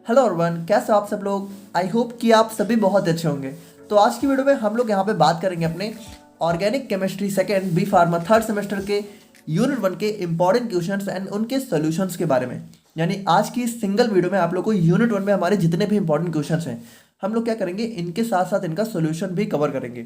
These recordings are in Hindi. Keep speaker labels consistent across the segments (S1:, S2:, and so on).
S1: हेलो एवरीवन, कैसे हो आप सब लोग। आई होप कि आप सभी बहुत अच्छे होंगे। तो आज की वीडियो में हम लोग यहाँ पे बात करेंगे अपने organic chemistry second B pharma third semester के यूनिट 1 के इंपॉर्टेंट क्वेश्चंस एंड उनके सॉल्यूशंस के बारे में। यानी आज की इस सिंगल वीडियो में आप लोग को यूनिट 1 में हमारे जितने भी इंपॉर्टेंट क्वेश्चंस हैं हम लोग क्या करेंगे, इनके साथ साथ इनका सोल्यूशन भी कवर करेंगे।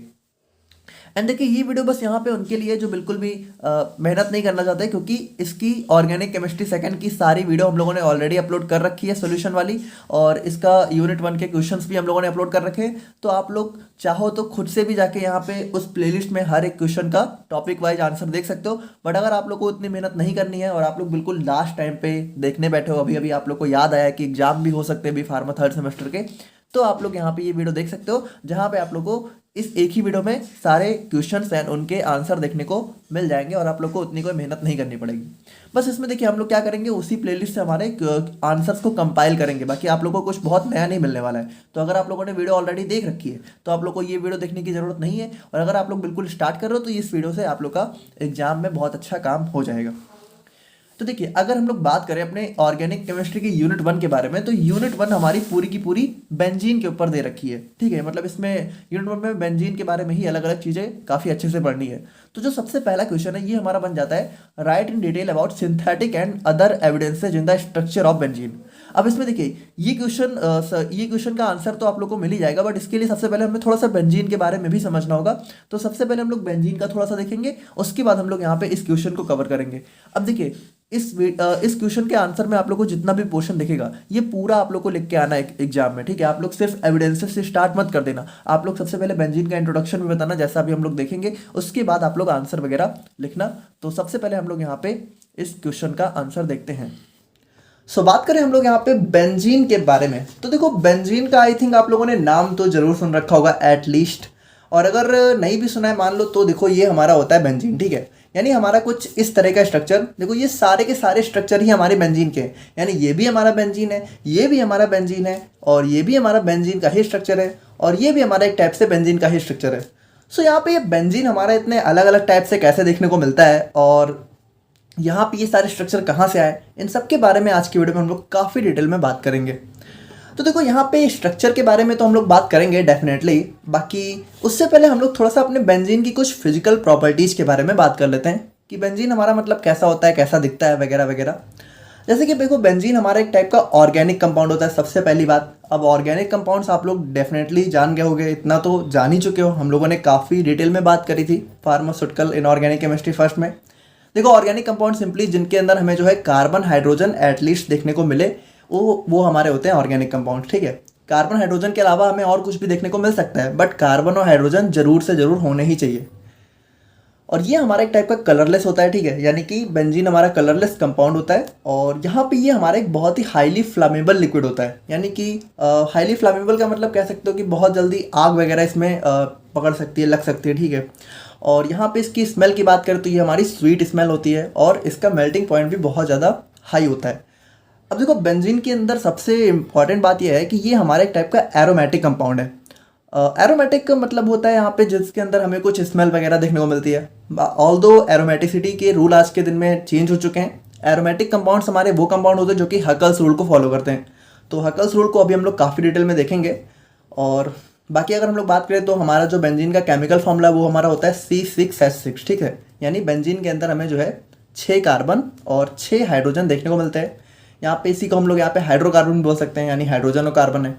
S1: एंड देखिए, ये वीडियो बस यहाँ पे उनके लिए जो बिल्कुल भी मेहनत नहीं करना चाहते, क्योंकि इसकी ऑर्गेनिक केमिस्ट्री सेकंड की सारी वीडियो हम लोगों ने ऑलरेडी अपलोड कर रखी है सोल्यूशन वाली, और इसका यूनिट 1 के क्वेश्चंस भी हम लोगों ने अपलोड कर रखे हैं। तो आप लोग चाहो तो खुद से भी जाके यहाँ पे उस प्लेलिस्ट में हर एक क्वेश्चन का टॉपिक वाइज आंसर देख सकते हो। बट अगर आप लोग को इतनी मेहनत नहीं करनी है और आप लोग बिल्कुल लास्ट टाइम पे देखने बैठे हो, अभी अभी आप लोग को याद आया कि एग्जाम भी हो सकते हैं बी फार्मा थर्ड सेमेस्टर के, तो आप लोग यहाँ पे ये वीडियो देख सकते हो, जहाँ पे आप लोग को इस एक ही वीडियो में सारे क्वेश्चंस एंड उनके आंसर देखने को मिल जाएंगे और आप लोग को उतनी कोई मेहनत नहीं करनी पड़ेगी। बस इसमें देखिए हम लोग क्या करेंगे, उसी प्लेलिस्ट से हमारे आंसर्स को कंपाइल करेंगे। बाकी आप लोगों को कुछ बहुत नया नहीं मिलने वाला है। तो अगर आप लोगों ने वीडियो ऑलरेडी देख रखी है तो आप लोग को ये वीडियो देखने की जरूरत नहीं है, और अगर आप लोग बिल्कुल स्टार्ट कर रहे हो तो इस वीडियो से आप लोग का एग्जाम में बहुत अच्छा काम हो जाएगा। तो देखिए, अगर हम लोग बात करें अपने ऑर्गेनिक केमिस्ट्री की यूनिट 1 के बारे में, तो यूनिट 1 हमारी पूरी की पूरी बेंजीन के ऊपर दे रखी है। ठीक है, मतलब इसमें यूनिट 1 में बेंजीन के बारे में ही अलग अलग चीज़ें काफ़ी अच्छे से पढ़नी है। तो जो सबसे पहला क्वेश्चन है ये हमारा बन जाता है, right in detail about synthetic and other evidences in the structure of benzene. अब इसमें देखिए ये क्वेश्चन का आंसर तो आप लोग को मिल ही जाएगा, बट इसके लिए सबसे पहले हमें थोड़ा सा बेंजीन के बारे में भी समझना होगा। तो सबसे पहले हम लोग बेंजीन का थोड़ा सा देखेंगे, उसके बाद हम लोग यहाँ पे इस क्वेश्चन को कवर करेंगे। अब देखिए, इस क्वेश्चन के आंसर में आप लोग को जितना भी पोर्शन दिखेगा ये पूरा आप लोग को लिख के आना है एग्जाम में। ठीक है, आप लोग सिर्फ एविडेंसेस से स्टार्ट मत कर देना। आप लोग सबसे पहले बेंजीन का इंट्रोडक्शन भी बताना, जैसा भी हम लोग देखेंगे, उसके बाद आप लोग आंसर वगैरह लिखना। तो सबसे पहले हम लोग यहाँ पे इस क्वेश्चन का आंसर देखते हैं। बात करें हम लोग यहाँ पे बेंजीन के बारे में, तो देखो बेंजीन का आई थिंक आप लोगों ने नाम तो जरूर सुन रखा होगा एटलीस्ट, और अगर नहीं भी सुना है मान लो, तो देखो ये हमारा होता है बेंजीन। ठीक है, यानी हमारा कुछ इस तरह का स्ट्रक्चर, देखो ये सारे के सारे स्ट्रक्चर ही हमारे बेंजीन के हैं। यानी ये भी हमारा बेंजीन है, ये भी हमारा बेंजीन है, और ये भी हमारा बेंजीन का ही स्ट्रक्चर है, और ये भी हमारा एक टाइप से बेंजीन का ही स्ट्रक्चर है। यहाँ पे ये बेंजीन हमारा इतने अलग अलग टाइप से कैसे देखने को मिलता है, और यहाँ पे ये सारे स्ट्रक्चर कहाँ से आए, इन सब के बारे में आज की वीडियो में हम लोग काफ़ी डिटेल में बात करेंगे। तो देखो यहाँ पे स्ट्रक्चर के बारे में तो हम लोग बात करेंगे डेफिनेटली, बाकी उससे पहले हम लोग थोड़ा सा अपने बेंजीन की कुछ फिजिकल प्रॉपर्टीज़ के बारे में बात कर लेते हैं कि बेंजीन हमारा मतलब कैसा होता है, कैसा दिखता है वगैरह वगैरह। जैसे कि देखो बेंजीन हमारा एक टाइप का ऑर्गेनिक कंपाउंड होता है, सबसे पहली बात। अब ऑर्गेनिक कंपाउंड्स आप लोग डेफिनेटली जान गए होंगे, इतना तो जान ही चुके हो, हम लोगों ने काफ़ी डिटेल में बात करी थी फार्मास्यूटिकल इनऑर्गेनिक केमिस्ट्री फर्स्ट में। देखो ऑर्गेनिक कंपाउंड सिंपली जिनके अंदर हमें जो है कार्बन हाइड्रोजन एटलीस्ट देखने को मिले, वो हमारे होते हैं ऑर्गेनिक कंपाउंड। ठीक है, कार्बन हाइड्रोजन के अलावा हमें और कुछ भी देखने को मिल सकता है, बट कार्बन और हाइड्रोजन जरूर से जरूर होने ही चाहिए। और ये हमारा एक टाइप का कलरलेस होता है। ठीक है, यानी कि बेंजीन हमारा कलरलेस कंपाउंड होता है, और यहाँ पे ये हमारा एक बहुत ही हाईली फ्लामेबल लिक्विड होता है। यानी कि हाईली फ्लामेबल का मतलब कह सकते हो कि बहुत जल्दी आग वगैरह इसमें पकड़ सकती है, लग सकती है। ठीक है, और यहाँ पे इसकी स्मेल की बात करें तो ये हमारी स्वीट स्मेल होती है, और इसका मेल्टिंग पॉइंट भी बहुत ज़्यादा हाई होता है। अब देखो बेंजीन के अंदर सबसे इंपॉर्टेंट बात यह है कि ये हमारे एक टाइप का एरोमेटिक कंपाउंड है। एरोमेटिक का मतलब होता है यहाँ पे जिसके अंदर हमें कुछ स्मेल वगैरह देखने को मिलती है। ऑल्दो एरोमेटिसिटी के रूल आज के दिन में चेंज हो चुके हैं। एरोमेटिक कंपाउंड्स हमारे वो कंपाउंड होते हैं जो कि हकल्स रूल को फॉलो करते हैं। तो हकल्स रूल को अभी हम लोग काफ़ी डिटेल में देखेंगे। और बाकी अगर हम लोग बात करें तो हमारा जो बेंजीन का केमिकल फॉर्मूला वो हमारा होता है C6H6। ठीक है, यानी बेंजीन के अंदर हमें जो है 6 कार्बन और 6 हाइड्रोजन देखने को मिलते हैं। यहाँ पे इसी को हम लोग यहाँ पे हाइड्रोकार्बन बोल सकते हैं, यानी हाइड्रोजन और कार्बन है।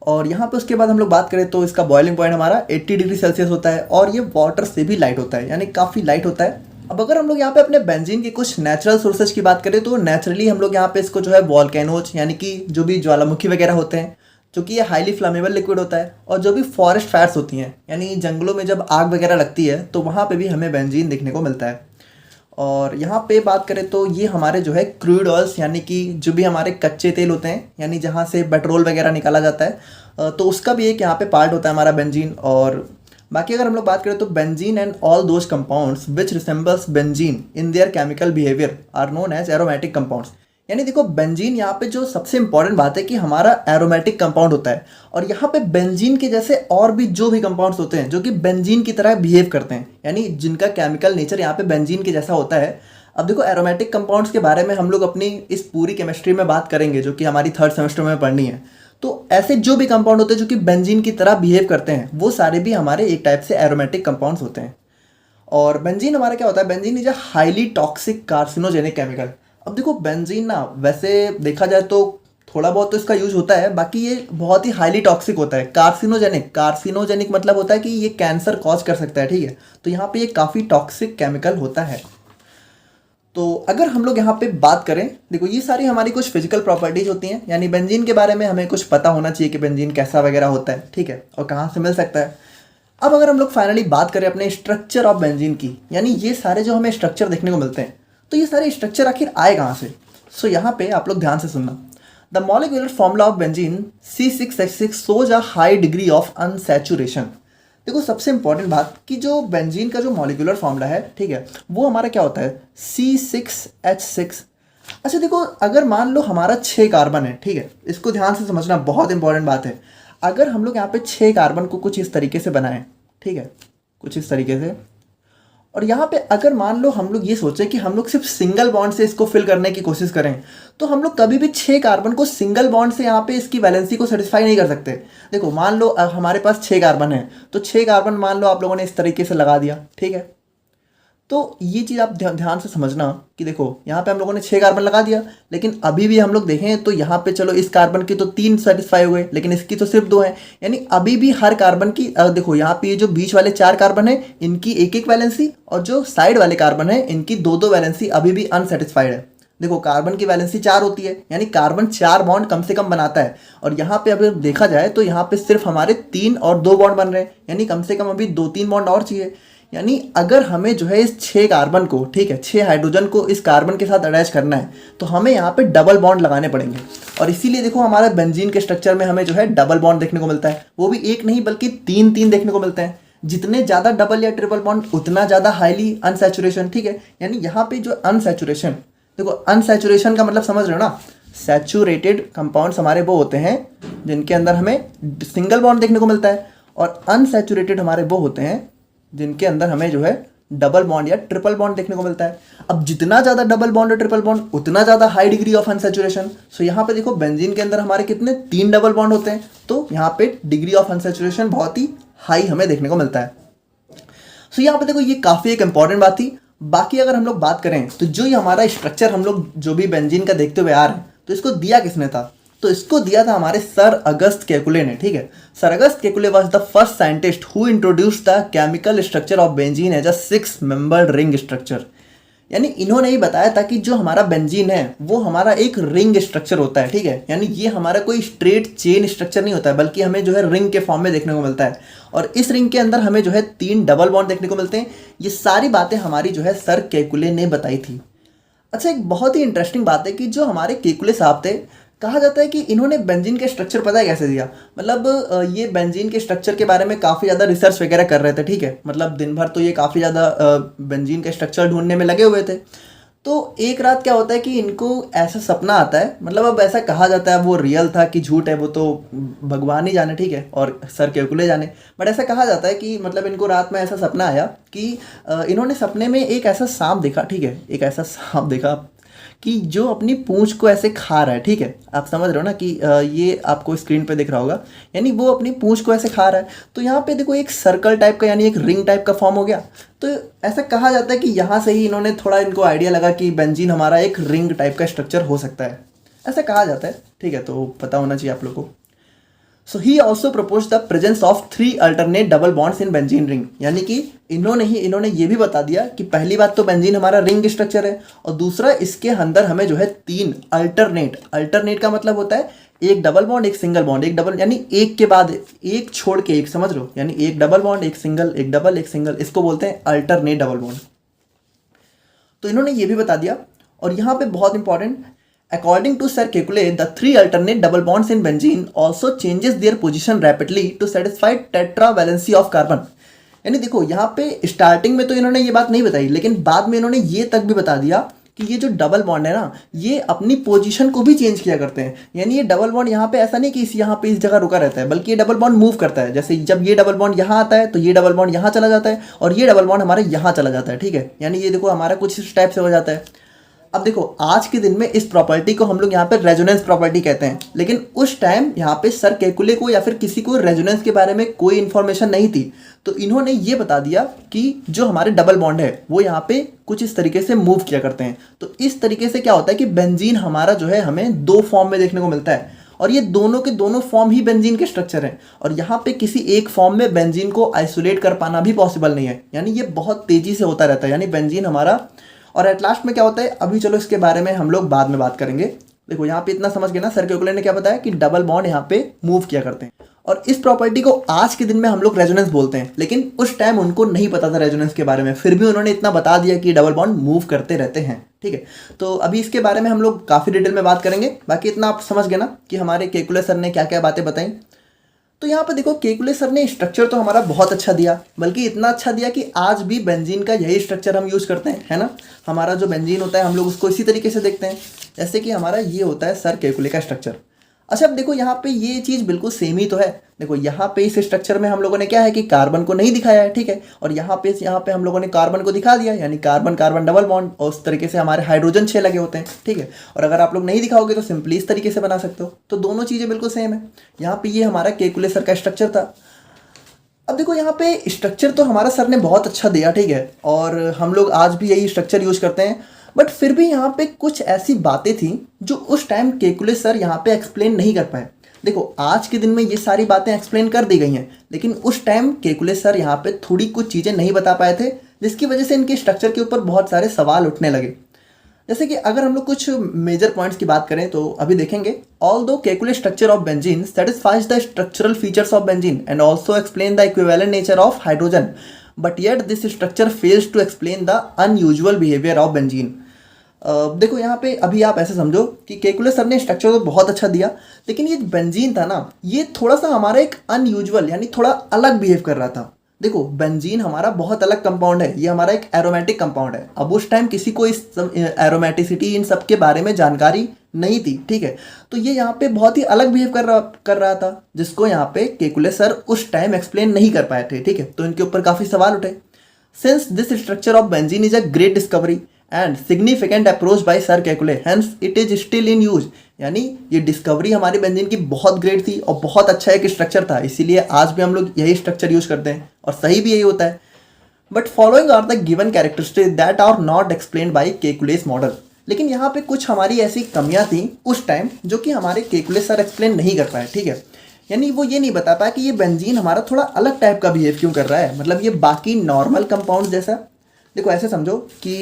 S1: और यहाँ पे उसके बाद हम लोग बात करें तो इसका बॉइलिंग पॉइंट हमारा 80 डिग्री सेल्सियस होता है, और ये वाटर से भी लाइट होता है, यानी काफ़ी लाइट होता है। अब अगर हम लोग यहाँ पे अपने बेंजीन के कुछ नेचुरल सोर्सेज की बात करें तो नेचुरली हम लोग यहाँ पे इसको जो है वॉल्केनोज, यानी कि जो भी ज्वालामुखी वगैरह होते हैं, जो कि ये हाईली फ्लामेबल लिक्विड होता है, और जो भी फॉरेस्ट फायर्स होती हैं, यानी जंगलों में जब आग वगैरह लगती है तो वहाँ पे भी हमें बेंजीन देखने को मिलता है। और यहाँ पे बात करें तो ये हमारे जो है क्रूड ऑयल्स, यानी कि जो भी हमारे कच्चे तेल होते हैं, यानी जहाँ से पेट्रोल वगैरह निकाला जाता है, तो उसका भी एक यहाँ पे पार्ट होता है हमारा बेंजीन। और बाकी अगर हम लोग बात करें तो benzene and all those compounds which resembles benzene in their chemical behaviour are known as aromatic compounds. यानी देखो बेंजीन यहाँ पे जो सबसे इंपॉर्टेंट बात है कि हमारा एरोमेटिक कंपाउंड होता है, और यहाँ पे बेंजीन के जैसे और भी जो भी कंपाउंड्स होते हैं जो कि बेंजीन की तरह बिहेव करते हैं, यानी जिनका केमिकल नेचर यहाँ पे बेंजीन के जैसा होता है। अब देखो एरोमेटिक कंपाउंड्स के बारे में हम लोग अपनी इस पूरी केमिस्ट्री में बात करेंगे जो कि हमारी थर्ड सेमेस्टर में पढ़नी है। तो ऐसे जो भी कंपाउंड होते हैं जो कि बेंजीन की तरह बिहेव करते हैं वो सारे भी हमारे एक टाइप से एरोमेटिक कंपाउंड्स होते हैं। और बेंजीन हमारा क्या होता है, benzene is a highly toxic carcinogenic chemical. अब देखो बेंजीन ना वैसे देखा जाए तो थोड़ा बहुत तो इसका यूज होता है, बाकी ये बहुत ही हाईली टॉक्सिक होता है। कार्सिनोजेनिक, कार्सिनोजेनिक मतलब होता है कि ये कैंसर कॉज कर सकता है, ठीक है। तो यहाँ पे ये काफ़ी टॉक्सिक केमिकल होता है। तो अगर हम लोग यहाँ पे बात करें, देखो ये सारी हमारी कुछ फिजिकल प्रॉपर्टीज होती हैं, यानी बेंजीन के बारे में हमें कुछ पता होना चाहिए कि बेंजीन कैसा वगैरह होता है, ठीक है, और कहाँ से मिल सकता है। अब अगर हम लोग फाइनली बात करें अपने स्ट्रक्चर ऑफ बेंजीन की, यानी ये सारे जो हमें स्ट्रक्चर देखने को मिलते हैं, तो ये सारे स्ट्रक्चर आखिर आए कहाँ से। सो यहाँ पे आप लोग ध्यान से सुनना। The molecular formula of benzene C6H6 shows a high degree of unsaturation. देखो सबसे इंपॉर्टेंट बात कि जो बेंजीन का जो मॉलिक्यूलर फॉर्मूला है, ठीक है, वो हमारा क्या होता है C6H6। अच्छा देखो अगर मान लो हमारा 6 कार्बन है, ठीक है, इसको ध्यान से समझना, बहुत इंपॉर्टेंट बात है। अगर हम लोग यहाँ पे 6 कार्बन को कुछ इस तरीके से बनाएं, ठीक है, कुछ इस तरीके से, और यहाँ पे अगर मान लो हम लोग ये सोचें कि हम लोग सिर्फ सिंगल बॉन्ड से इसको फिल करने की कोशिश करें, तो हम लोग कभी भी 6 कार्बन को सिंगल बॉन्ड से यहाँ पे इसकी वैलेंसी को सेटिस्फाई नहीं कर सकते। देखो मान लो हमारे पास 6 कार्बन है, तो 6 कार्बन मान लो आप लोगों ने इस तरीके से लगा दिया, ठीक है। तो ये चीज़ आप ध्यान से समझना कि देखो यहाँ पे हम लोगों ने 6 कार्बन लगा दिया, लेकिन अभी भी हम लोग देखें तो यहाँ पे चलो इस कार्बन की तो 3 सेटिस्फाई हुए, लेकिन इसकी तो सिर्फ 2 है, यानी अभी भी हर कार्बन की देखो यहाँ पे ये जो बीच वाले 4 कार्बन है इनकी एक एक वैलेंसी, और जो साइड वाले कार्बन है इनकी 2-2 वैलेंसी अभी भी अनसेटिस्फाइड है। देखो कार्बन की वैलेंसी 4 होती है, यानी कार्बन 4 बॉन्ड कम से कम बनाता है, और यहाँ पे अगर देखा जाए तो यहाँ पे सिर्फ हमारे 3 और 2 बॉन्ड बन रहे हैं, यानी कम से कम अभी 2-3 बॉन्ड और चाहिए। यानी अगर हमें जो है इस 6 कार्बन को, ठीक है, 6 हाइड्रोजन को इस कार्बन के साथ अटैच करना है, तो हमें यहाँ पे डबल बॉन्ड लगाने पड़ेंगे। और इसीलिए देखो हमारे बेंजीन के स्ट्रक्चर में हमें जो है डबल बॉन्ड देखने को मिलता है, वो भी एक नहीं बल्कि 3-3 देखने को मिलते हैं। जितने ज़्यादा डबल या ट्रिपल बॉन्ड उतना ज़्यादा हाईली अनसैचुरेशन, ठीक है। यानी यहाँ पे जो अनसैचुरेशन, देखो अनसैचुरेशन का मतलब समझ रहे हो ना, सैचुरेटेड कंपाउंड्स हमारे वो होते हैं जिनके अंदर हमें सिंगल बॉन्ड देखने को मिलता है, और अनसैचुरेटेड हमारे वो होते हैं जिनके अंदर हमें जो है डबल बॉन्ड या ट्रिपल बॉन्ड देखने को मिलता है। अब जितना ज़्यादा डबल बॉन्ड और ट्रिपल बॉन्ड उतना ज़्यादा हाई डिग्री ऑफ अनसैचुरेशन। सो यहाँ पे देखो बेंजीन के अंदर हमारे कितने 3 डबल बॉन्ड होते हैं, तो यहाँ पे डिग्री ऑफ अनसैचुरेशन बहुत ही हाई हमें देखने को मिलता है। सो यहाँ पे देखो ये काफ़ी एक इंपॉर्टेंट बात थी। बाकी अगर हम लोग बात करें तो जो ये हमारा स्ट्रक्चर हम लोग जो भी बेंजीन का देखते हुए आ रहे हैं, तो इसको दिया किसने था, तो इसको दिया था हमारे सर अगस्त केकुले ने, ठीक है। Sir August Kekule was the first scientist who introduced the chemical structure of benzene as a 6 membered ring structure. यानी इन्होंने ही बताया था कि जो हमारा बेंजीन है वो हमारा एक रिंग स्ट्रक्चर होता है, ठीक है। यानी ये हमारा कोई स्ट्रेट चेन स्ट्रक्चर नहीं होता है, बल्कि हमें जो है रिंग के फॉर्म में देखने को मिलता है, और इस रिंग के अंदर हमें जो है 3 डबल बॉन्ड देखने को मिलते हैं। ये सारी बातें हमारी जो है सर केकुले ने बताई थी। अच्छा एक बहुत ही इंटरेस्टिंग बात है कि जो हमारे केकुले साहब थे, कहा जाता है कि इन्होंने बेंजीन के स्ट्रक्चर पता है कैसे दिया, मतलब ये बेंजीन के स्ट्रक्चर के बारे में काफ़ी ज़्यादा रिसर्च वगैरह कर रहे थे, ठीक है। मतलब दिन भर तो ये काफ़ी ज़्यादा बेंजीन के स्ट्रक्चर ढूंढने में लगे हुए थे। तो एक रात क्या होता है कि इनको ऐसा सपना आता है, मतलब अब ऐसा कहा जाता है, वो रियल था कि झूठ है वो तो भगवान ही जाने, ठीक है, और सर केकुले जाने, बट ऐसा कहा जाता है कि मतलब इनको रात में ऐसा सपना आया कि इन्होंने सपने में एक ऐसा सांप देखा, ठीक है, एक ऐसा सांप देखा कि जो अपनी पूंछ को ऐसे खा रहा है, ठीक है। आप समझ रहे हो ना कि ये आपको स्क्रीन पे दिख रहा होगा, यानी वो अपनी पूंछ को ऐसे खा रहा है। तो यहाँ पे देखो एक सर्कल टाइप का यानी एक रिंग टाइप का फॉर्म हो गया। तो ऐसा कहा जाता है कि यहाँ से ही इन्होंने थोड़ा इनको आइडिया लगा कि बेंजीन हमारा एक रिंग टाइप का स्ट्रक्चर हो सकता है, ऐसा कहा जाता है, ठीक है। तो पता होना चाहिए आप लोग को। So he also propose the presence of 3 alternate double bonds in benzene ring. यानी कि इन्होंने ये भी बता दिया कि पहली बात तो बेंजीन हमारा रिंग स्ट्रक्चर है, और दूसरा इसके अंदर हमें जो है 3 अल्टरनेट का मतलब होता है एक डबल बॉन्ड एक सिंगल बॉन्ड, एक डबल यानी एक के बाद एक छोड़ के एक, समझ लो, यानी एक डबल बॉन्ड एक सिंगल, एक डबल एक सिंगल, इसको बोलते हैं अल्टरनेट डबल बॉन्ड। तो इन्होंने ये भी बता दिया। और यहाँ पे बहुत important, according to Sir Kekulé, the 3 alternate double bonds in benzene also changes their position rapidly to satisfy tetravalency of carbon। यानी देखो यहाँ पे स्टार्टिंग में तो इन्होंने ये बात नहीं बताई, लेकिन बाद में इन्होंने ये तक भी बता दिया कि ये जो डबल बॉन्ड है ना, ये अपनी पोजीशन को भी चेंज किया करते हैं। यानी ये डबल बॉन्ड यहाँ पे ऐसा नहीं कि यहाँ पे इस जगह रुका रहता है, बल्कि ये डबल बॉन्ड मूव करता है। जैसे जब ये डबल बॉन्ड यहाँ आता है तो ये डबल बॉन्ड यहाँ चला जाता है और ये डबल बॉन्ड हमारे यहाँ चला जाता है, ठीक है। यानी ये देखो हमारा कुछ इस टाइप से हो जाता है। अब देखो आज के दिन में इस प्रॉपर्टी को हम लोग यहाँ पे रेजोनेंस प्रॉपर्टी कहते हैं, लेकिन उस टाइम यहाँ पे सर केकुले को या फिर किसी को रेजोनेंस के बारे में कोई इन्फॉर्मेशन नहीं थी। तो इन्होंने ये बता दिया कि जो हमारे डबल बॉन्ड है वो यहाँ पे कुछ इस तरीके से मूव किया करते हैं। तो इस तरीके से क्या होता है कि बेंजीन हमारा जो है हमें दो फॉर्म में देखने को मिलता है, और ये दोनों के दोनों फॉर्म ही बेंजीन के स्ट्रक्चर हैं। और यहाँ पे किसी एक फॉर्म में बेंजीन को आइसोलेट कर पाना भी पॉसिबल नहीं है, यानी ये बहुत तेजी से होता रहता है, यानी बेंजीन हमारा। और एट लास्ट में क्या होता है, अभी चलो इसके बारे में हम लोग बाद में बात करेंगे। देखो यहाँ पे इतना समझ गए ना, सर केकुले ने क्या बताया कि डबल बॉन्ड यहाँ पे मूव किया करते हैं, और इस प्रॉपर्टी को आज के दिन में हम लोग रेजोनेंस बोलते हैं। लेकिन उस टाइम उनको नहीं पता था रेजोनेंस के बारे में, फिर भी उन्होंने इतना बता दिया कि डबल बॉन्ड मूव करते रहते हैं, ठीक है। तो अभी इसके बारे में हम लोग काफ़ी डिटेल में बात करेंगे। बाकी इतना आप समझ गए ना कि हमारे केकुले सर ने क्या क्या बातें बताई। तो यहाँ पे देखो केकुले सर ने स्ट्रक्चर तो हमारा बहुत अच्छा दिया, बल्कि इतना अच्छा दिया कि आज भी बेंजीन का यही स्ट्रक्चर हम यूज़ करते हैं, है ना। हमारा जो बेंजीन होता है हम लोग उसको इसी तरीके से देखते हैं, जैसे कि हमारा ये होता है सर केकुले का स्ट्रक्चर। अच्छा अब देखो यहाँ पे ये चीज़ बिल्कुल सेम ही तो है। देखो यहाँ पे इस स्ट्रक्चर में हम लोगों ने क्या है कि कार्बन को नहीं दिखाया है, ठीक है, और यहाँ पे हम लोगों ने कार्बन को दिखा दिया, यानी कार्बन कार्बन डबल बॉन्ड, और उस तरीके से हमारे हाइड्रोजन 6 लगे होते हैं, ठीक है। और अगर आप लोग नहीं दिखाओगे तो सिंपली इस तरीके से बना सकते हो। तो दोनों चीज़ें बिल्कुल सेम है। यहाँ पे ये हमारा केकुले सर का स्ट्रक्चर था। अब देखो यहाँ पे स्ट्रक्चर तो हमारा सर ने बहुत अच्छा दिया, ठीक है, और हम लोग आज भी यही स्ट्रक्चर यूज करते हैं। बट फिर भी यहाँ पे कुछ ऐसी बातें थी जो उस टाइम केकुले सर यहाँ पे एक्सप्लेन नहीं कर पाए। देखो आज के दिन में ये सारी बातें एक्सप्लेन कर दी गई हैं, लेकिन उस टाइम केकुले सर यहाँ पे थोड़ी कुछ चीज़ें नहीं बता पाए थे, जिसकी वजह से इनके स्ट्रक्चर के ऊपर बहुत सारे सवाल उठने लगे। जैसे कि अगर हम लोग कुछ मेजर पॉइंट्स की बात करें तो अभी देखेंगे, although Kekule structure of benzene satisfies the structural features of benzene and also explain the equivalent nature of hydrogen, but yet this structure fails to explain the unusual behaviour of benzene. देखो यहाँ पे अभी आप ऐसे समझो कि केकुले सर ने स्ट्रक्चर तो बहुत अच्छा दिया, लेकिन ये बेंजीन था ना, ये थोड़ा सा हमारा एक अनयूजुअल यानी थोड़ा अलग बिहेव कर रहा था। देखो बेंजीन हमारा बहुत अलग कंपाउंड है, ये हमारा एक एरोमेटिक कंपाउंड है। अब उस टाइम किसी को इस एरोमेटिसिटी इन सब के बारे में जानकारी नहीं थी, ठीक है, तो ये यहाँ पे बहुत ही अलग बिहेव कर रहा था, जिसको यहाँ पे केकुले सर उस टाइम एक्सप्लेन नहीं कर पाए थे, ठीक है। तो इनके ऊपर काफ़ी सवाल उठे। Since this structure of benzene is a great discovery and significant approach by sir Kekule, hence it is still in use. यानी ये डिस्कवरी हमारे बेंजीन की बहुत ग्रेट थी और बहुत अच्छा एक स्ट्रक्चर था, इसीलिए आज भी हम लोग यही स्ट्रक्चर यूज करते हैं और सही भी यही होता है। But following are the given characteristics that are not explained by Kekule's model. लेकिन यहाँ पे कुछ हमारी ऐसी कमियां थी उस टाइम जो कि हमारे केकुले सर एक्सप्लेन नहीं कर पाए, ठीक है। यानी वो ये नहीं बता पाया कि ये बेंजीन हमारा थोड़ा अलग टाइप का बिहेव क्यों कर रहा है, मतलब ये बाकी नॉर्मल कंपाउंड जैसा। देखो ऐसे समझो कि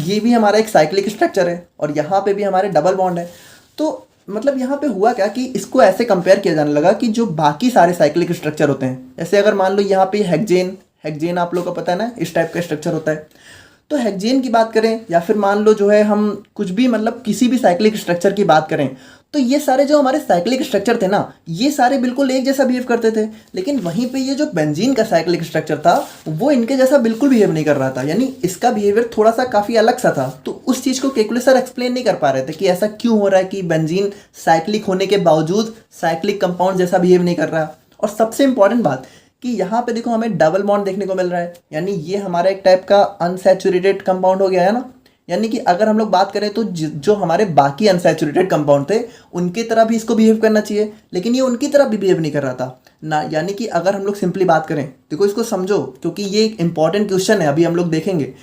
S1: ये भी हमारा एक साइक्लिक स्ट्रक्चर है और यहाँ पे भी हमारे डबल बॉन्ड है। तो मतलब यहाँ पे हुआ क्या कि इसको ऐसे कंपेयर किया जाने लगा कि जो बाकी सारे साइक्लिक स्ट्रक्चर होते हैं, जैसे अगर मान लो यहाँ पे हेक्जेन आप लोगों को पता है ना, इस टाइप का स्ट्रक्चर होता है। तो हेक्जेन की बात करें या फिर मान लो जो है हम कुछ भी मतलब किसी भी साइक्लिक स्ट्रक्चर की बात करें, तो ये सारे जो हमारे साइक्लिक स्ट्रक्चर थे ना, ये सारे बिल्कुल एक जैसा बिहेव करते थे। लेकिन वहीं पे ये जो बेंजीन का साइक्लिक स्ट्रक्चर था वो इनके जैसा बिल्कुल बिहेव नहीं कर रहा था, यानी इसका बिहेवियर थोड़ा सा काफ़ी अलग सा था। तो उस चीज़ को केकुले सर एक्सप्लेन नहीं कर पा रहे थे कि ऐसा क्यों हो रहा है कि बेंजीन साइक्लिक होने के बावजूद साइक्लिक कंपाउंड जैसा बिहेव नहीं कर रहा। और सबसे इंपॉर्टेंट बात कि यहाँ पे देखो हमें डबल बॉन्ड देखने को मिल रहा है, यानी ये हमारा एक टाइप का अनसैचुरेटेड कंपाउंड हो गया है ना। यानी कि अगर हम लोग बात करें तो जो हमारे बाकी अनसैचुरेटेड कंपाउंड थे उनकी तरह भी इसको बिहेव करना चाहिए, लेकिन ये उनकी तरह भी बिहेव नहीं कर रहा था ना। यानी कि अगर हम लोग सिंपली बात करें, देखो इसको समझो क्योंकि ये एक इंपॉर्टेंट क्वेश्चन है, अभी हम लोग देखेंगे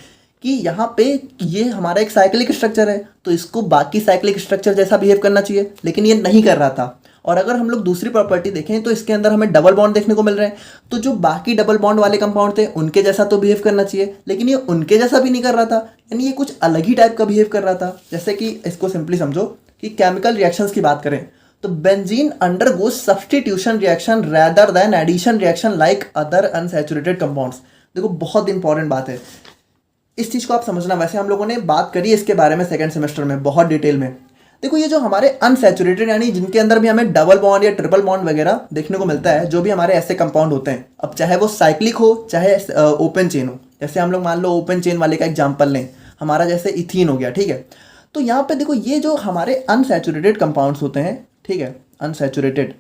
S1: कि यहाँ पे ये हमारा एक साइक्लिक स्ट्रक्चर है तो इसको बाकी साइक्लिक स्ट्रक्चर जैसा बिहेव करना चाहिए, लेकिन ये नहीं कर रहा था। और अगर हम लोग दूसरी प्रॉपर्टी देखें तो इसके अंदर हमें डबल बॉन्ड देखने को मिल रहे हैं, तो जो बाकी डबल बॉन्ड वाले कंपाउंड थे उनके जैसा तो बिहेव करना चाहिए, लेकिन ये उनके जैसा भी नहीं कर रहा था, यानी ये कुछ अलग ही टाइप का बिहेव कर रहा था। जैसे कि इसको सिंपली समझो कि केमिकल रिएक्शंस की बात करें तो benzene undergoes substitution reaction rather than addition reaction like other unsaturated compounds. देखो बहुत इंपॉर्टेंट बात है, इस चीज़ को आप समझना। वैसे हम लोगों ने बात करी इसके बारे में सेकेंड सेमेस्टर में बहुत डिटेल में। देखो ये जो हमारे अनसैचुरेटेड यानी जिनके अंदर भी हमें डबल बॉन्ड या ट्रिपल बॉन्ड वगैरह देखने को मिलता है, जो भी हमारे ऐसे कंपाउंड होते हैं, अब चाहे वो साइक्लिक हो चाहे ओपन चेन हो। जैसे हम लोग मान लो ओपन चेन वाले का एग्जांपल लें, हमारा जैसे इथीन हो गया, ठीक है। तो यहाँ पे देखो ये जो हमारे अनसैचुरेटेड कंपाउंड्स होते हैं, ठीक है, अनसैचुरेटेड,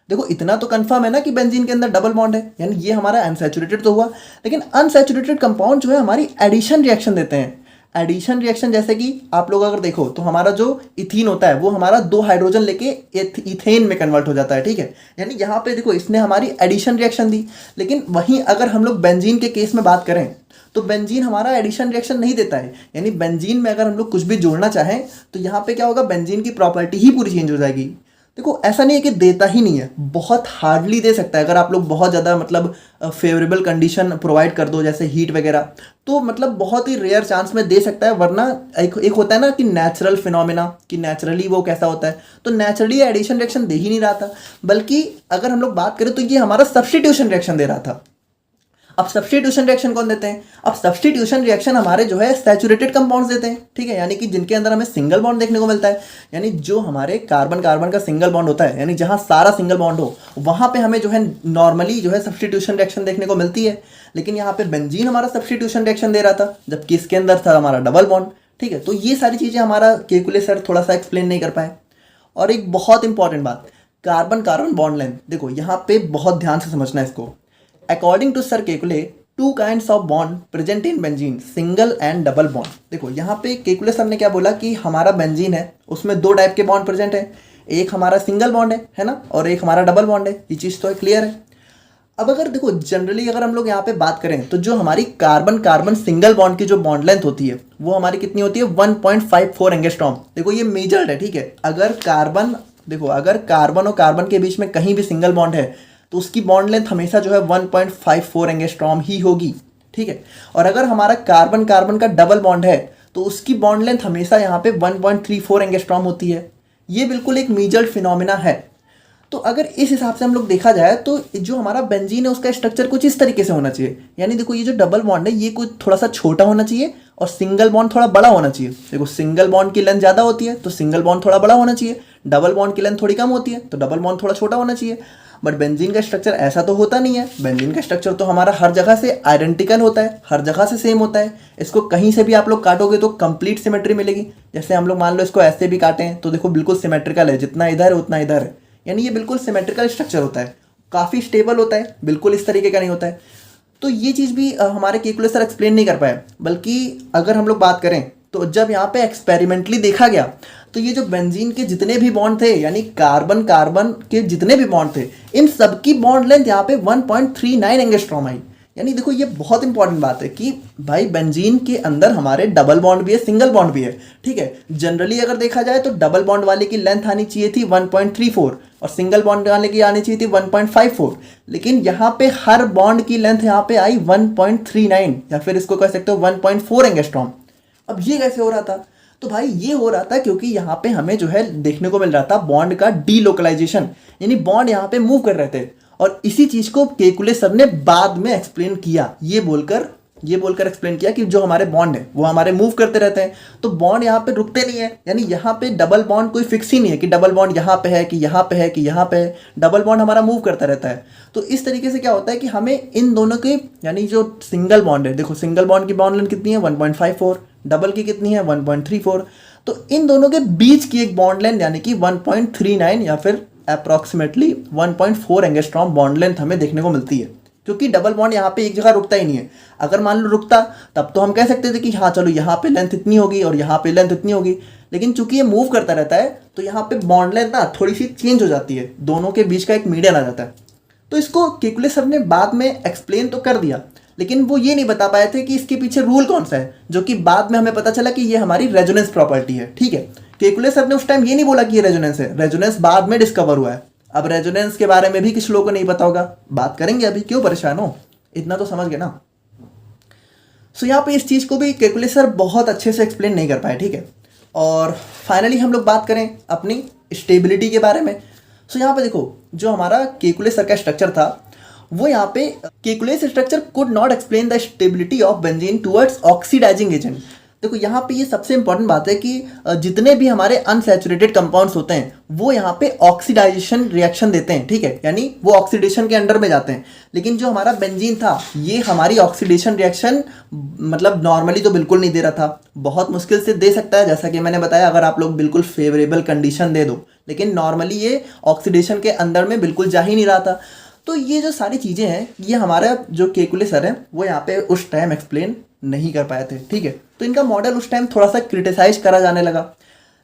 S1: देखो इतना तो कंफर्म है ना कि बेंजीन के अंदर डबल बॉन्ड है, यानी ये हमारा अनसैचुरेटेड तो हुआ। लेकिन अनसैचुरेटेड कंपाउंड जो है हमारी एडिशन रिएक्शन देते हैं। एडिशन रिएक्शन जैसे कि आप लोग अगर देखो तो हमारा जो इथीन होता है वो हमारा 2 हाइड्रोजन लेके इथेन में कन्वर्ट हो जाता है, ठीक है। यानी यहाँ पे देखो इसने हमारी एडिशन रिएक्शन दी। लेकिन वहीं अगर हम लोग बेंजीन के केस में बात करें तो बेंजीन हमारा एडिशन रिएक्शन नहीं देता है। यानी बेंजीन में अगर हम लोग कुछ भी जोड़ना चाहें तो यहाँ पे क्या होगा, बेंजीन की प्रॉपर्टी ही पूरी चेंज हो जाएगी। देखो ऐसा नहीं है कि देता ही नहीं है, बहुत हार्डली दे सकता है। अगर आप लोग बहुत ज़्यादा मतलब फेवरेबल कंडीशन प्रोवाइड कर दो जैसे हीट वगैरह, तो मतलब बहुत ही रेयर चांस में दे सकता है। वरना एक होता है ना कि नेचुरल फिनोमिना, कि नेचुरली वो कैसा होता है, तो नेचुरली एडिशन रिएक्शन दे ही नहीं रहा था। बल्कि अगर हम लोग बात करें तो ये हमारा सब्स्टिट्यूशन रिएक्शन दे रहा था। अब सब्स्टिट्यूशन रिएक्शन कौन देते हैं? अब सब्स्टिट्यूशन रिएक्शन हमारे जो है सैचुरेटेड कंपाउंड्स देते हैं, ठीक है। यानी कि जिनके अंदर हमें सिंगल बॉन्ड देखने को मिलता है। यानी जो हमारे कार्बन कार्बन का सिंगल बॉन्ड होता है, यानी जहां सारा सिंगल बॉन्ड हो, वहां पे हमें जो है नॉर्मली जो है सब्स्टिट्यूशन रिएक्शन देखने को मिलती है। लेकिन यहाँ पे बेंजीन हमारा सब्स्टिट्यूशन रिएक्शन दे रहा था, जबकि इसके अंदर था हमारा डबल बॉन्ड, ठीक है। तो ये सारी चीजें हमारा केकुले सर थोड़ा सा एक्सप्लेन नहीं कर पाए। और एक बहुत इंपॉर्टेंट बात, कार्बन कार्बन बॉन्ड लेंथ, देखो यहाँ पे बहुत ध्यान से समझना है इसको। According to sir Kekule 2 kinds of bond present in benzene, single and double bond. देखो यहाँ पे केकुले सर ने क्या बोला कि हमारा बेंजीन है उसमें 2 टाइप के बॉन्ड प्रेजेंट है। एक हमारा सिंगल बॉन्ड है ना, और एक हमारा डबल बॉन्ड है। ये चीज़ तो क्लियर है। अब अगर देखो जनरली अगर हम लोग यहाँ पे बात करें तो जो हमारी कार्बन कार्बन सिंगल बॉन्ड की जो बॉन्ड लेंथ होती है वो हमारी कितनी होती है, 1.54 एंगस्ट्रॉम। देखो ये मेजर्ड है, ठीक है। अगर कार्बन, देखो अगर कार्बन और कार्बन के बीच में कहीं भी सिंगल बॉन्ड है तो उसकी बॉन्ड लेंथ हमेशा जो है 1.54 एंगस्ट्रॉम ही होगी, ठीक है। और अगर हमारा कार्बन कार्बन का डबल बॉन्ड है तो उसकी बॉन्ड लेंथ हमेशा यहाँ पे 1.34 एंगस्ट्रॉम होती है। ये बिल्कुल एक मेजर्ड फिनोमिना है। तो अगर इस हिसाब से हम लोग देखा जाए तो जो हमारा बेंजीन है उसका स्ट्रक्चर कुछ इस तरीके से होना चाहिए। यानी देखो ये जो डबल बॉन्ड है ये कुछ थोड़ा सा छोटा होना चाहिए और सिंगल बॉन्ड थोड़ा बड़ा होना चाहिए। देखो सिंगल बॉन्ड की लेंथ ज़्यादा होती है तो सिंगल बॉन्ड थोड़ा बड़ा होना चाहिए, डबल बॉन्ड की लेंथ थोड़ी कम होती है तो डबल बॉन्ड थोड़ा छोटा होना चाहिए। बट बेंजीन का स्ट्रक्चर ऐसा तो होता नहीं है। बेंजीन का स्ट्रक्चर तो हमारा हर जगह से आइडेंटिकल होता है, हर जगह से सेम होता है। इसको कहीं से भी आप लोग काटोगे तो कंप्लीट सिमेट्री मिलेगी। जैसे हम लोग मान लो इसको ऐसे भी काटें तो देखो बिल्कुल सिमेट्रिकल है, जितना इधर है उतना इधर है। यानी ये बिल्कुल सिमेट्रिकल स्ट्रक्चर होता है, काफ़ी स्टेबल होता है, बिल्कुल इस तरीके का नहीं होता है। तो ये चीज़ भी हमारे केकुले सर एक्सप्लेन नहीं कर पाए। बल्कि अगर हम लोग बात करें तो जब यहाँ पे एक्सपेरिमेंटली देखा गया तो ये जो बेंजीन के जितने भी बॉन्ड थे, यानी कार्बन कार्बन के जितने भी बॉन्ड थे, इन सबकी बॉन्ड लेंथ यहाँ पे 1.39 एंगस्ट्रॉम आई। यानी देखो ये बहुत इंपॉर्टेंट बात है कि भाई बेंजीन के अंदर हमारे डबल बॉन्ड भी है, सिंगल बॉन्ड भी है, ठीक है। जनरली अगर देखा जाए तो डबल बॉन्ड वाले की लेंथ आनी चाहिए थी 1.34 और सिंगल बॉन्ड वाले की आनी चाहिए थी 1.54। लेकिन यहाँ पे हर बॉन्ड की लेंथ यहाँ पे आई 1.39 या फिर इसको कह सकते हो 1.4 एंगस्ट्रॉम। अब ये कैसे हो रहा था? तो भाई ये हो रहा था क्योंकि यहाँ पे हमें जो है देखने को मिल रहा था बॉन्ड का डीलोकलाइजेशन, यानी बॉन्ड यहाँ पे मूव कर रहे थे। और इसी चीज को केकुले सर ने बाद में एक्सप्लेन किया, ये बोलकर एक्सप्लेन किया कि जो हमारे बॉन्ड है वो हमारे मूव करते रहते हैं, तो बॉन्ड यहाँ पे रुकते नहीं है। यानी यहाँ पे डबल बॉन्ड कोई फिक्स ही नहीं है कि डबल बॉन्ड यहाँ पे है कि यहाँ पे है कि यहाँ पे है, डबल बॉन्ड हमारा मूव करता रहता है। तो इस तरीके से क्या होता है कि हमें इन दोनों के, यानी जो सिंगल बॉन्ड है, देखो सिंगल बॉन्ड की बॉन्ड लेंथ कितनी है 1.54, डबल की कितनी है 1.34, तो इन दोनों के बीच की एक बॉन्ड लेंथ यानी कि 1.39 या फिर अप्रॉक्सीमेटली 1.4 एंगस्ट्रॉम बॉन्ड लेंथ हमें देखने को मिलती है। क्योंकि डबल बॉन्ड यहाँ पे एक जगह रुकता ही नहीं है। अगर मान लो रुकता तब तो हम कह सकते थे कि हाँ चलो यहाँ पे लेंथ इतनी होगी और यहाँ पे लेंथ इतनी होगी। लेकिन चूंकि ये मूव करता रहता है तो यहाँ पे बॉन्ड लेंथ ना थोड़ी सी चेंज हो जाती है, दोनों के बीच का एक मीडियन आ जाता है। तो इसको केकुले सर ने बाद में एक्सप्लेन तो कर दिया, लेकिन वो ये नहीं बता पाए थे कि इसके पीछे रूल कौन सा है, जो कि बाद में हमें पता चला कि ये हमारी रेजोनेंस प्रॉपर्टी है, ठीक है। केकुले सर ने उस टाइम ये नहीं बोला कि ये रेजोनेंस है, रेजोनेंस बाद में डिस्कवर हुआ है। अब रेजोनेंस के बारे में भी कुछ लोगों को नहीं पता होगा, बात करेंगे अभी, क्यों परेशान हो, इतना तो समझ गए ना। सो यहाँ पे इस चीज़ को भी केकुले सर बहुत अच्छे से एक्सप्लेन नहीं कर पाए, ठीक है। और फाइनली हम लोग बात करें अपनी स्टेबिलिटी के बारे में। सो यहाँ पे देखो जो हमारा केकुले सर का स्ट्रक्चर था वो यहाँ पे Kekule structure could not explain the stability of benzene towards oxidising agent. देखो यहाँ पे ये सबसे इंपॉर्टेंट बात है कि जितने भी हमारे अनसैचुरेटेड कंपाउंड्स होते हैं वो यहाँ पे ऑक्सीडाइजेशन रिएक्शन देते हैं, ठीक है, यानी वो ऑक्सीडेशन के अंडर में जाते हैं। लेकिन जो हमारा बेंजीन था ये हमारी ऑक्सीडेशन रिएक्शन मतलब नॉर्मली तो बिल्कुल नहीं दे रहा था, बहुत मुश्किल से दे सकता है, जैसा कि मैंने बताया अगर आप लोग बिल्कुल फेवरेबल कंडीशन दे दो, लेकिन नॉर्मली ये ऑक्सीडेशन के अंदर में बिल्कुल जा ही नहीं रहा था। तो ये जो सारी चीज़ें हैं ये हमारा जो केकुले सर है वो यहाँ पे उस टाइम एक्सप्लेन नहीं कर पाए थे, ठीक है। तो इनका मॉडल उस टाइम थोड़ा सा क्रिटिसाइज करा जाने लगा।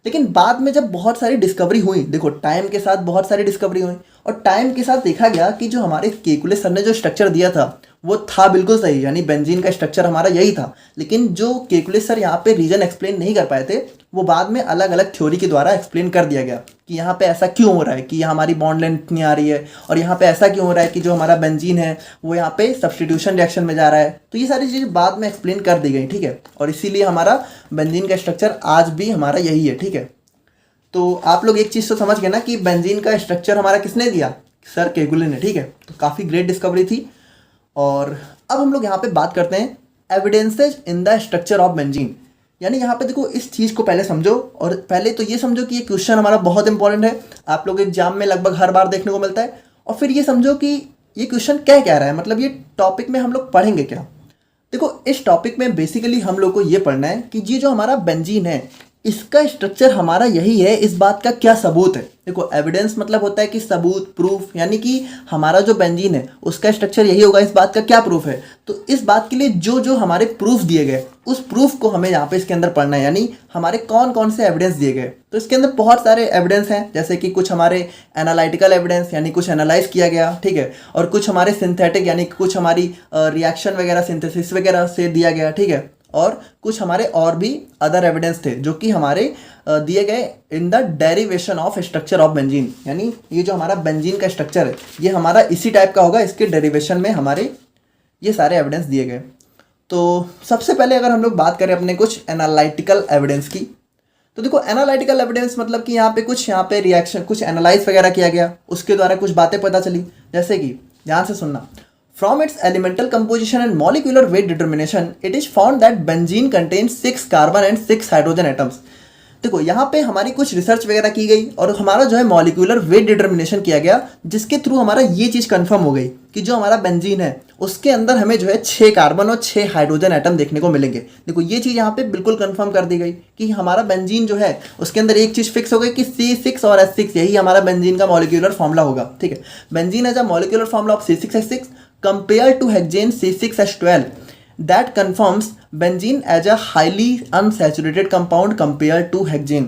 S1: लेकिन बाद में जब बहुत सारी डिस्कवरी हुई, देखो टाइम के साथ बहुत सारी डिस्कवरी हुई और टाइम के साथ देखा गया कि जो हमारे केकुले सर ने जो स्ट्रक्चर दिया था वो था बिल्कुल सही, यानी बेंजीन का स्ट्रक्चर हमारा यही था। लेकिन जो केकुले सर यहाँ पे रीजन एक्सप्लेन नहीं कर पाए थे वो बाद में अलग अलग थ्योरी के द्वारा एक्सप्लेन कर दिया गया कि यहाँ पे ऐसा क्यों हो रहा है कि हमारी बॉन्ड लेंथ नहीं आ रही है, और यहाँ पे ऐसा क्यों हो रहा है कि जो हमारा बेंजीन है वो यहाँ पे सब्स्टिट्यूशन रिएक्शन में जा रहा है। तो ये सारी चीज़ें बाद में एक्सप्लेन कर दी गई, ठीक है, और इसीलिए हमारा बेंजीन का स्ट्रक्चर आज भी हमारा यही है, ठीक है। तो आप लोग एक चीज़ तो समझ गए ना कि बेंजीन का स्ट्रक्चर हमारा किसने दिया, सर केकुले ने, ठीक है। तो काफ़ी ग्रेट डिस्कवरी थी। और अब हम लोग यहाँ पे बात करते हैं evidences in the structure of benzene. यानी यहाँ पे देखो इस चीज़ को पहले समझो, और पहले तो ये समझो कि ये क्वेश्चन हमारा बहुत इंपॉर्टेंट है, आप लोग एग्जाम में लगभग हर बार देखने को मिलता है। और फिर ये समझो कि ये क्वेश्चन क्या कह रहा है, मतलब ये टॉपिक में हम लोग पढ़ेंगे क्या। देखो इस टॉपिक में बेसिकली हम लोग को ये पढ़ना है कि ये जो हमारा बेंजीन है इसका स्ट्रक्चर हमारा यही है, इस बात का क्या सबूत है। देखो एविडेंस मतलब होता है कि सबूत, प्रूफ, यानी कि हमारा जो बेंजीन है उसका स्ट्रक्चर यही होगा, इस बात का क्या प्रूफ है। तो इस बात के लिए जो जो हमारे प्रूफ दिए गए उस प्रूफ को हमें यहाँ पे इसके अंदर पढ़ना है, यानी हमारे कौन कौन से एविडेंस दिए गए। तो इसके अंदर बहुत सारे एविडेंस हैं, जैसे कि कुछ हमारे एनालिटिकल एविडेंस यानी कुछ एनालाइज किया गया, ठीक है, और कुछ हमारे सिंथेटिक यानी कुछ हमारी रिएक्शन वगैरह सिंथेसिस वगैरह से दिया गया, ठीक है, और कुछ हमारे और भी अदर एविडेंस थे जो कि हमारे दिए गए in the derivation of structure of benzene. यानी ये जो हमारा बेंजीन का स्ट्रक्चर है ये हमारा इसी टाइप का होगा, इसके डेरिवेशन में हमारे ये सारे एविडेंस दिए गए। तो सबसे पहले अगर हम लोग बात करें अपने कुछ एनालिटिकल एविडेंस की, तो देखो एनालिटिकल एविडेंस मतलब कि यहाँ पे रिएक्शन कुछ एनालाइज वगैरह किया गया, उसके द्वारा कुछ बातें पता चली, जैसे कि ध्यान से सुनना। From its elemental composition and molecular weight determination, it is found that benzene contains 6 carbon and 6 hydrogen atoms. देखो यहाँ पे हमारी कुछ रिसर्च वगैरह की गई और हमारा जो है मॉलिक्यूलर वेट डिटर्मिनेशन किया गया, जिसके थ्रू हमारा ये चीज़ कंफर्म हो गई कि जो हमारा बेंजीन है उसके अंदर हमें जो है 6 कार्बन और 6 हाइड्रोजन एटम देखने को मिलेंगे। देखो ये चीज़ यहाँ पे बिल्कुल कंफर्म कर दी गई कि हमारा बेंजीन जो है उसके अंदर एक चीज़ फिक्स हो गई कि C6 और H6 यही हमारा बेंजीन का मॉलिक्यूलर फॉर्मूला होगा, ठीक है। Benzene as a molecular formula of C6H6 compared to hexane C6H12 that confirms benzene as a highly unsaturated compound compared to hexane।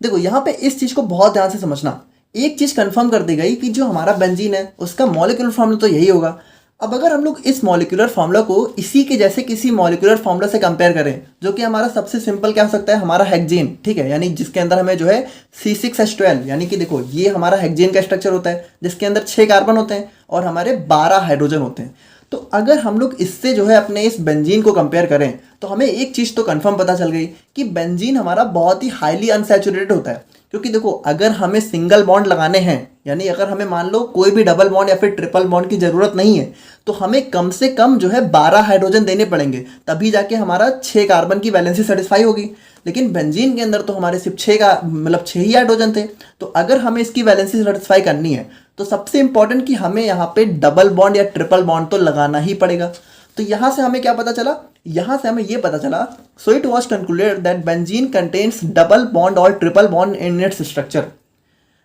S1: देखो यहाँ पे इस चीज़ को बहुत ध्यान से समझना, एक चीज़ कंफर्म कर दी गई कि जो हमारा बेंजीन है उसका मॉलिक्यूलर फॉर्मूला तो यही होगा। अब अगर हम लोग इस मॉलिक्यूलर फॉर्मूला को इसी के जैसे किसी मॉलिक्यूलर फॉर्मूला से कंपेयर करें, जो कि हमारा सबसे सिंपल क्या हो सकता है, हमारा हेक्सेन, ठीक है, यानी जिसके अंदर हमें जो है C6H12, यानी कि देखो ये हमारा हेक्सेन का स्ट्रक्चर होता है जिसके अंदर 6 कार्बन होते हैं और हमारे 12 हाइड्रोजन होते हैं। तो अगर हम लोग इससे जो है अपने इस बेंजीन को कंपेयर करें तो हमें एक चीज़ तो कंफर्म पता चल गई कि बेंजीन हमारा बहुत ही हाईली अनसैचुरेटेड होता है। क्योंकि देखो अगर हमें सिंगल बॉन्ड लगाने हैं, यानी अगर हमें मान लो कोई भी डबल बॉन्ड या फिर ट्रिपल बॉन्ड की ज़रूरत नहीं है, तो हमें कम से कम जो है 12 हाइड्रोजन देने पड़ेंगे, तभी जाके हमारा 6 कार्बन की वैलेंसी सेटिस्फाई होगी। लेकिन बेंजीन के अंदर तो हमारे सिर्फ 6 ही हाइड्रोजन थे। तो अगर हमें इसकी वैलेंसी सेटिस्फाई करनी है तो सबसे इंपॉर्टेंट कि हमें यहाँ पे डबल बॉन्ड या ट्रिपल बॉन्ड तो लगाना ही पड़ेगा। तो यहाँ से हमें क्या पता चला, यहाँ से हमें ये पता चला, so it was concluded that benzene contains double bond और triple bond in its structure.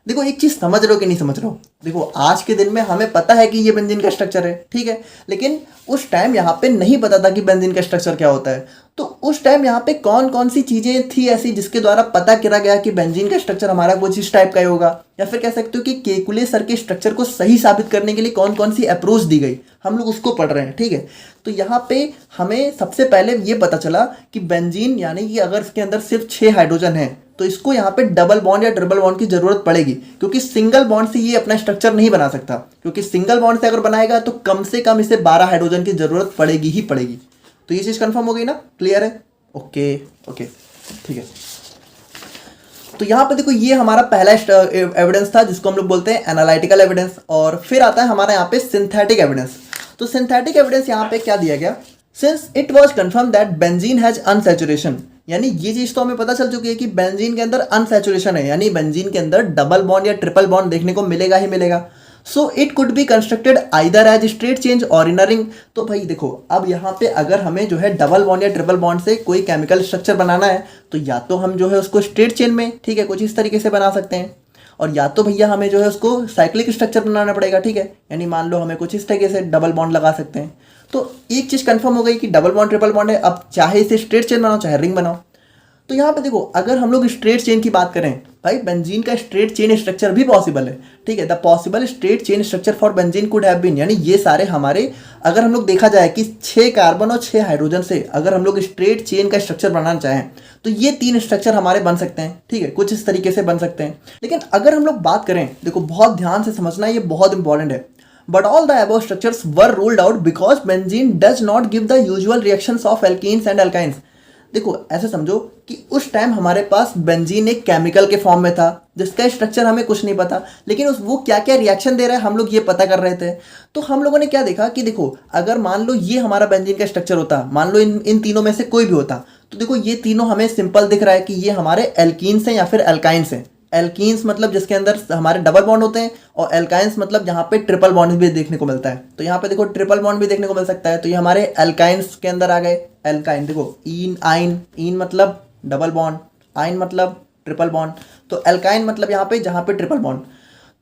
S1: देखो एक चीज़ समझ रहे हो कि नहीं समझ रहे हो, देखो आज के दिन में हमें पता है कि ये बेंजीन का स्ट्रक्चर है, ठीक है, लेकिन उस टाइम यहाँ पे नहीं पता था कि बेंजीन का स्ट्रक्चर क्या होता है। तो उस टाइम यहाँ पे कौन कौन सी चीज़ें थी ऐसी जिसके द्वारा पता करा गया कि बेंजीन का स्ट्रक्चर हमारा कुछ इस टाइप का ही होगा, या फिर कह सकते हो कि केकुले सर के स्ट्रक्चर को सही साबित करने के लिए कौन कौन सी अप्रोच दी गई, हम लोग उसको पढ़ रहे हैं, ठीक है। तो यहाँ पे हमें सबसे पहले ये पता चला कि बेंजीन यानी कि अगर इसके अंदर सिर्फ 6 हाइड्रोजन है तो इसको यहाँ पे डबल बॉन्ड या ट्रिपल बॉन्ड की जरूरत पड़ेगी, क्योंकि सिंगल बॉन्ड से ये अपना स्ट्रक्चर नहीं बना सकता, क्योंकि सिंगल बॉन्ड से अगर बनाएगा तो कम से कम इसे 12 हाइड्रोजन की जरूरत पड़ेगी ही पड़ेगी। तो ये चीज़ कंफर्म हो गई ना, क्लियर है, ओके ओके, ठीक है। तो यहाँ पे देखो ये हमारा पहला एविडेंस था जिसको हम लोग बोलते हैं एनालिटिकल एविडेंस, और फिर आता है हमारा यहाँ पे सिंथेटिक एविडेंस। तो सिंथेटिक एविडेंस यहाँ पे क्या दिया गया since it was confirm that benzene has unsaturation, यानी ये चीज तो हमें पता चल चुकी है कि बेंजीन के अंदर अनसैचुरेशन है, यानी बेंजीन के अंदर डबल बॉन्ड या ट्रिपल बॉन्ड देखने को मिलेगा ही मिलेगा। So it could be constructed either as straight change और इन अ रिंग। तो भाई देखो, अब यहाँ पे अगर हमें जो है डबल बॉन्ड या ट्रिपल बॉन्ड से कोई केमिकल स्ट्रक्चर बनाना है तो या तो हम जो है उसको स्ट्रेट चेन में, ठीक है, कुछ इस तरीके से बना सकते हैं, और या तो भैया हमें जो है उसको साइक्लिक स्ट्रक्चर बनाना पड़ेगा, ठीक है, यानी मान लो हमें कुछ इस तरीके से डबल बॉन्ड लगा सकते हैं। तो एक चीज़ कंफर्म हो गई कि डबल बॉन्ड ट्रिपल बॉन्ड है, अब चाहे इसे स्ट्रेट चेन बनाओ चाहे रिंग बनाओ। तो यहाँ पे देखो, अगर हम लोग स्ट्रेट चेन की बात करें, भाई बेंजीन का स्ट्रेट चेन स्ट्रक्चर भी पॉसिबल है, ठीक है। The possible straight chain structure for benzene could have been, यानी ये सारे हमारे, अगर हम लोग देखा जाए कि 6 कार्बन और 6 हाइड्रोजन से अगर हम लोग स्ट्रेट चेन का स्ट्रक्चर बनाना चाहें तो ये 3 स्ट्रक्चर हमारे बन सकते हैं, ठीक है, कुछ इस तरीके से बन सकते हैं। लेकिन अगर हम लोग बात करें, देखो बहुत ध्यान से समझना, ये बहुत इंपॉर्टेंट है, but all the above structures were ruled out because benzene does not give the usual reactions of alkenes and alkynes. देखो ऐसे समझो कि उस टाइम हमारे पास बेंजीन एक केमिकल के फॉर्म में था जिसका स्ट्रक्चर हमें कुछ नहीं पता, लेकिन वो क्या क्या रिएक्शन दे रहा है हम लोग ये पता कर रहे थे। तो हम लोगों ने क्या देखा कि देखो, अगर मान लो ये हमारा बेंजीन का स्ट्रक्चर होता, मान लो इन तीनों में से कोई भी होता, तो देखो ये तीनों हमें सिंपल दिख रहा है कि ये हमारे एल्कीन्स हैं या फिर एल्काइंस हैं। एल्कीन्स मतलब जिसके अंदर हमारे डबल बॉन्ड होते हैं, और एल्काइंस मतलब जहाँ पे ट्रिपल बॉन्ड भी देखने को मिलता है। तो यहाँ पे देखो ट्रिपल बॉन्ड भी देखने को मिल सकता है, तो ये हमारे एल्काइंस के अंदर आ गए। एल्काइन देखो, इन आइन, इन मतलब डबल बॉन्ड, आइन मतलब ट्रिपल बॉन्ड, तो एल्काइन मतलब यहाँ पे जहाँ पे ट्रिपल बॉन्ड।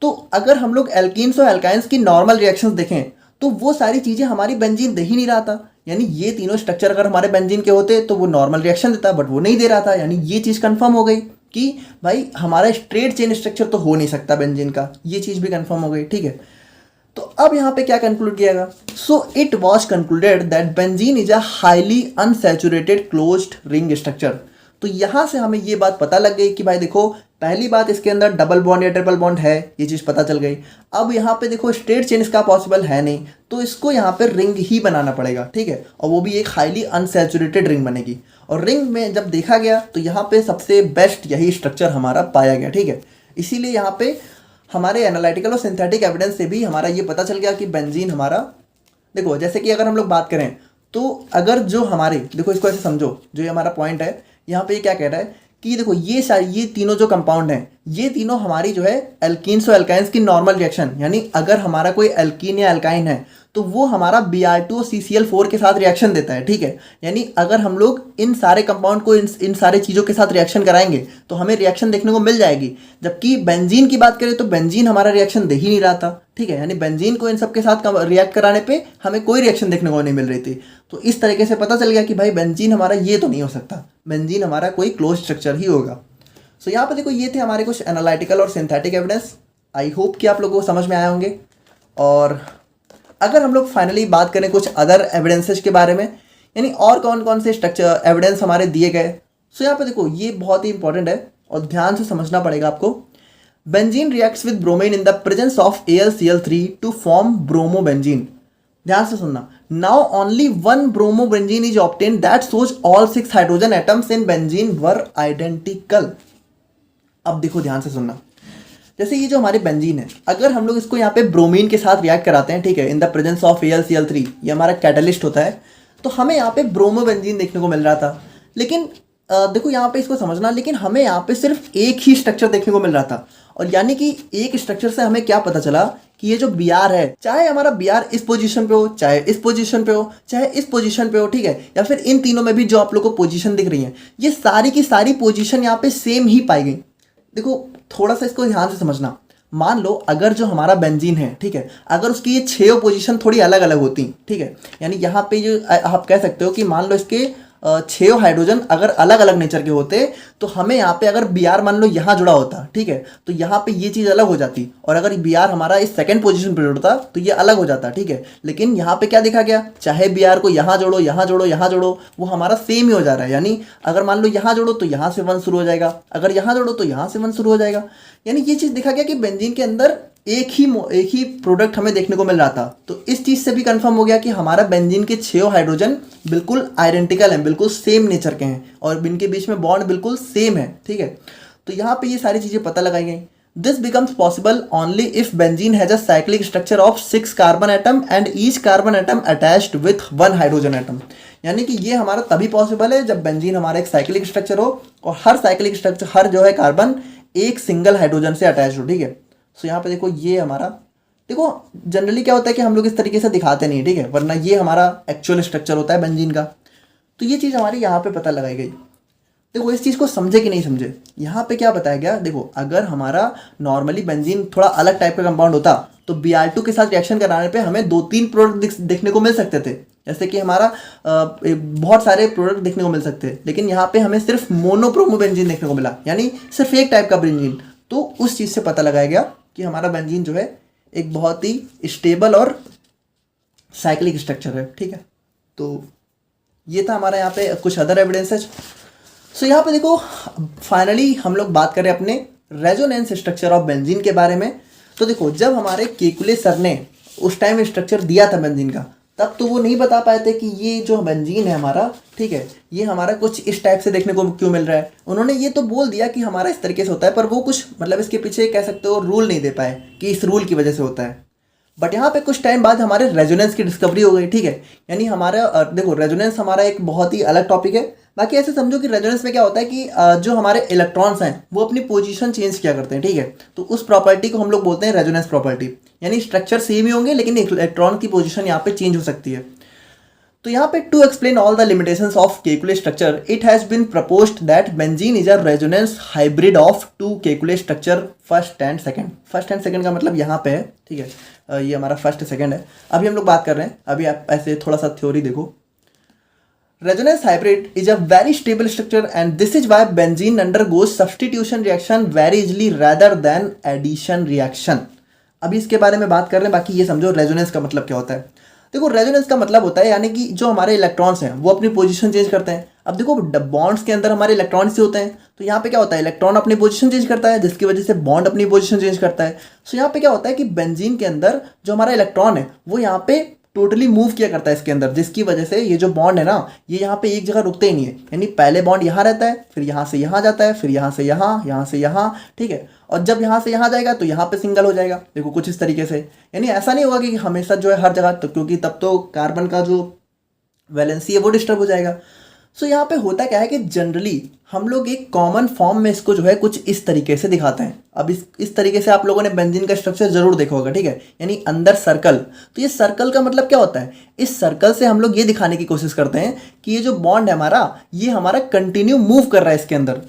S1: तो अगर हम लोग एल्कीन्स और एल्काइंस की नॉर्मल रिएक्शंस देखें तो वो सारी चीज़ें हमारी बेंजीन दे ही नहीं रहा था, यानी ये तीनों स्ट्रक्चर अगर हमारे बेंजीन के होते तो वो नॉर्मल रिएक्शन देता, बट वो नहीं दे रहा था। यानी ये चीज़ कंफर्म हो गई कि भाई हमारा स्ट्रेट चेन स्ट्रक्चर तो हो नहीं सकता बेंजीन का, ये चीज़ भी कंफर्म हो गई, ठीक है। तो अब यहाँ पे क्या कंक्लूड किया गया? सो it was concluded that benzene is a highly unsaturated closed ring structure. तो यहाँ से हमें ये बात पता लग गई कि भाई देखो, पहली बात इसके अंदर डबल बॉन्ड या ट्रिपल बॉन्ड है, ये चीज़ पता चल गई। अब यहाँ पे देखो स्ट्रेट चेन इसका पॉसिबल है नहीं, तो इसको यहाँ पे रिंग ही बनाना पड़ेगा, ठीक है, और वो भी एक हाईली अनसैचुरेटेड रिंग बनेगी। और रिंग में जब देखा गया तो यहाँ पे सबसे बेस्ट यही स्ट्रक्चर हमारा पाया गया, ठीक है। इसीलिए यहाँ पे हमारे एनालिटिकल और सिंथेटिक एविडेंस से भी हमारा ये पता चल गया कि बेंजीन हमारा, देखो जैसे कि अगर हम लोग बात करें तो अगर जो हमारे, देखो इसको ऐसे समझो, जो ये हमारा पॉइंट है यहाँ पे ये क्या कह रहा है कि देखो ये तीनों जो कंपाउंड हैं, ये तीनों हमारी जो है एल्कीन्स और एल्काइंस की नॉर्मल रिएक्शन, यानी अगर हमारा कोई एल्कीन या एल्काइन है तो वो हमारा Br2 और CCl4 के साथ रिएक्शन देता है, ठीक है। यानी अगर हम लोग इन सारे कंपाउंड को इन सारे चीज़ों के साथ रिएक्शन कराएंगे तो हमें रिएक्शन देखने को मिल जाएगी। जबकि बेंजीन की बात करें तो बेंजीन हमारा रिएक्शन दे ही नहीं रहा था, ठीक है, यानी बेंजीन को इन सब के साथ रिएक्ट कराने पे हमें कोई रिएक्शन देखने को नहीं मिल रही थी। तो इस तरीके से पता चल गया कि भाई बेंजीन हमारा ये तो नहीं हो सकता, बेंजीन हमारा कोई क्लोज स्ट्रक्चर ही होगा। सो यहाँ पे देखो, ये थे हमारे कुछ एनालिटिकल और सिंथेटिक एविडेंस। आई होप कि आप लोगों को समझ में आए होंगे। और अगर हम लोग फाइनली बात करें कुछ अदर एविडेंसेस के बारे में, यानी और कौन कौन से स्ट्रक्चर एविडेंस हमारे दिए गए, सो यहाँ पे देखो ये बहुत ही इंपॉर्टेंट है और ध्यान से समझना पड़ेगा आपको। Benzene reacts with bromine in the presence of AlCl3 to form bromobenzene. ध्यान से सुनना। Now only one bromobenzene is obtained that shows all 6 hydrogen atoms in benzene were identical. अब देखो ध्यान से सुनना, जैसे ये जो हमारे बेंजीन है, अगर हम लोग इसको यहाँ पे ब्रोमीन के साथ रिएक्ट कराते हैं, ठीक है, in the presence of AlCl3, ये हमारा कैटलिस्ट होता है, तो हमें यहाँ पे ब्रोमोबेंजीन देखने को मिल रहा था। लेकिन देखो यहाँ पे इसको समझना, लेकिन हमें यहाँ पे सिर्फ एक ही स्ट्रक्चर देखने को मिल रहा था। और यानी कि एक स्ट्रक्चर से हमें क्या पता चला कि ये जो Br है, चाहे हमारा Br इस पोजीशन पे हो, चाहे इस पोजीशन पे हो, चाहे इस पोजीशन पे हो, ठीक है, या फिर इन तीनों में भी जो आप लोग को पोजीशन दिख रही है, ये सारी की सारी पोजीशन यहाँ पे सेम ही पाई गई। देखो थोड़ा सा इसको ध्यान से समझना। मान लो अगर जो हमारा बेंजीन है, ठीक है, अगर उसकी ये 6 पोजीशन थोड़ी अलग अलग होती, ठीक है, यानी यहाँ पे जो आप कह सकते हो कि मान लो इसके 6 हाइड्रोजन अगर अलग अलग नेचर के होते तो हमें यहाँ पे अगर Br मान लो यहाँ जुड़ा होता, ठीक है, तो यहाँ पे ये चीज़ अलग हो जाती, और अगर Br हमारा इस सेकंड पोजीशन पे जुड़ता तो ये अलग हो जाता, ठीक है। लेकिन यहाँ पे क्या देखा गया, चाहे Br को यहाँ जोड़ो, यहाँ जोड़ो, यहाँ जोड़ो, वो हमारा सेम ही हो जा रहा है। यानी अगर मान लो यहाँ जोड़ो तो यहाँ से 1 शुरू हो जाएगा, अगर यहाँ जोड़ो तो यहाँ से 1 शुरू हो जाएगा। यानी ये चीज़ देखा गया कि बेंजीन के अंदर एक ही प्रोडक्ट हमें देखने को मिल रहा था। तो इस चीज़ से भी कंफर्म हो गया कि हमारा बेंजीन के 6 हाइड्रोजन बिल्कुल आइडेंटिकल हैं, बिल्कुल सेम नेचर के हैं, और इनके बीच में बॉन्ड बिल्कुल सेम है, ठीक है। तो यहाँ पे ये सारी चीज़ें पता लगाई गई। This becomes possible only if benzene has a cyclic structure of 6 carbon atom and each carbon atom attached with 1 hydrogen atom. यानी कि ये हमारा तभी पॉसिबल है जब बेंजीन हमारा एक साइक्लिक स्ट्रक्चर हो और हर साइक्लिक स्ट्रक्चर, हर जो है कार्बन एक सिंगल हाइड्रोजन से अटैच हो, ठीक है। सो यहाँ पे देखो ये हमारा, देखो जनरली क्या होता है कि हम लोग इस तरीके से दिखाते नहीं, ठीक है, वरना ये हमारा एक्चुअल स्ट्रक्चर होता है बेंजीन का। तो ये चीज़ हमारी यहाँ पे पता लगाई गई। देखो इस चीज़ को समझे कि नहीं समझे, यहाँ पे क्या बताया गया, देखो अगर हमारा नॉर्मली बेंजीन थोड़ा अलग टाइप का कंपाउंड होता तो Br2 के साथ रिएक्शन कराने पे हमें 2-3 प्रोडक्ट देखने को मिल सकते थे, जैसे कि हमारा बहुत सारे प्रोडक्ट देखने को मिल सकते हैं, लेकिन यहाँ पे हमें सिर्फ मोनोप्रोमो बेंजीन देखने को मिला, यानी सिर्फ एक टाइप का बेंजीन। तो उस चीज़ से पता लगाया गया कि हमारा बेंजीन जो है एक बहुत ही स्टेबल और साइक्लिक स्ट्रक्चर है, ठीक है। तो ये था हमारा यहाँ पे कुछ अदर एविडेंसेज। सो यहाँ पे देखो फाइनली हम लोग बात करें अपने रेजोनेंस स्ट्रक्चर ऑफ बेंजीन के बारे में। तो देखो जब हमारे केकुले सर ने उस टाइम स्ट्रक्चर दिया था बेंजीन का, तब तो वो नहीं बता पाए थे कि ये जो बेंजीन है हमारा, ठीक है, ये हमारा कुछ इस टाइप से देखने को क्यों मिल रहा है। उन्होंने ये तो बोल दिया कि हमारा इस तरीके से होता है, पर वो कुछ मतलब इसके पीछे कह सकते हो रूल नहीं दे पाए कि इस रूल की वजह से होता है। बट यहाँ पे कुछ टाइम बाद हमारे रेजोनेंस की डिस्कवरी हो गई, ठीक है। यानी हमारा देखो रेजोनेंस हमारा एक बहुत ही अलग टॉपिक है। बाकी ऐसे समझो कि रेजोनेंस में क्या होता है कि जो हमारे इलेक्ट्रॉन्स हैं वो अपनी पोजीशन चेंज किया करते हैं, ठीक है। तो उस प्रॉपर्टी को हम लोग बोलते हैं रेजोनेंस प्रॉपर्टी, यानी स्ट्रक्चर सेम ही होंगे लेकिन इलेक्ट्रॉन की पोजीशन यहाँ पे चेंज हो सकती है। तो यहाँ पे to explain all the limitations of Kekule structure, it has been proposed that benzene is a resonance hybrid of two Kekule structure first and second. First and second का मतलब यहाँ पे है, ठीक है, ये हमारा फर्स्ट सेकंड है। अभी हम लोग बात कर रहे हैं, अभी आप ऐसे थोड़ा सा थ्योरी देखो। Resonance hybrid is a very stable structure and this is why benzene undergoes substitution reaction very easily rather than addition reaction। अभी इसके बारे में बात कर रहे हैं, बाकी ये समझो रेजोनेंस का मतलब क्या होता है। देखो रेजोनेंस का मतलब होता है यानी कि जो हमारे इलेक्ट्रॉन्स हैं वो अपनी पोजीशन चेंज करते हैं। अब देखो बॉन्ड्स के अंदर हमारे इलेक्ट्रॉन्स ही होते हैं, तो यहाँ पे क्या होता है, इलेक्ट्रॉन अपनी पोजीशन चेंज करता है जिसकी वजह से बॉन्ड अपनी पोजीशन चेंज करता है। सो यहाँ पे क्या होता है कि बेंजीन के अंदर जो हमारा इलेक्ट्रॉन है वो यहाँ पे टोटली मूव किया करता है इसके अंदर, जिसकी वजह से ये जो बॉन्ड है ना ये यहाँ पे एक जगह रुकते ही नहीं है। यानी पहले बॉन्ड यहाँ रहता है, फिर यहाँ से यहाँ जाता है, फिर यहाँ से यहाँ, यहाँ से यहाँ, ठीक है, और जब यहाँ से यहाँ जाएगा तो यहाँ पे सिंगल हो जाएगा। देखो कुछ इस तरीके से, यानी ऐसा नहीं होगा कि हमेशा जो है हर जगह, तो क्योंकि तब तो कार्बन का जो वैलेंसी है वो डिस्टर्ब हो जाएगा। सो यहाँ पे होता क्या है कि जनरली हम लोग एक कॉमन फॉर्म में इसको जो है कुछ इस तरीके से दिखाते हैं। अब इस तरीके से आप लोगों ने बेंजीन का स्ट्रक्चर जरूर देखा होगा, ठीक है, यानी अंदर सर्कल। तो ये सर्कल का मतलब क्या होता है, इस सर्कल से हम लोग ये दिखाने की कोशिश करते हैं कि ये जो बॉन्ड है हमारा ये हमारा कंटिन्यू मूव कर रहा है इसके अंदर।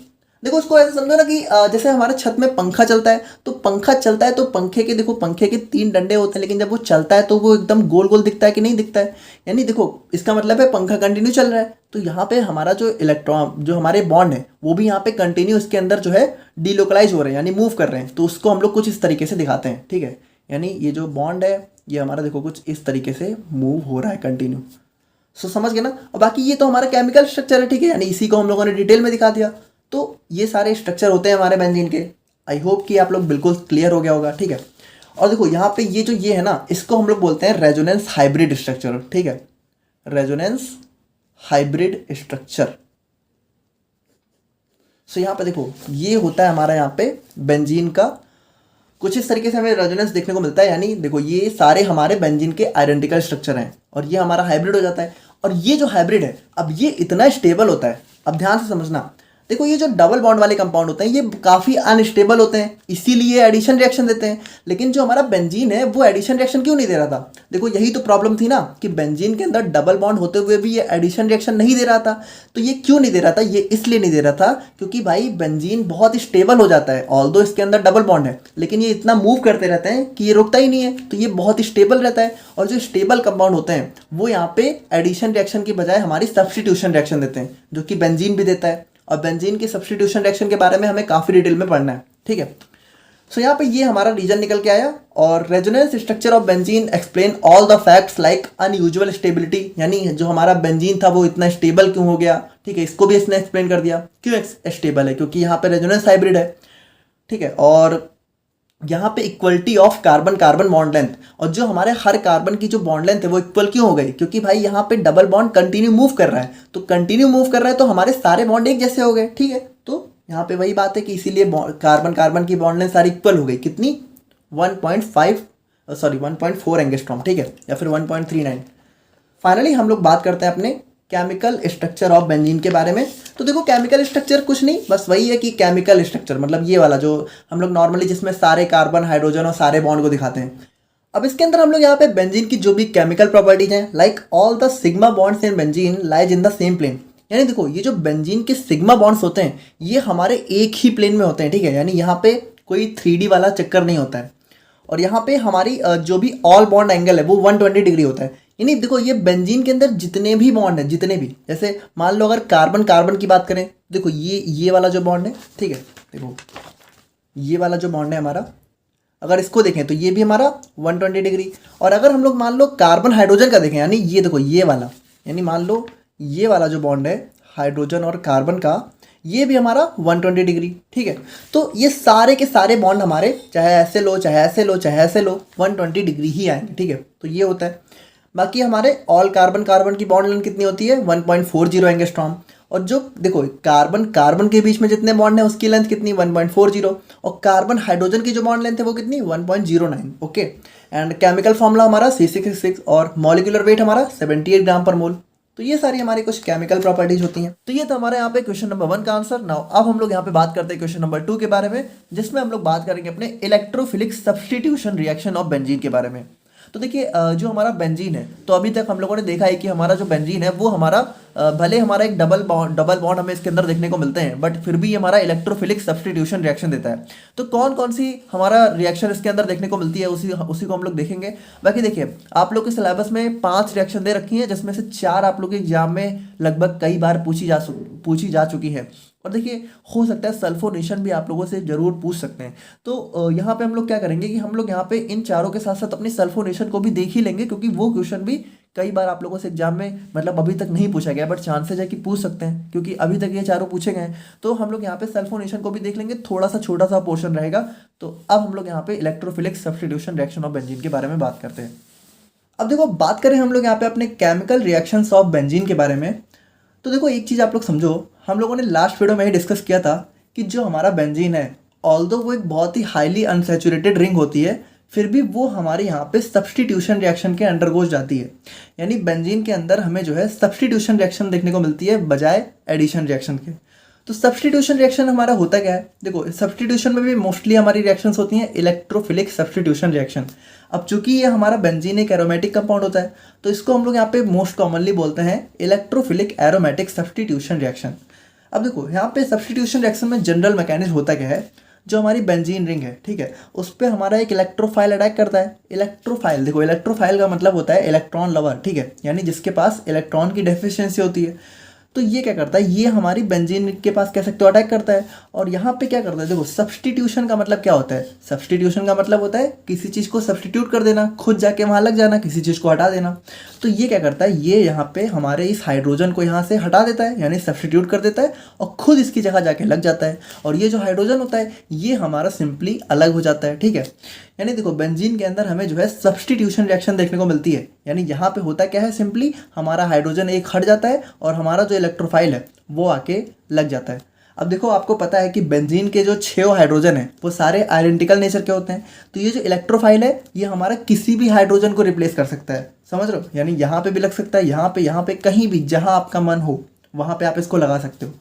S1: देखो उसको ऐसे समझो ना कि जैसे हमारे छत में पंखा चलता है, तो पंखा चलता है तो पंखे के देखो पंखे के 3 डंडे होते हैं, लेकिन जब वो चलता है तो वो एकदम गोल गोल दिखता है कि नहीं दिखता है। यानी देखो इसका मतलब है पंखा कंटिन्यू चल रहा है। तो यहाँ पे हमारा जो इलेक्ट्रॉन जो हमारे बॉन्ड है वो भी यहाँ पे कंटिन्यू इसके अंदर जो है डिलोकलाइज हो रहे हैं, यानी मूव कर रहे हैं। तो उसको हम लोग कुछ इस तरीके से दिखाते हैं, ठीक है। यानी ये जो बॉन्ड है ये हमारा देखो कुछ इस तरीके से मूव हो रहा है कंटिन्यू। सो समझ गए ना। और बाकी ये तो हमारा केमिकल स्ट्रक्चर है, ठीक है, यानी इसी को हम लोगों ने डिटेल में दिखा दिया। तो ये सारे स्ट्रक्चर होते हैं हमारे बेंजीन के। आई होप कि आप लोग बिल्कुल क्लियर हो गया होगा, ठीक है। और देखो यहाँ पे ये जो ये है ना, इसको हम लोग बोलते हैं रेजोनेंस हाइब्रिड स्ट्रक्चर, ठीक है, रेजोनेंस हाइब्रिड स्ट्रक्चर। सो यहाँ पे देखो ये होता है हमारा यहाँ पे बेंजीन का कुछ इस तरीके से हमें रेजोनेंस देखने को मिलता है। यानी देखो ये सारे हमारे बेंजीन के आइडेंटिकल स्ट्रक्चर हैं और ये हमारा हाइब्रिड हो जाता है। और ये जो हाइब्रिड है अब ये इतना स्टेबल होता है, अब ध्यान से समझना। देखो ये जो डबल बॉन्ड वाले कंपाउंड होते हैं ये काफ़ी अनस्टेबल होते हैं, इसीलिए एडिशन रिएक्शन देते हैं। लेकिन जो हमारा बेंजीन है वो एडिशन रिएक्शन क्यों नहीं दे रहा था? देखो यही तो प्रॉब्लम थी ना कि बेंजीन के अंदर डबल बॉन्ड होते हुए भी ये एडिशन रिएक्शन नहीं दे रहा था। तो ये क्यों नहीं दे रहा था? ये इसलिए नहीं दे रहा था क्योंकि भाई बेंजीन बहुत स्टेबल हो जाता है। ऑल्दो इसके अंदर डबल बॉन्ड है लेकिन ये इतना मूव करते रहते हैं कि ये रुकता ही नहीं है, तो ये बहुत स्टेबल रहता है। और जो स्टेबल कंपाउंड होते हैं वो यहाँ पे एडिशन रिएक्शन की बजाय हमारी सब्स्टिट्यूशन रिएक्शन देते हैं, जो कि बेंजीन भी देता है। और बेंजीन की सब्स्टिट्यूशन रिएक्शन के बारे में हमें काफ़ी डिटेल में पढ़ना है, ठीक है। सो यहाँ पे ये हमारा रीजन निकल के आया। और resonance structure of benzene explain all the facts like unusual stability, यानी जो हमारा बेंजीन था वो इतना स्टेबल क्यों हो गया, ठीक है, इसको भी इसने एक्सप्लेन कर दिया। क्यों स्टेबल है? क्योंकि यहाँ पे रेजोनेंस हाइब्रिड है, ठीक है। और यहाँ पे equality of carbon carbon bond length, और जो हमारे हर कार्बन की जो बॉन्ड लेंथ है वो इक्वल क्यों हो गई? क्योंकि भाई यहाँ पे डबल बॉन्ड कंटिन्यू मूव कर रहा है, तो कंटिन्यू मूव कर रहा है तो हमारे सारे बॉन्ड एक जैसे हो गए, ठीक है। तो यहाँ पे वही बात है कि इसीलिए कार्बन कार्बन की बॉन्ड लेंथ सारी इक्वल हो गई, कितनी 1.4 एंगस्ट्रॉम, ठीक है, या फिर 1.39। फाइनली हम लोग बात करते हैं अपने केमिकल स्ट्रक्चर ऑफ बेंजीन के बारे में। तो देखो केमिकल स्ट्रक्चर कुछ नहीं, बस वही है कि केमिकल स्ट्रक्चर मतलब ये वाला जो हम लोग नॉर्मली जिसमें सारे कार्बन हाइड्रोजन और सारे बॉन्ड को दिखाते हैं। अब इसके अंदर हम लोग यहाँ पे बेंजीन की जो भी केमिकल प्रॉपर्टीज हैं, like all the sigma bonds in benzene lies in the same plane. यानी देखो ये जो बेंजीन के सिग्मा बॉन्ड्स होते हैं ये हमारे एक ही प्लेन में होते हैं, ठीक है, यानी यहाँ पे कोई 3D वाला चक्कर नहीं होता है। और यहाँ पे हमारी जो भी ऑल बॉन्ड एंगल है वो 120 डिग्री होता है। यानी देखो ये बेंजीन के अंदर जितने भी बॉन्ड हैं, जितने भी, जैसे मान लो अगर कार्बन कार्बन की बात करें, देखो ये वाला जो बॉन्ड है, ठीक है, देखो ये वाला जो बॉन्ड है हमारा, अगर इसको देखें तो ये भी हमारा 120 डिग्री। और अगर हम लोग मान लो कार्बन हाइड्रोजन का देखें, यानी ये देखो ये वाला, यानी मान लो ये वाला जो बॉन्ड है हाइड्रोजन और कार्बन का, ये भी हमारा 120 डिग्री, ठीक है। तो ये सारे के सारे बॉन्ड हमारे चाहे ऐसे लो चाहे ऐसे लो चाहे ऐसे लो 120 डिग्री ही आएंगे, ठीक है। तो ये होता है। बाकी हमारे ऑल कार्बन कार्बन की बॉन्ड लेंथ कितनी होती है 1.40 एंगस्ट्रॉम। और जो देखो कार्बन कार्बन के बीच में जितने बॉन्ड हैं उसकी लेंथ कितनी 1.40, और कार्बन हाइड्रोजन की जो बॉन्ड लेंथ है वो कितनी 1.09, ओके। एंड केमिकल फॉर्मूला हमारा C6H6 और मॉलिक्यूलर वेट हमारा 78 ग्राम पर मोल। तो ये सारी हमारी कुछ केमिकल प्रॉपर्टीज होती हैं। तो ये था हमारे यहाँ पे क्वेश्चन नंबर 1 का आंसर। नाउ अब हम लोग यहाँ पे बात करते हैं क्वेश्चन नंबर 2 के बारे में, जिसमें हम लोग बात करेंगे अपने electrophilic substitution reaction of benzene के बारे में। तो देखिए जो हमारा बेंजीन है, तो अभी तक हम लोगों ने देखा है कि हमारा जो बेंजीन है वो हमारा भले हमारा एक डबल बॉन्ड हमें इसके अंदर देखने को मिलते हैं, बट फिर भी हमारा इलेक्ट्रोफिलिक सब्स्टिट्यूशन रिएक्शन देता है। तो कौन कौन सी हमारा रिएक्शन इसके अंदर देखने को मिलती है उसी को हम लोग देखेंगे। बाकी देखिए आप लोग के सिलेबस में 5 रिएक्शन दे रखी हैं, जिसमें से 4 आप लोग के एग्जाम में लगभग कई बार पूछी जा चुकी है। और देखिए हो सकता है सल्फोनेशन भी आप लोगों से जरूर पूछ सकते हैं। तो यहाँ पे हम लोग क्या करेंगे कि हम लोग यहाँ पे इन चारों के साथ साथ अपनी सल्फोनेशन को भी देख ही लेंगे, क्योंकि वो क्वेश्चन भी कई बार आप लोगों से एग्जाम में मतलब अभी तक नहीं पूछा गया, बट चांसेज है कि पूछ सकते हैं, क्योंकि अभी तक ये चारों पूछे गए हैं। तो हम लोग यहाँ पे सल्फोनेशन को भी देख लेंगे, थोड़ा सा छोटा सा पोर्शन रहेगा। तो अब हम लोग यहाँ पे electrophilic substitution reaction of benzene के बारे में बात करते हैं। अब देखो बात करें हम लोग यहाँ पे अपने केमिकल रिएक्शंस ऑफ बेंजीन के बारे में। तो देखो एक चीज़ आप लोग समझो, हम लोगों ने लास्ट वीडियो में ही डिस्कस किया था कि जो हमारा बेंजीन है, ऑल्दो वो एक बहुत ही हाईली अनसैचुरेटेड रिंग होती है, फिर भी वो हमारे यहाँ पे सब्स्टिट्यूशन रिएक्शन के अंडरगो जाती है। यानी बेंजीन के अंदर हमें जो है सब्स्टिट्यूशन रिएक्शन देखने को मिलती है बजाय एडिशन रिएक्शन के। तो सब्स्टिट्यूशन रिएक्शन हमारा होता क्या है, देखो सब्स्टिट्यूशन में भी मोस्टली हमारी रिएक्शंस होती हैं इलेक्ट्रोफिलिक सब्स्टिट्यूशन रिएक्शन। अब चूंकि ये हमारा बेंजीन एक एरोमेटिक कंपाउंड होता है, तो इसको हम लोग यहाँ पे मोस्ट कॉमनली बोलते हैं इलेक्ट्रोफिलिक एरोमेटिक सब्स्टिट्यूशन रिएक्शन। अब देखो यहाँ पे सब्स्टिट्यूशन रिएक्शन में जनरल मैकेनिज्म होता क्या है, जो हमारी बेंजीन रिंग है, ठीक है, उस पर हमारा एक इलेक्ट्रोफाइल अटैक करता है। इलेक्ट्रोफाइल देखो इलेक्ट्रोफाइल का मतलब होता है इलेक्ट्रॉन लवर, ठीक है, यानी जिसके पास इलेक्ट्रॉन की डेफिशिएंसी होती है। तो ये क्या करता है, ये हमारी बेंजीन के पास कह सकते हो अटैक करता है। और यहाँ पे क्या करता है, देखो सब्स्टिट्यूशन का मतलब क्या होता है, सब्स्टिट्यूशन का मतलब होता है किसी चीज़ को सब्स्टिट्यूट कर देना, खुद जाके वहाँ लग जाना, किसी चीज़ को हटा देना। तो ये क्या करता है, ये यहाँ पे हमारे इस हाइड्रोजन को यहाँ से हटा देता है, यानी सब्स्टिट्यूट कर देता है, और खुद इसकी जगह जाके लग जाता है। और ये जो हाइड्रोजन होता है ये हमारा सिंपली अलग हो जाता है, ठीक है। यानी देखो बेंजीन के अंदर हमें जो है सब्स्टिट्यूशन रिएक्शन देखने को मिलती है। यानी यहाँ पे होता क्या है, सिंपली हमारा हाइड्रोजन एक हट जाता है और हमारा जो इलेक्ट्रोफाइल है वो आके लग जाता है। अब देखो आपको पता है कि बेंजीन के जो 6 हाइड्रोजन है वो सारे आइडेंटिकल नेचर के होते हैं। तो ये जो इलेक्ट्रोफाइल है ये हमारा किसी भी हाइड्रोजन को रिप्लेस कर सकता है, समझ रहे हो, यानी यहाँ पे भी लग सकता है, यहाँ पे कहीं भी जहाँ आपका मन हो वहाँ पे आप इसको लगा सकते हो।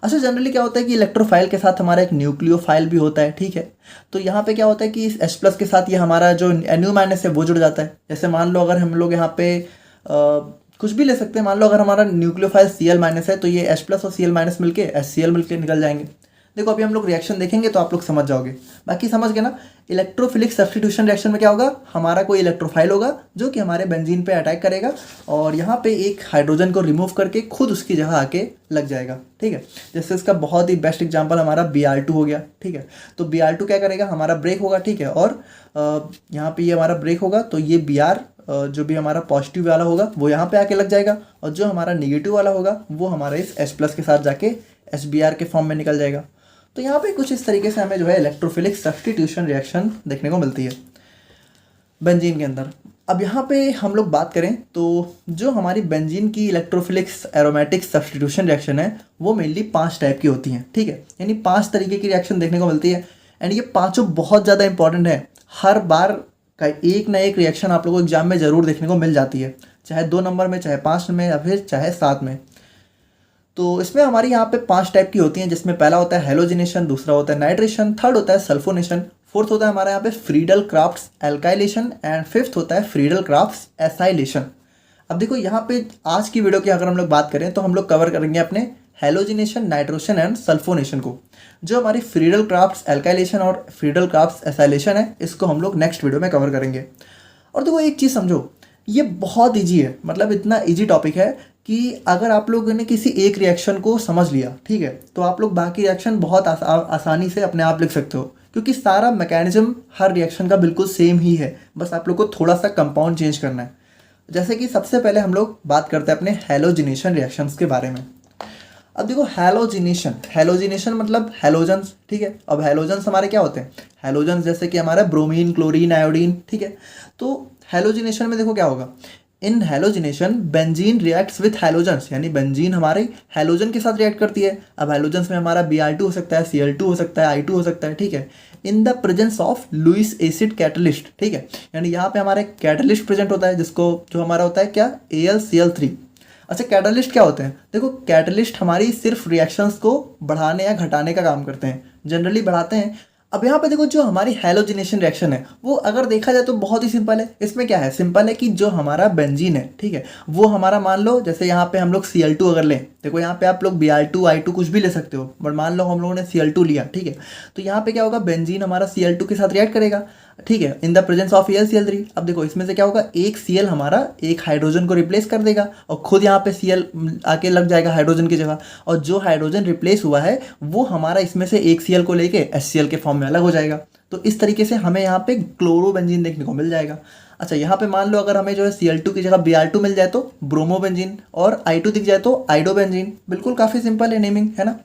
S1: अच्छा जनरली क्या होता है कि इलेक्ट्रोफाइल के साथ हमारा एक न्यूक्लियोफाइल भी होता है, ठीक है। तो यहाँ पे क्या होता है कि इस H+ के साथ ये हमारा जो Nu- है वो जुड़ जाता है। जैसे मान लो अगर हम लोग यहाँ पे कुछ भी ले सकते हैं, मान लो अगर हमारा न्यूक्लियोफाइल Cl- है तो ये H+ और Cl- मिलके HCl मिलके निकल जाएंगे। देखो अभी हम लोग रिएक्शन देखेंगे तो आप लोग समझ जाओगे। बाकी समझ गए ना, इलेक्ट्रोफिलिक सब्स्टिट्यूशन रिएक्शन में क्या होगा, हमारा कोई इलेक्ट्रोफाइल होगा जो कि हमारे बेंजीन पे अटैक करेगा और यहाँ पे एक हाइड्रोजन को रिमूव करके खुद उसकी जगह आके लग जाएगा, ठीक है। जैसे इसका बहुत ही बेस्ट एग्जांपल हमारा Br2 हो गया, ठीक है। तो Br2 क्या करेगा, हमारा ब्रेक होगा, ठीक है, और यहाँ पे ये हमारा ब्रेक होगा तो ये Br जो भी हमारा पॉजिटिव वाला होगा वो यहाँ पे आके लग जाएगा, और जो हमारा निगेटिव वाला होगा वो हमारा इस H+ के साथ जाके SBr के फॉर्म में निकल जाएगा। तो यहाँ पे कुछ इस तरीके से हमें जो है इलेक्ट्रोफिलिक सब्स्टिट्यूशन रिएक्शन देखने को मिलती है। बेंजीन के अंदर। अब यहाँ पे हम लोग बात करें तो जो हमारी बेंजीन की इलेक्ट्रोफिलिक्स एरोमेटिक सब्स्टिट्यूशन रिएक्शन है वो मेनली 5 टाइप की होती हैं, ठीक है, यानी 5 तरीके की रिएक्शन देखने को मिलती है। एंड ये पांचों बहुत ज़्यादा इंपॉर्टेंट है, हर बार का एक ना एक रिएक्शन आप लोगों को एग्जाम में ज़रूर देखने को मिल जाती है, चाहे 2 नंबर में, चाहे 5 में, या फिर चाहे 7 में। तो इसमें हमारी यहाँ पे 5 टाइप की होती हैं, जिसमें पहला होता है हेलोजिनेशन, दूसरा होता है नाइट्रेशन, थर्ड होता है सल्फोनेशन, फोर्थ होता है हमारे यहाँ पे Friedel Crafts alkylation, and fifth होता है फ्रीडल क्राफ्ट्स एसाइलेशन। अब देखो यहाँ पे आज की वीडियो की अगर हम लोग बात करें तो हम लोग कवर करेंगे अपने हेलोजिनेशन, नाइट्रोशन एंड सल्फोनेशन को। जो हमारी फ्रीडल क्राफ्ट्स एल्काइलेशन और फ्रीडल क्राफ्ट्स एसाइलेशन है, इसको हम लोग नेक्स्ट वीडियो में कवर करेंगे। और देखो एक चीज़ समझो, ये बहुत ईजी है, मतलब इतना ईजी टॉपिक है कि अगर आप लोगों ने किसी एक रिएक्शन को समझ लिया, ठीक है, तो आप लोग बाकी रिएक्शन बहुत आसानी से अपने आप लिख सकते हो, क्योंकि सारा मैकेनिज्म हर रिएक्शन का बिल्कुल सेम ही है, बस आप लोग को थोड़ा सा कंपाउंड चेंज करना है। जैसे कि सबसे पहले हम लोग बात करते हैं अपने हेलोजिनेशन रिएक्शंस के बारे में। अब देखो हेलोजिनेशन, हेलोजिनेशन मतलब हेलोजन्स, ठीक है। अब हेलोजन्स हमारे क्या होते हैं, हेलोजन्स जैसे कि हमारा ब्रोमीन, क्लोरीन, आयोडीन, ठीक है। तो हेलोजिनेशन में देखो क्या होगा, in halogenation benzene reacts with halogens, यानी बेंजीन हमारे हेलोजन के साथ रिएक्ट करती है। अब हेलोजन्स में हमारा Br2 हो सकता है, Cl2 हो सकता है, I2 हो सकता है, ठीक है, in the presence of Lewis acid catalyst, ठीक है, यानी यहाँ पे हमारा कैटलिस्ट प्रेजेंट होता है, जिसको जो हमारा होता है क्या, AlCl3। अच्छा, कैटलिस्ट क्या होते हैं, देखो कैटलिस्ट हमारी सिर्फ रिएक्शंस को बढ़ाने या घटाने का काम करते हैं, जनरली बढ़ाते हैं। अब यहाँ पे देखो जो हमारी हेलोजिनेशन रिएक्शन है वो अगर देखा जाए तो बहुत ही सिंपल है। इसमें क्या है, सिंपल है कि जो हमारा बेंजीन है, ठीक है, वो हमारा मान लो जैसे यहाँ पे हम लोग Cl2 अगर लें, देखो यहाँ पे आप लोग Br2, I2 कुछ भी ले सकते हो, बट मान लो हम लोगों ने Cl2 लिया, ठीक है, तो यहाँ पे क्या होगा, बेंजीन हमारा Cl2 के साथ रिएक्ट करेगा, ठीक है, in the presence of AlCl3। अब देखो इसमें से क्या होगा, एक Cl हमारा एक हाइड्रोजन को रिप्लेस कर देगा और खुद यहाँ पे Cl आके लग जाएगा हाइड्रोजन की जगह, और जो हाइड्रोजन रिप्लेस हुआ है वो हमारा इसमें से एक Cl को लेके HCl के फॉर्म में अलग हो जाएगा। तो इस तरीके से हमें यहाँ पे क्लोरोबेंजीन देखने को मिल जाएगा। अच्छा, यहाँ पे मान लो अगर हमें जो है Cl2 की जगह Br2 मिल जाए तो ब्रोमोबेंजीन, और I2 दिख जाए तो आइडोबेंजीन। बिल्कुल काफ़ी सिंपल है नेमिंग, है ना।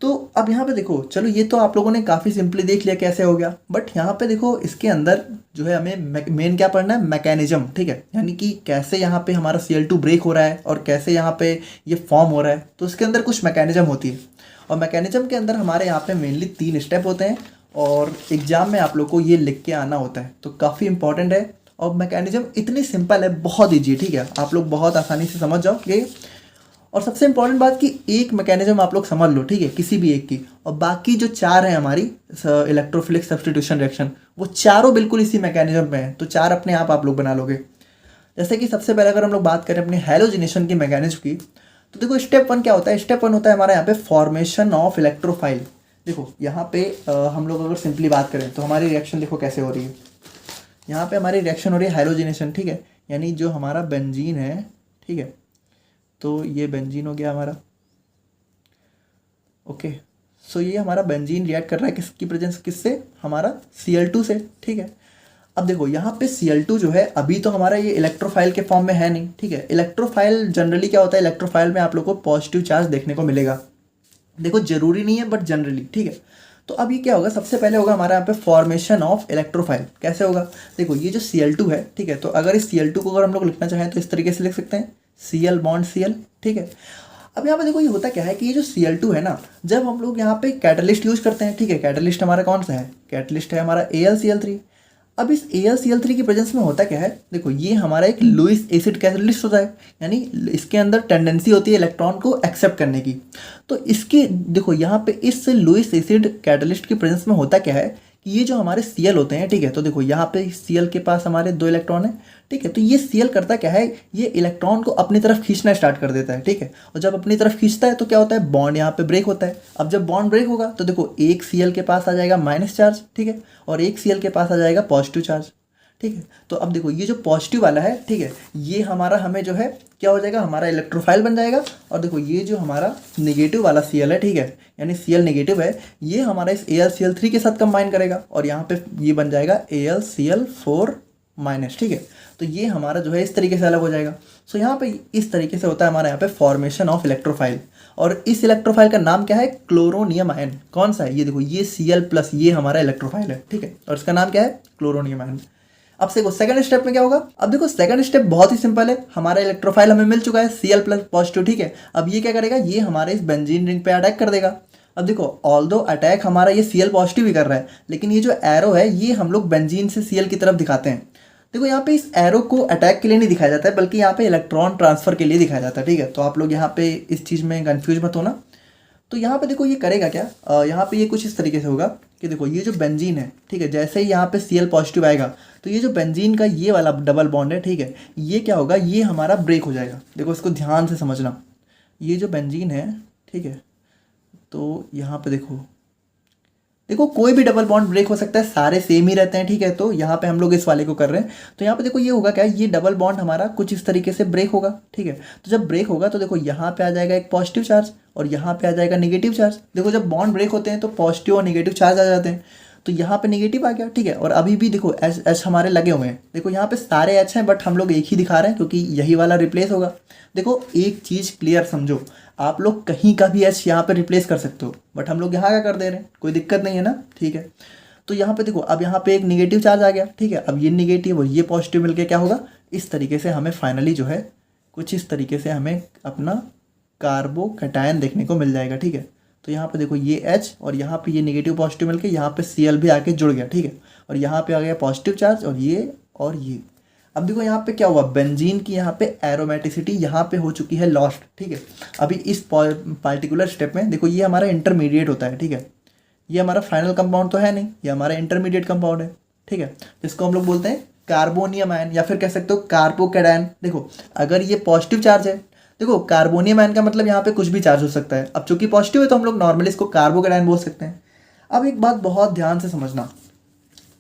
S1: तो अब यहाँ पे देखो, चलो ये तो आप लोगों ने काफ़ी सिंपली देख लिया कैसे हो गया, बट यहाँ पे देखो इसके अंदर जो है हमें मेन क्या पढ़ना है, मैकेनिज्म, ठीक है, यानी कि कैसे यहाँ पे हमारा Cl2 ब्रेक हो रहा है और कैसे यहाँ पे ये फॉर्म हो रहा है। तो इसके अंदर कुछ मैकेनिज्म होती है, और मैकेनिज्म के अंदर हमारे यहाँ पे मेनली 3 स्टेप होते हैं, और एग्जाम में आप लोग को ये लिख के आना होता है, तो काफ़ी इंपॉर्टेंट है। और मैकेनिज्म इतनी सिंपल है, बहुत ईजी, ठीक है, आप लोग बहुत आसानी से समझ जाओगे। और सबसे इंपॉर्टेंट बात कि एक मैकेनिज्म आप लोग समझ लो, ठीक है, किसी भी एक की, और बाकी जो 4 हैं हमारी इलेक्ट्रोफिलिक सब्स्टिट्यूशन रिएक्शन, वो चारों बिल्कुल इसी मैकेनिज्म में है, तो 4 अपने आप लोग बना लोगे। जैसे कि सबसे पहले अगर हम लोग बात करें अपने हेलोजिनेशन की मैकेनिज्म की, तो देखो स्टेप 1 क्या होता है, स्टेप 1 होता है हमारा यहाँ पे फॉर्मेशन ऑफ इलेक्ट्रोफाइल। देखो यहाँ पे हम लोग अगर सिंपली बात करें तो हमारी रिएक्शन देखो कैसे हो रही है, यहाँ पे हमारी रिएक्शन हो रही है हेलोजिनेशन, ठीक है, यानी जो हमारा बेंजीन है, ठीक है, तो ये बेंजीन हो गया हमारा, ओके। सो ये हमारा बेंजीन रिएक्ट कर रहा है किसकी प्रेजेंस, किससे, हमारा Cl2 से, ठीक है। अब देखो यहाँ पे Cl2 जो है अभी तो हमारा ये इलेक्ट्रोफाइल के फॉर्म में है नहीं, ठीक है। इलेक्ट्रोफाइल जनरली क्या होता है, इलेक्ट्रोफाइल में आप लोग को पॉजिटिव चार्ज देखने को मिलेगा, देखो जरूरी नहीं है बट जनरली, ठीक है। तो अब ये क्या होगा, सबसे पहले होगा हमारा यहाँ पे फॉर्मेशन ऑफ इलेक्ट्रोफाइल। कैसे होगा, देखो ये जो Cl2 है, ठीक है, तो अगर इस Cl2 को अगर हम लोग लिखना चाहें तो इस तरीके से लिख सकते हैं, Cl बॉन्ड Cl, ठीक है। अब यहाँ पे देखो ये होता क्या है कि ये जो Cl2 है ना, जब हम लोग यहाँ पे कैटलिस्ट यूज करते हैं, ठीक है, कैटलिस्ट हमारा कौन सा है, कैटलिस्ट है हमारा AlCl3। अब इस AlCl3 की प्रेजेंस में होता क्या है, देखो ये हमारा एक लुईस एसिड कैटलिस्ट होता है, यानी इसके अंदर टेंडेंसी होती है इलेक्ट्रॉन को एक्सेप्ट करने की। तो इसके देखो यहाँ पे इस लुईस एसिड कैटलिस्ट की प्रेजेंस में होता क्या है कि ये जो हमारे Cl होते हैं, ठीक है, तो देखो यहाँ पे Cl के पास हमारे 2 इलेक्ट्रॉन है, ठीक है, तो ये Cl करता क्या है, ये इलेक्ट्रॉन को अपनी तरफ खींचना स्टार्ट कर देता है, ठीक है, और जब अपनी तरफ खींचता है तो क्या होता है, बॉन्ड यहाँ पे ब्रेक होता है। अब जब बॉन्ड ब्रेक होगा तो देखो एक Cl के पास आ जाएगा माइनस चार्ज, ठीक है, और एक Cl के पास आ जाएगा पॉजिटिव चार्ज, ठीक है। तो अब देखो ये जो पॉजिटिव वाला है, ठीक है, ये हमारा हमें जो है क्या हो जाएगा, हमारा इलेक्ट्रोफाइल बन जाएगा। और देखो ये जो हमारा नेगेटिव वाला Cl है, ठीक है, यानी Cl नेगेटिव है, ये हमारा इस AlCl3 के साथ कंबाइन करेगा और यहाँ पे ये बन जाएगा AlCl4 माइनस, ठीक है। तो ये हमारा जो है इस तरीके से अलग हो जाएगा। सो यहाँ पे इस तरीके से होता है हमारे यहाँ पे फॉर्मेशन ऑफ इलेक्ट्रोफाइल, और इस इलेक्ट्रोफाइल का नाम क्या है, क्लोरोनियम आयन। कौन सा है, ये देखो ये Cl प्लस ये हमारा इलेक्ट्रोफाइल है, ठीक है, और इसका नाम क्या है, क्लोरोनियम आयन। अब देखो सेकंड स्टेप में क्या होगा। अब देखो सेकंड स्टेप बहुत ही सिंपल है, हमारा इलेक्ट्रोफाइल हमें मिल चुका है Cl प्लस पॉजिटिव, ठीक है। अब ये क्या करेगा, ये हमारे इस बेंजीन रिंग पे अटैक कर देगा। अब देखो ऑल्दो अटैक हमारा ये Cl पॉजिटिव ही कर रहा है, लेकिन ये जो एरो है ये हम लोग बेंजीन से Cl की तरफ दिखाते हैं। देखो यहाँ पे इस एरो को अटैक के लिए नहीं दिखाया जाता है, बल्कि यहाँ पे इलेक्ट्रॉन ट्रांसफर के लिए दिखाया जाता है, ठीक है। तो आप लोग यहाँ पे इस चीज़ में कंफ्यूज मत होना। तो यहाँ पे देखो ये करेगा क्या, यहाँ पे ये कुछ इस तरीके से होगा कि देखो ये जो बेंजीन है, ठीक है, जैसे ही यहाँ पे Cl पॉजिटिव आएगा तो ये जो बेंजीन का ये वाला डबल बॉन्ड है, ठीक है, ये क्या होगा, ये हमारा ब्रेक हो जाएगा। देखो इसको ध्यान से समझना, ये जो बेंजीन है, ठीक है, तो यहाँ पे देखो देखो कोई भी डबल बॉन्ड ब्रेक हो सकता है, सारे सेम ही रहते हैं, ठीक है। तो यहाँ पे हम लोग इस वाले को कर रहे हैं, तो यहाँ पे देखो ये होगा क्या, ये डबल बॉन्ड हमारा कुछ इस तरीके से ब्रेक होगा, ठीक है। तो जब ब्रेक होगा तो देखो यहाँ पे आ जाएगा एक पॉजिटिव चार्ज और यहाँ पे आ जाएगा नेगेटिव चार्ज। देखो जब बॉन्ड ब्रेक होते हैं तो पॉजिटिव और नेगेटिव चार्ज आ जाते हैं, तो यहाँ पे नेगेटिव आ गया, ठीक है। और अभी भी देखो एच हमारे लगे हुए हैं, देखो यहाँ पे सारे एच हैं बट हम लोग एक ही दिखा रहे हैं क्योंकि यही वाला रिप्लेस होगा। देखो एक चीज़ क्लियर समझो, आप लोग कहीं का भी एच यहाँ पे रिप्लेस कर सकते हो, बट हम लोग यहाँ का कर दे रहे हैं, कोई दिक्कत नहीं है ना, ठीक है। तो यहाँ पे देखो अब यहाँ पे एक निगेटिव चार्ज आ गया, ठीक है। अब ये निगेटिव और ये पॉजिटिव मिलके क्या होगा, इस तरीके से हमें फाइनली जो है कुछ इस तरीके से हमें अपना कार्बोकैटायन देखने को मिल जाएगा, ठीक है। तो यहाँ पे देखो ये H और यहाँ पे ये नेगेटिव पॉजिटिव मिलके यहाँ पे Cl भी आके जुड़ गया, ठीक है। और यहाँ पे आ गया पॉजिटिव चार्ज और ये। अब देखो यहाँ पे क्या हुआ, बेंजीन की यहाँ पे एरोमेटिसिटी यहाँ पे हो चुकी है लॉस्ट, ठीक है। अभी इस पार्टिकुलर स्टेप में देखो ये हमारा इंटरमीडिएट होता है, ठीक है। ये हमारा फाइनल कंपाउंड तो है नहीं, ये हमारा इंटरमीडिएट कंपाउंड है, ठीक है, जिसको हम लोग बोलते हैं कार्बोनियम आयन या फिर कह सकते हो कार्बोकैटायन। देखो अगर ये पॉजिटिव चार्ज है, देखो कार्बोनियम आयन का मतलब यहाँ पे कुछ भी चार्ज हो सकता है। अब चूंकि पॉजिटिव है तो हम लोग नॉर्मली इसको कार्बोकैटायन बोल सकते हैं। अब एक बात बहुत ध्यान से समझना,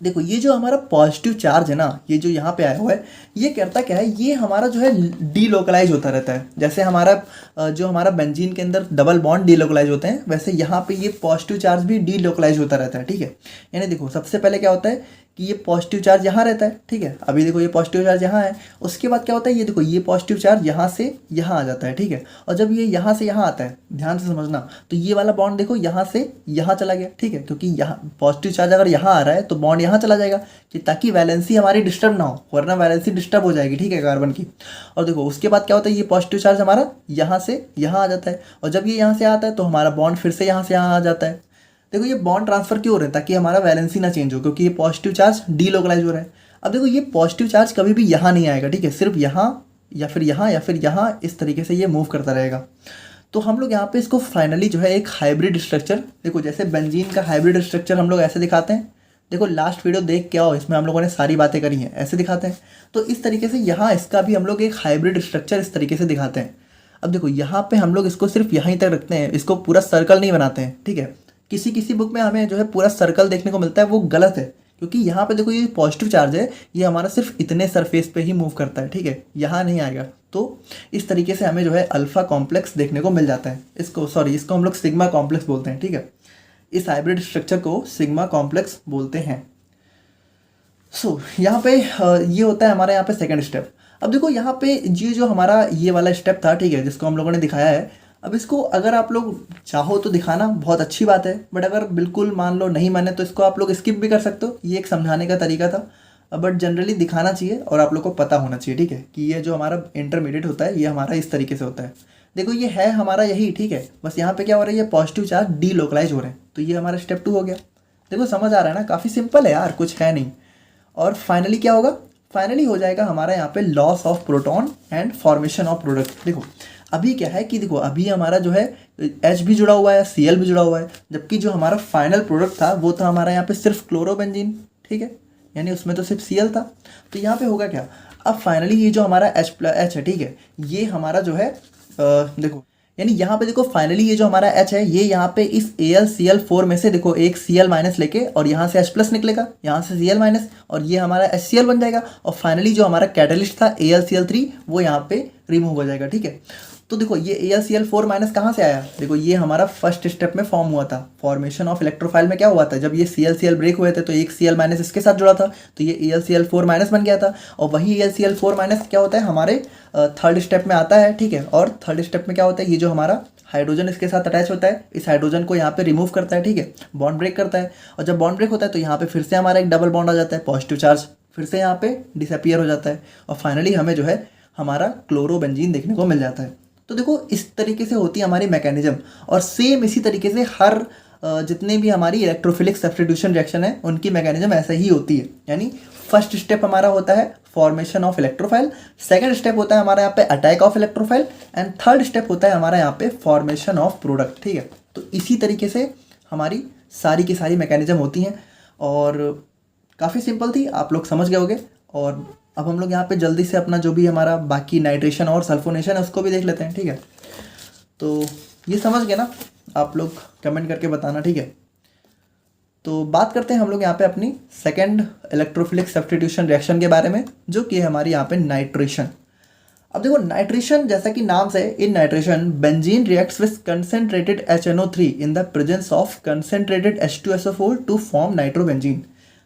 S1: देखो ये जो हमारा पॉजिटिव चार्ज है ना, ये जो यहाँ पे आया हुआ है, ये करता क्या है, ये हमारा जो है डीलोकलाइज होता रहता है। जैसे हमारा जो हमारा बेंजीन के अंदर डबल बॉन्ड डीलोकलाइज होते हैं, वैसे यहाँ पे ये पॉजिटिव चार्ज भी डीलोकलाइज होता रहता है, ठीक है। यानी देखो सबसे पहले क्या होता है कि ये पॉजिटिव चार्ज यहाँ रहता है, ठीक है। अभी देखो ये पॉजिटिव चार्ज यहाँ है, उसके बाद क्या होता है, ये देखो ये पॉजिटिव चार्ज यहाँ से यहाँ आ जाता है, ठीक है। और जब ये यहाँ से यहाँ आता है, ध्यान से समझना, तो ये वाला बॉन्ड देखो यहाँ से यहाँ चला गया, ठीक है, क्योंकि यहाँ पॉजिटिव चार्ज अगर यहाँ आ रहा है तो बॉन्ड यहाँ चला जाएगा कि ताकि वैलेंसी हमारी डिस्टर्ब ना हो, वरना वैलेंसी डिस्टर्ब हो जाएगी, ठीक है, कार्बन की। और देखो उसके बाद क्या होता है, ये पॉजिटिव चार्ज हमारा यहाँ से यहाँ आ जाता है, और जब ये यहाँ से आता है तो हमारा बॉन्ड फिर से यहाँ से यहाँ आ जाता है। देखो ये बॉन्ड ट्रांसफर क्यों हो रहा है, ताकि हमारा वैलेंसी ना चेंज हो, क्योंकि ये पॉजिटिव चार्ज डीलोकलाइज हो रहा है। अब देखो ये पॉजिटिव चार्ज कभी भी यहाँ नहीं आएगा, ठीक है, सिर्फ यहाँ या फिर यहाँ या फिर यहाँ, इस तरीके से ये मूव करता रहेगा। तो हम लोग यहाँ पे इसको फाइनली जो है एक हाइब्रिड स्ट्रक्चर, देखो जैसे बेंजीन का हाइब्रिड स्ट्रक्चर हम लोग ऐसे दिखाते हैं, देखो लास्ट वीडियो देख के आओ, इसमें हम लोगों ने सारी बातें करी हैं, ऐसे दिखाते हैं। तो इस तरीके से यहाँ इसका भी हम लोग एक हाइब्रिड स्ट्रक्चर इस तरीके से दिखाते हैं। अब देखो यहाँ पे हम लोग इसको सिर्फ यहीं तक रखते हैं, इसको पूरा सर्कल नहीं बनाते हैं, ठीक है। किसी किसी बुक में हमें जो है पूरा सर्कल देखने को मिलता है, वो गलत है, क्योंकि यहाँ पे देखो ये पॉजिटिव चार्ज है, ये हमारा सिर्फ इतने सरफेस पे ही मूव करता है, ठीक है, यहाँ नहीं आएगा। तो इस तरीके से हमें जो है अल्फा कॉम्प्लेक्स देखने को मिल जाता है। इसको हम लोग सिग्मा कॉम्प्लेक्स बोलते हैं, ठीक है। इस हाइब्रिड स्ट्रक्चर को सिग्मा कॉम्प्लेक्स बोलते हैं। यहाँ पे ये होता है हमारे यहाँ पे सेकेंड स्टेप। अब देखो यहाँ पे ये जो हमारा ये वाला स्टेप था, ठीक है, जिसको हम लोगों ने दिखाया है, अब इसको अगर आप लोग चाहो तो दिखाना बहुत अच्छी बात है, बट अगर बिल्कुल मान लो नहीं माने तो इसको आप लोग स्किप भी कर सकते हो, ये एक समझाने का तरीका था। बट जनरली दिखाना चाहिए और आप लोग को पता होना चाहिए, ठीक है, कि ये जो हमारा इंटरमीडिएट होता है ये हमारा इस तरीके से होता है। देखो ये है हमारा यही, ठीक है, बस यहाँ पे क्या हो रहा है, ये पॉजिटिव चार्ज डीलोकलाइज हो रहे हैं, तो ये हमारा स्टेप 2 हो गया। देखो समझ आ रहा है ना, काफ़ी सिंपल है यार, कुछ है नहीं। और फाइनली क्या होगा, फाइनली हो जाएगा हमारा यहाँ पे loss of proton and formation of product. देखो अभी क्या है कि देखो अभी हमारा जो है H भी जुड़ा हुआ है, Cl भी जुड़ा हुआ है, जबकि जो हमारा फाइनल प्रोडक्ट था वो था हमारा यहाँ पे सिर्फ क्लोरोबेंजीन, ठीक है, यानी उसमें तो सिर्फ Cl था। तो यहाँ पे होगा क्या, अब फाइनली ये जो हमारा H है, ठीक है, ये हमारा जो है देखो, यानी यहाँ पे देखो फाइनली ये जो हमारा H है, ये यहाँ पे इस AlCl4 में से देखो एक Cl माइनस लेके और यहाँ से H प्लस निकलेगा, यहाँ से Cl माइनस, और ये हमारा HCl बन जाएगा। और फाइनली जो हमारा कैटलिस्ट था AlCl3 वो यहाँ पे रिमूव हो जाएगा, ठीक है। तो देखो ये AlCl4 माइनस कहाँ से आया, देखो ये हमारा फर्स्ट स्टेप में फॉर्म हुआ था। फॉर्मेशन ऑफ इलेक्ट्रोफाइल में क्या हुआ था, जब ये ClCl ब्रेक हुए थे तो एक Cl माइनस इसके साथ जुड़ा था, तो ये AlCl4 माइनस बन गया था। और वही AlCl4 माइनस क्या होता है हमारे थर्ड स्टेप में आता है, ठीक है। और थर्ड स्टेप में क्या होता है, ये जो हमारा हाइड्रोजन इसके साथ अटैच होता है, इस हाइड्रोजन को यहाँ पे रिमूव करता है, ठीक है, बॉन्ड ब्रेक करता है। और जब बॉन्ड ब्रेक होता है तो यहाँ पे फिर से हमारा एक डबल बॉन्ड आ जाता है, पॉजिटिव चार्ज फिर से यहाँ पे डिसअपियर हो जाता है और फाइनली हमें जो है हमारा क्लोरोबेंजीन देखने को मिल जाता है। तो देखो इस तरीके से होती है हमारी मैकेनिज्म। और सेम इसी तरीके से हर जितने भी हमारी इलेक्ट्रोफिलिक सब्स्टिट्यूशन रिएक्शन है उनकी मैकेनिज्म ऐसे ही होती है। यानी फर्स्ट स्टेप हमारा होता है formation of electrophile, second step होता है हमारा यहाँ पे attack of electrophile and third step होता है हमारा यहाँ पे फॉर्मेशन ऑफ प्रोडक्ट। ठीक है, तो इसी तरीके से हमारी सारी की सारी मैकेनिज्म होती हैं और काफ़ी सिंपल थी, आप लोग समझ गए होंगे। और अब हम लोग यहाँ पे जल्दी से अपना जो भी हमारा बाकी नाइट्रेशन और सल्फोनेशन है उसको भी देख लेते हैं। ठीक है, तो ये समझ गए ना, आप लोग कमेंट करके बताना। ठीक है, तो बात करते हैं हम लोग यहाँ पे अपनी सेकंड इलेक्ट्रोफिलिक सब्स्टिट्यूशन रिएक्शन के बारे में, जो कि है हमारी यहाँ पे नाइट्रेशन। अब देखो नाइट्रेशन जैसा कि नाम से, in nitration benzene reacts with concentrated HNO3 in the presence of concentrated H2SO4 to form nitrobenzene.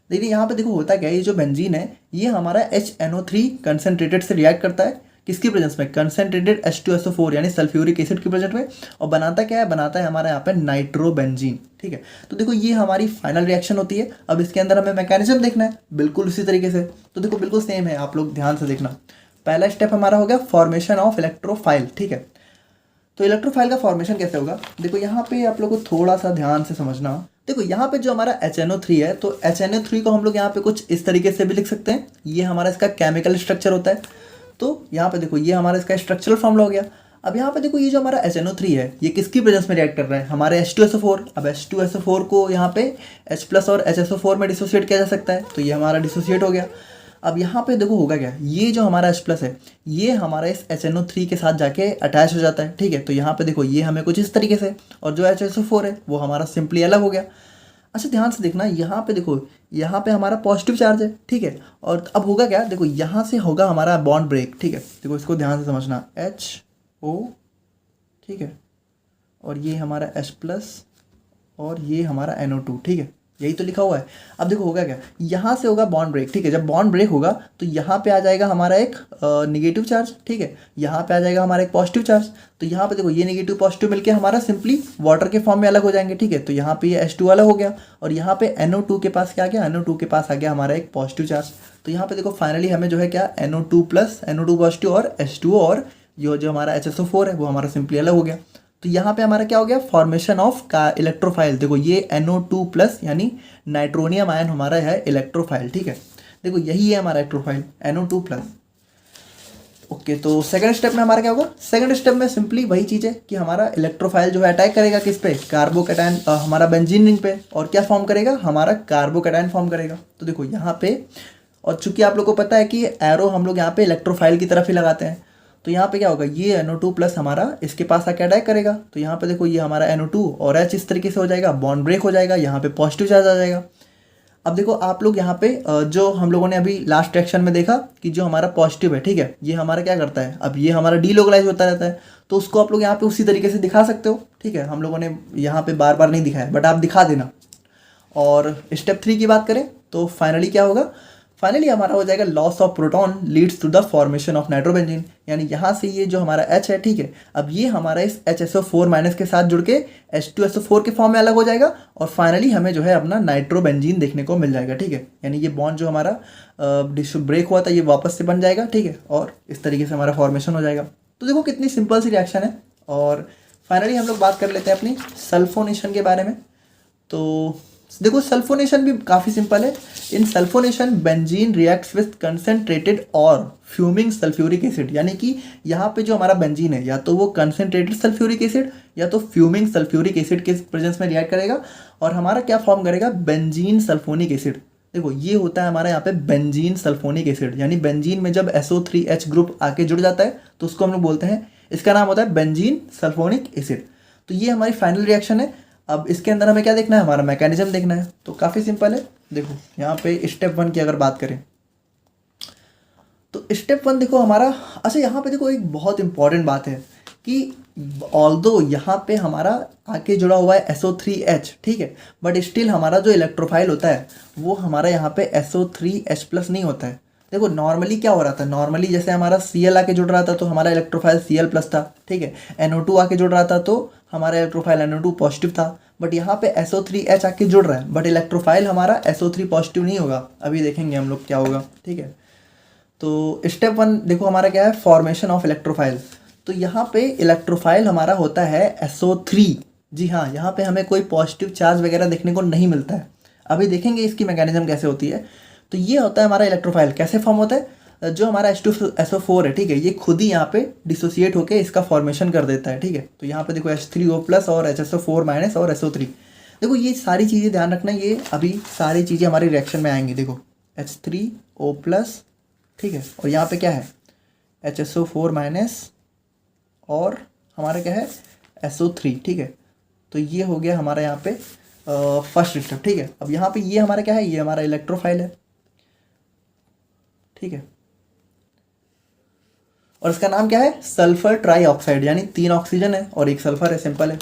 S1: देखिए यहाँ पे देखो होता क्या है, ये जो बेंजीन है ये हमारा HNO3 कंसेंट्रेटेड से रिएक्ट करता है किसकी प्रेजेंस में, कंसेंट्रेटेड H2SO4 यानी सल्फ्यूरिक एसिड की प्रेजेंट में, और बनाता क्या है, बनाता है हमारा यहाँ पे नाइट्रोबेंजीन। ठीक है, तो देखो ये हमारी फाइनल रिएक्शन होती है। अब इसके अंदर हमें मैकेनिज्म देखना है बिल्कुल उसी तरीके से, तो देखो बिल्कुल सेम है, आप लोग ध्यान से देखना। पहला स्टेप हमारा हो गया फॉर्मेशन ऑफ इलेक्ट्रोफाइल। ठीक है, तो इलेक्ट्रोफाइल का फॉर्मेशन कैसे होगा, देखो यहाँ पे आप लोग को थोड़ा सा ध्यान से समझना। देखो यहाँ पे जो हमारा HNO3 है, तो HNO3 को हम लोग यहाँ पे कुछ इस तरीके से भी लिख सकते हैं, ये हमारा इसका केमिकल स्ट्रक्चर होता है। तो यहाँ पे देखो ये हमारा इसका स्ट्रक्चरल फॉर्मूला हो गया। अब यहाँ पे देखो ये जो हमारा HNO3 है ये किसकी प्रेजेंस में रिएक्ट कर रहा है, हमारे H2SO4। अब H2SO4 को यहाँ पे H+ और HSO4 में डिसोसिएट किया जा सकता है, तो ये हमारा डिसोसिएट हो गया। अब यहाँ पे देखो होगा क्या, ये जो हमारा H+ है ये हमारा इस HNO3 के साथ जाके अटैच हो जाता है। ठीक है, तो यहाँ पे देखो ये हमें कुछ इस तरीके से, और जो HSO4 है वो हमारा सिंपली अलग हो गया। अच्छा ध्यान से देखना, यहाँ पे देखो यहाँ पे हमारा पॉजिटिव चार्ज है। ठीक है, और अब होगा क्या, देखो यहाँ से होगा हमारा बॉन्ड ब्रेक। ठीक है, देखो इसको ध्यान से समझना, HO, ठीक है, और ये हमारा H+ और ये हमारा NO2। ठीक है, यही तो लिखा हुआ है। अब देखो होगा क्या, यहाँ से होगा बॉन्ड ब्रेक। ठीक है, जब बॉन्ड ब्रेक होगा तो यहाँ पे आ जाएगा हमारा एक निगेटिव चार्ज। ठीक है, यहाँ पे आ जाएगा हमारा एक पॉजिटिव चार्ज। तो यहाँ पे देखो ये नेगेटिव पॉजिटिव मिलके हमारा सिंपली वाटर के फॉर्म में अलग हो जाएंगे। ठीक है, तो यहाँ पे ये H2 अलग हो गया और यहाँ पे NO2 के पास क्या आ गया, NO2 के पास आ गया हमारा एक पॉजिटिव चार्ज। तो यहाँ पे देखो फाइनली हमें जो है क्या, NO2 प्लस NO2 पॉजिटिव और H2O, और ये जो हमारा HSO4 है वो हमारा सिंपली अलग हो गया। तो यहाँ पे हमारा क्या हो गया, फॉर्मेशन ऑफ का इलेक्ट्रोफाइल। देखो ये NO2 प्लस यानी नाइट्रोनियम आयन हमारा है इलेक्ट्रोफाइल। ठीक है, देखो यही है हमारा इलेक्ट्रोफाइल NO2 प्लस। ओके, तो सेकंड स्टेप में हमारा क्या होगा, सेकंड स्टेप में सिंपली वही चीज़ है कि हमारा इलेक्ट्रोफाइल जो है अटैक करेगा किस पे, कार्बोकैटायन हमारा बेंजीन रिंग पे, और क्या फॉर्म करेगा, हमारा कार्बोकैटायन फॉर्म करेगा। तो देखो यहाँ पे, और चूंकि आप लोग को पता है कि एरो हम लोग यहाँ पे इलेक्ट्रोफाइल की तरफ ही लगाते हैं, तो यहाँ पे क्या होगा, ये NO2 प्लस हमारा इसके पास आके अटैक करेगा। तो यहाँ पे देखो ये हमारा NO2 और H इस तरीके से हो जाएगा, बॉन्ड ब्रेक हो जाएगा, यहाँ पे पॉजिटिव चार्ज आ जाएगा। अब देखो आप लोग यहाँ पे जो हम लोगों ने अभी लास्ट रिएक्शन में देखा कि जो हमारा पॉजिटिव है, ठीक है, ये हमारा क्या करता है, अब ये हमारा डीलोकलाइज होता रहता है, तो उसको आप लोग यहाँ पे उसी तरीके से दिखा सकते हो। ठीक है, हम लोगों ने यहाँ पे बार बार नहीं दिखाया, बट आप दिखा देना। और स्टेप 3 की बात करें तो फाइनली क्या होगा, फाइनली हमारा हो जाएगा loss of proton leads to the formation of nitrobenzene. यानी यहाँ से ये जो हमारा H है, ठीक है, अब ये हमारा इस HSO4 माइनस के साथ जुड़ के H2SO4 के फॉर्म में अलग हो जाएगा, और फाइनली हमें जो है अपना नाइट्रोबेंजीन देखने को मिल जाएगा। ठीक है, यानी ये बॉन्ड जो हमारा ब्रेक हुआ था ये वापस से बन जाएगा। ठीक है, और इस तरीके से हमारा फॉर्मेशन हो जाएगा। तो देखो कितनी सिंपल सी रिएक्शन है। और फाइनली हम लोग बात कर लेते हैं अपनी सल्फोनेशन के बारे में। तो देखो सल्फोनेशन भी काफ़ी सिंपल है। In sulphonation benzene reacts with concentrated और फ्यूमिंग सल्फ्यूरिक एसिड, यानी कि यहाँ पे जो हमारा बेंजीन है या तो वो कंसेंट्रेटेड सल्फ्यूरिक एसिड या तो फ्यूमिंग सल्फ्यूरिक एसिड के प्रेजेंस में रिएक्ट करेगा, और हमारा क्या फॉर्म करेगा, बेंजीन सल्फोनिक एसिड। देखो ये होता है हमारा यहाँ पे बेंजीन सल्फोनिक एसिड, यानी बेंजीन में जब SO3H ग्रुप आके जुड़ जाता है तो उसको हम लोग बोलते हैं, इसका नाम होता है बेंजीन सल्फोनिक एसिड। तो ये हमारी फाइनल रिएक्शन है। अब इसके अंदर हमें क्या देखना है, हमारा मैकेनिज्म देखना है। तो काफ़ी सिंपल है। देखो यहाँ पे स्टेप 1 की अगर बात करें तो स्टेप 1 देखो हमारा, अच्छा यहाँ पे देखो एक बहुत इंपॉर्टेंट बात है कि ऑल्दो यहाँ पे हमारा आके जुड़ा हुआ है SO3H, ठीक है, बट स्टिल हमारा जो इलेक्ट्रोफाइल होता है वो हमारा यहाँ पे SO3H+ नहीं होता है। देखो नॉर्मली क्या हो रहा था, नॉर्मली जैसे हमारा Cl आके जुड़ रहा था तो हमारा इलेक्ट्रोफाइल Cl+ था, ठीक है, NO2 आके जुड़ रहा था तो हमारा इलेक्ट्रोफाइल NO2 पॉजिटिव था। बट यहाँ पे SO3H आके जुड़ रहा है, बट इलेक्ट्रोफाइल हमारा SO3 पॉजिटिव नहीं होगा। अभी देखेंगे हम लोग क्या होगा, ठीक है। तो स्टेप 1 देखो हमारा क्या है, फॉर्मेशन ऑफ इलेक्ट्रोफाइल। तो यहाँ पे इलेक्ट्रोफाइल हमारा होता है SO3। जी हाँ, यहाँ पे हमें कोई पॉजिटिव चार्ज वगैरह देखने को नहीं मिलता है। अभी देखेंगे इसकी मैकेनिज्म कैसे होती है। तो ये होता है हमारा इलेक्ट्रोफाइल, कैसे फॉर्म होता है, जो हमारा H2SO4 है, ठीक है, ये खुद ही यहाँ पे डिसोसिएट होकर इसका फॉर्मेशन कर देता है, ठीक है। तो यहाँ पे देखो H3O+ और HSO4- और SO3, देखो ये सारी चीज़ें ध्यान रखना, ये अभी सारी चीज़ें हमारी रिएक्शन में आएंगी। देखो H3O+, ठीक है, और यहाँ पे क्या है HSO4- और हमारा क्या है SO3, ठीक है। तो ये हो गया हमारा यहाँ पे फर्स्ट स्टेप, ठीक है। अब यहाँ पे ये हमारा क्या है, ये हमारा इलेक्ट्रोफाइल है, ठीक है, और इसका नाम क्या है, सल्फर ट्राईऑक्साइड, यानी 3 ऑक्सीजन है और 1 सल्फर है, सिंपल है।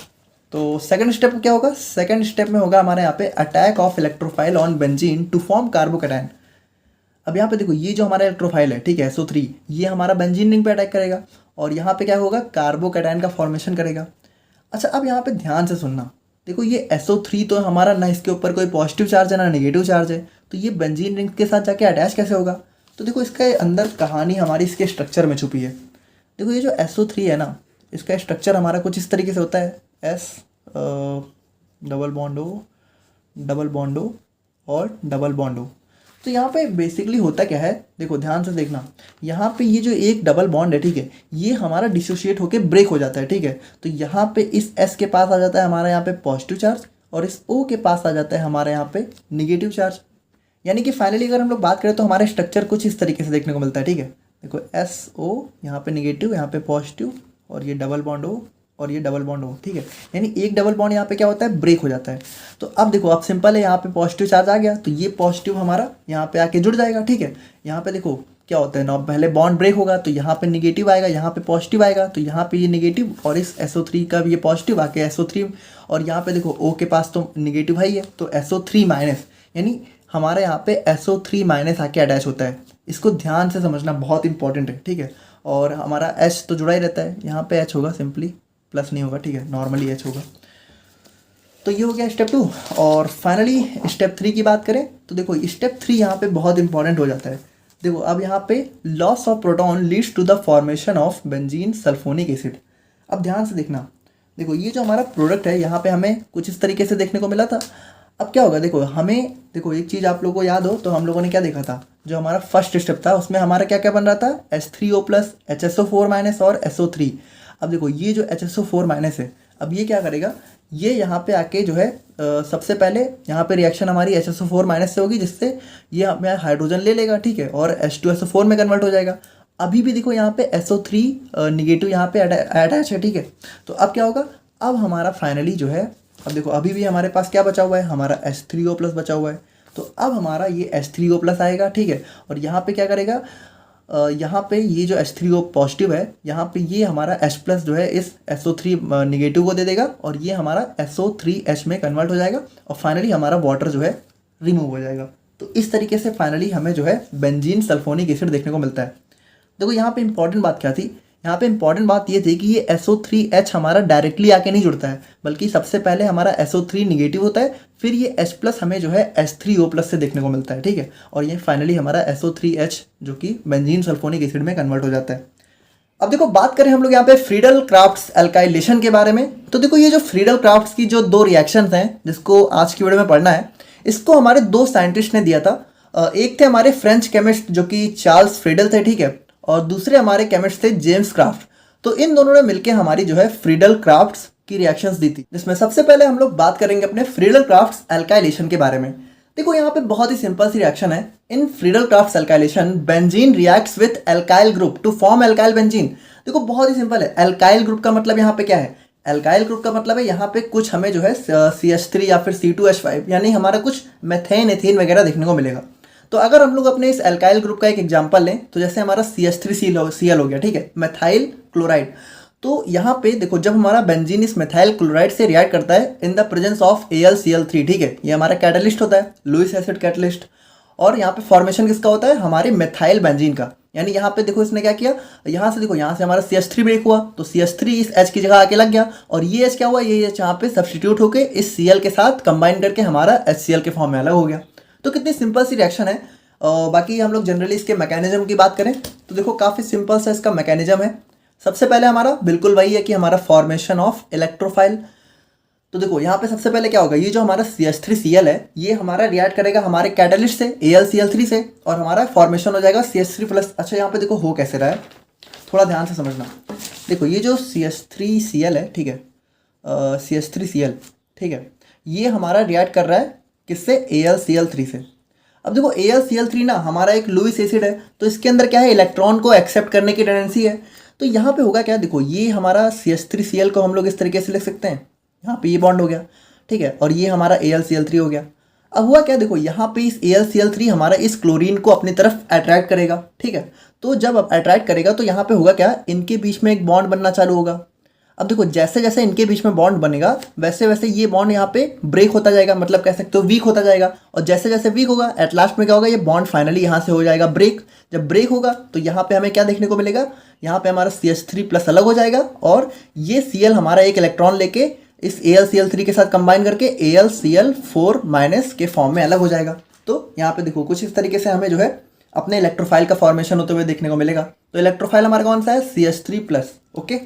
S1: तो सेकंड स्टेप क्या होगा, सेकंड स्टेप में होगा हमारे यहाँ पे attack of electrophile on benzene to form carbocation. अब यहाँ पे देखो ये जो हमारा इलेक्ट्रोफाइल है, ठीक है, SO3, ये हमारा बेंजीन रिंग पे अटैक करेगा और यहाँ पे क्या होगा, कार्बोकैटायन का फॉर्मेशन करेगा। अच्छा, अब यहाँ पे ध्यान से सुनना, देखो ये SO3 तो हमारा ना इसके ऊपर कोई पॉजिटिव चार्ज है ना नेगेटिव चार्ज है, तो ये बेंजीन रिंग के साथ जाके अटैच कैसे होगा। तो देखो इसके अंदर कहानी हमारी इसके स्ट्रक्चर में छुपी है। देखो ये जो SO3 है ना, इसका स्ट्रक्चर हमारा कुछ इस तरीके से होता है, S डबल बॉन्ड O और डबल बॉन्ड O। तो यहाँ पे बेसिकली होता क्या है, देखो ध्यान से देखना, यहाँ पे ये जो एक डबल बॉन्ड है, ठीक है, ये हमारा डिसोशिएट होके ब्रेक हो जाता है, ठीक है। तो यहाँ पे इस S के पास आ जाता है हमारा यहाँ पे पॉजिटिव चार्ज और इस O के पास आ जाता है हमारे यहाँ पे निगेटिव चार्ज। यानी कि फाइनली अगर हम लोग बात करें तो हमारा स्ट्रक्चर कुछ इस तरीके से देखने को मिलता है, ठीक है। देखो SO यहाँ पे निगेटिव, यहाँ पे पॉजिटिव, और ये डबल बॉन्ड O और ये डबल बॉन्ड O, ठीक है। यानी एक डबल बॉन्ड यहाँ पे क्या होता है, ब्रेक हो जाता है। तो अब देखो, अब सिंपल है, यहाँ पे पॉजिटिव चार्ज आ गया तो ये पॉजिटिव हमारा यहाँ पे आके जुड़ जाएगा, ठीक है। यहाँ पे देखो क्या होता है ना, पहले बॉन्ड ब्रेक होगा तो यहाँ पे निगेटिव आएगा, यहाँ पे पॉजिटिव आएगा, तो यहाँ पे ये निगेटिव और इस SO3 का भी ये पॉजिटिव आके SO3, और यहाँ पे देखो O के पास तो निगेटिव है ही है, तो SO3-, यानी हमारे यहाँ पे SO3- आके अटैच होता है। इसको ध्यान से समझना, बहुत इंपॉर्टेंट है, ठीक है। और हमारा H तो जुड़ा ही रहता है, यहाँ पे H होगा, सिंपली प्लस नहीं होगा, ठीक है, नॉर्मली H होगा। तो ये हो गया स्टेप 2। और फाइनली स्टेप 3 की बात करें तो देखो स्टेप 3 यहाँ पे बहुत इंपॉर्टेंट हो जाता है। देखो अब यहाँ पे loss of proton leads to the formation of benzene sulphonic acid. अब ध्यान से देखना, देखो ये जो हमारा प्रोडक्ट है यहाँ पे हमें कुछ इस तरीके से देखने को मिला था। अब क्या होगा, देखो हमें, देखो एक चीज़ आप लोगों को याद हो तो हम लोगों ने क्या देखा था, जो हमारा फर्स्ट स्टेप था उसमें हमारा क्या क्या बन रहा था, H3O+, HSO4- और SO3। अब देखो ये जो HSO4- है, अब ये क्या करेगा, ये यहाँ पे आके जो है सबसे पहले यहाँ पे रिएक्शन हमारी HSO4- से होगी, जिससे ये हमें हाइड्रोजन ले लेगा, ठीक है, और H2SO4 में कन्वर्ट हो जाएगा। अभी भी देखो यहाँ पे SO3 निगेटिव यहाँ पे अटैच है, ठीक है। तो अब क्या होगा, अब हमारा फाइनली जो है, अब देखो अभी भी हमारे पास क्या बचा हुआ है, हमारा H3O+ बचा हुआ है। तो अब हमारा ये H3O+ आएगा, ठीक है, और यहाँ पे क्या करेगा, यहाँ पे ये जो H3O पॉजिटिव है, यहाँ पे ये हमारा H+ जो है इस SO3 निगेटिव को दे देगा और ये हमारा SO3H में कन्वर्ट हो जाएगा और फाइनली हमारा वाटर जो है रिमूव हो जाएगा। तो इस तरीके से फाइनली हमें जो है बेंजीन सल्फोनिक एसिड देखने को मिलता है। देखो यहाँ पे इंपॉर्टेंट बात क्या थी, यहाँ पे इंपॉर्टेंट बात ये थी कि ये SO3H हमारा डायरेक्टली आके नहीं जुड़ता है, बल्कि सबसे पहले हमारा SO3 निगेटिव होता है, फिर ये H+ हमें जो है H3O+ से देखने को मिलता है, ठीक है, और ये फाइनली हमारा SO3H जो कि बेंजीन सल्फोनिक एसिड में कन्वर्ट हो जाता है। अब देखो बात करें हम लोग यहाँ पे फ्रीडल क्राफ्ट्स एल्काइलेशन के बारे में, तो देखो ये जो फ्रीडल क्राफ्ट्स की जो 2 रिएक्शंस हैं जिसको आज की वीडियो में पढ़ना है, इसको हमारे 2 साइंटिस्ट ने दिया था। एक थे हमारे फ्रेंच केमिस्ट जो कि चार्ल्स फ्रीडल थे, ठीक है, और दूसरे हमारे केमिस्ट थे जेम्स क्राफ्ट। तो इन दोनों ने मिलकर हमारी जो है फ्रीडल क्राफ्ट्स की रिएक्शंस दी थी, जिसमें सबसे पहले हम लोग बात करेंगे अपने फ्रीडल क्राफ्ट्स एल्काइलेशन के बारे में। देखो यहाँ पे बहुत ही सिंपल सी रिएक्शन है। In Friedel Crafts alkylation benzene reacts with alkyl group to form alkyl benzene. देखो बहुत ही सिंपल है। एल्काइल ग्रुप का मतलब यहाँ पे क्या है, एल्काइल ग्रुप का मतलब है यहाँ पे कुछ हमें जो है CH3 या फिर C2H5 यानी हमारा कुछ मेथेन एथेन वगैरह देखने को मिलेगा। तो अगर हम लोग अपने इस एल्काइल ग्रुप का एक एग्जांपल लें तो जैसे हमारा CH3Cl हो गया, ठीक है, मेथाइल क्लोराइड। तो यहाँ पे देखो जब हमारा बेंजीन इस मेथाइल क्लोराइड से रिएक्ट करता है in the presence of AlCl3, ठीक है, ये हमारा कैटलिस्ट होता है, लुईस एसिड कैटलिस्ट। और यहाँ पे फॉर्मेशन किसका होता है, हमारे मेथाइल बेंजीन का। यानी यहाँ पे देखो इसने क्या किया, यहाँ से देखो, यहाँ से हमारा CH3 ब्रेक हुआ तो CH3 इस H की जगह आके लग गया, और ये H क्या हुआ, ये H यहाँ पे सब्सटीट्यूट होके इस Cl के साथ कंबाइन करके हमारा HCl के फॉर्म में अलग हो गया। तो कितनी सिंपल सी रिएक्शन है। बाकी हम लोग जनरली इसके मैकेनिज्म की बात करें तो देखो काफ़ी सिंपल सा इसका मैकेनिज्म है। सबसे पहले हमारा बिल्कुल वही है कि हमारा फॉर्मेशन ऑफ इलेक्ट्रोफाइल। तो देखो यहाँ पे सबसे पहले क्या होगा, ये जो हमारा CH3Cl है ये हमारा रिएक्ट करेगा हमारे कैटलिस्ट से AlCl3 से, और हमारा फॉर्मेशन हो जाएगा CH3+। अच्छा यहाँ पे देखो हो कैसे रहा है, थोड़ा ध्यान से समझना। देखो ये जो CH3Cl है, ठीक है, CH3Cl, ठीक है, ये हमारा रिएक्ट कर रहा है किससे, AlCl3 से। अब देखो AlCl3 ना हमारा एक लुईस एसिड है, तो इसके अंदर क्या है, इलेक्ट्रॉन को एक्सेप्ट करने की टेंडेंसी है। तो यहाँ पे होगा क्या, देखो ये हमारा CH3Cl को हम लोग इस तरीके से लिख सकते हैं, यहाँ पे ये बॉन्ड हो गया, ठीक है, और ये हमारा AlCl3 हो गया। अब हुआ क्या, देखो यहाँ पे इस AlCl3 हमारा इस क्लोरीन को अपनी तरफ अट्रैक्ट करेगा, ठीक है। तो जब अट्रैक्ट करेगा तो यहाँ पे होगा क्या, इनके बीच में एक बॉन्ड बनना चालू होगा। अब देखो जैसे जैसे इनके बीच में बॉन्ड बनेगा वैसे वैसे ये बॉन्ड यहाँ पे ब्रेक होता जाएगा, मतलब कह सकते हो वीक होता जाएगा, और जैसे जैसे वीक होगा एट लास्ट में क्या होगा, ये बॉन्ड फाइनली यहाँ से हो जाएगा ब्रेक। जब ब्रेक होगा तो यहाँ पे हमें क्या देखने को मिलेगा, यहाँ पे हमारा CH3+ अलग हो जाएगा, और ये Cl हमारा एक इलेक्ट्रॉन लेके इस AlCl3 के साथ कंबाइन करके AlCl4- के फॉर्म में अलग हो जाएगा। तो यहाँ पे देखो कुछ इस तरीके से हमें जो है अपने इलेक्ट्रोफाइल का फॉर्मेशन होते हुए देखने को मिलेगा। तो इलेक्ट्रोफाइल हमारा कौन सा है, CH3+, okay.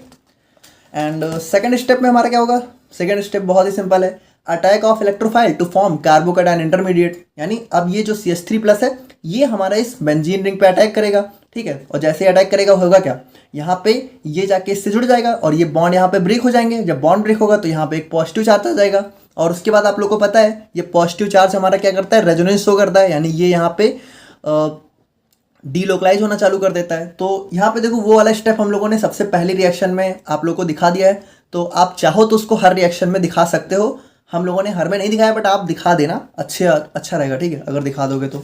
S1: And second step में हमारा क्या होगा, सेकंड स्टेप बहुत ही सिंपल है, attack of electrophile to form carbocation intermediate. यानी अब ये जो CH3+ है ये हमारा इस बेंजीन रिंग पे अटैक करेगा, ठीक है, और जैसे ही अटैक करेगा होगा क्या, यहाँ पे ये जाके इससे जुड़ जाएगा और ये बॉन्ड यहाँ पे ब्रेक हो जाएंगे। जब बॉन्ड ब्रेक होगा तो यहाँ पे एक पॉजिटिव चार्ज आ जाएगा, और उसके बाद आप लोग को पता है ये पॉजिटिव चार्ज हमारा क्या करता है, रेजोनेंस शो करता है, यानी ये यहाँ पे डीलोकलाइज होना चालू कर देता है। तो यहाँ पे देखो वो वाला स्टेप हम लोगों ने सबसे पहली रिएक्शन में आप लोग को दिखा दिया है, तो आप चाहो तो उसको हर रिएक्शन में दिखा सकते हो। हम लोगों ने हर में नहीं दिखाया, बट आप दिखा देना, अच्छा रहेगा, ठीक है, अगर दिखा दोगे तो।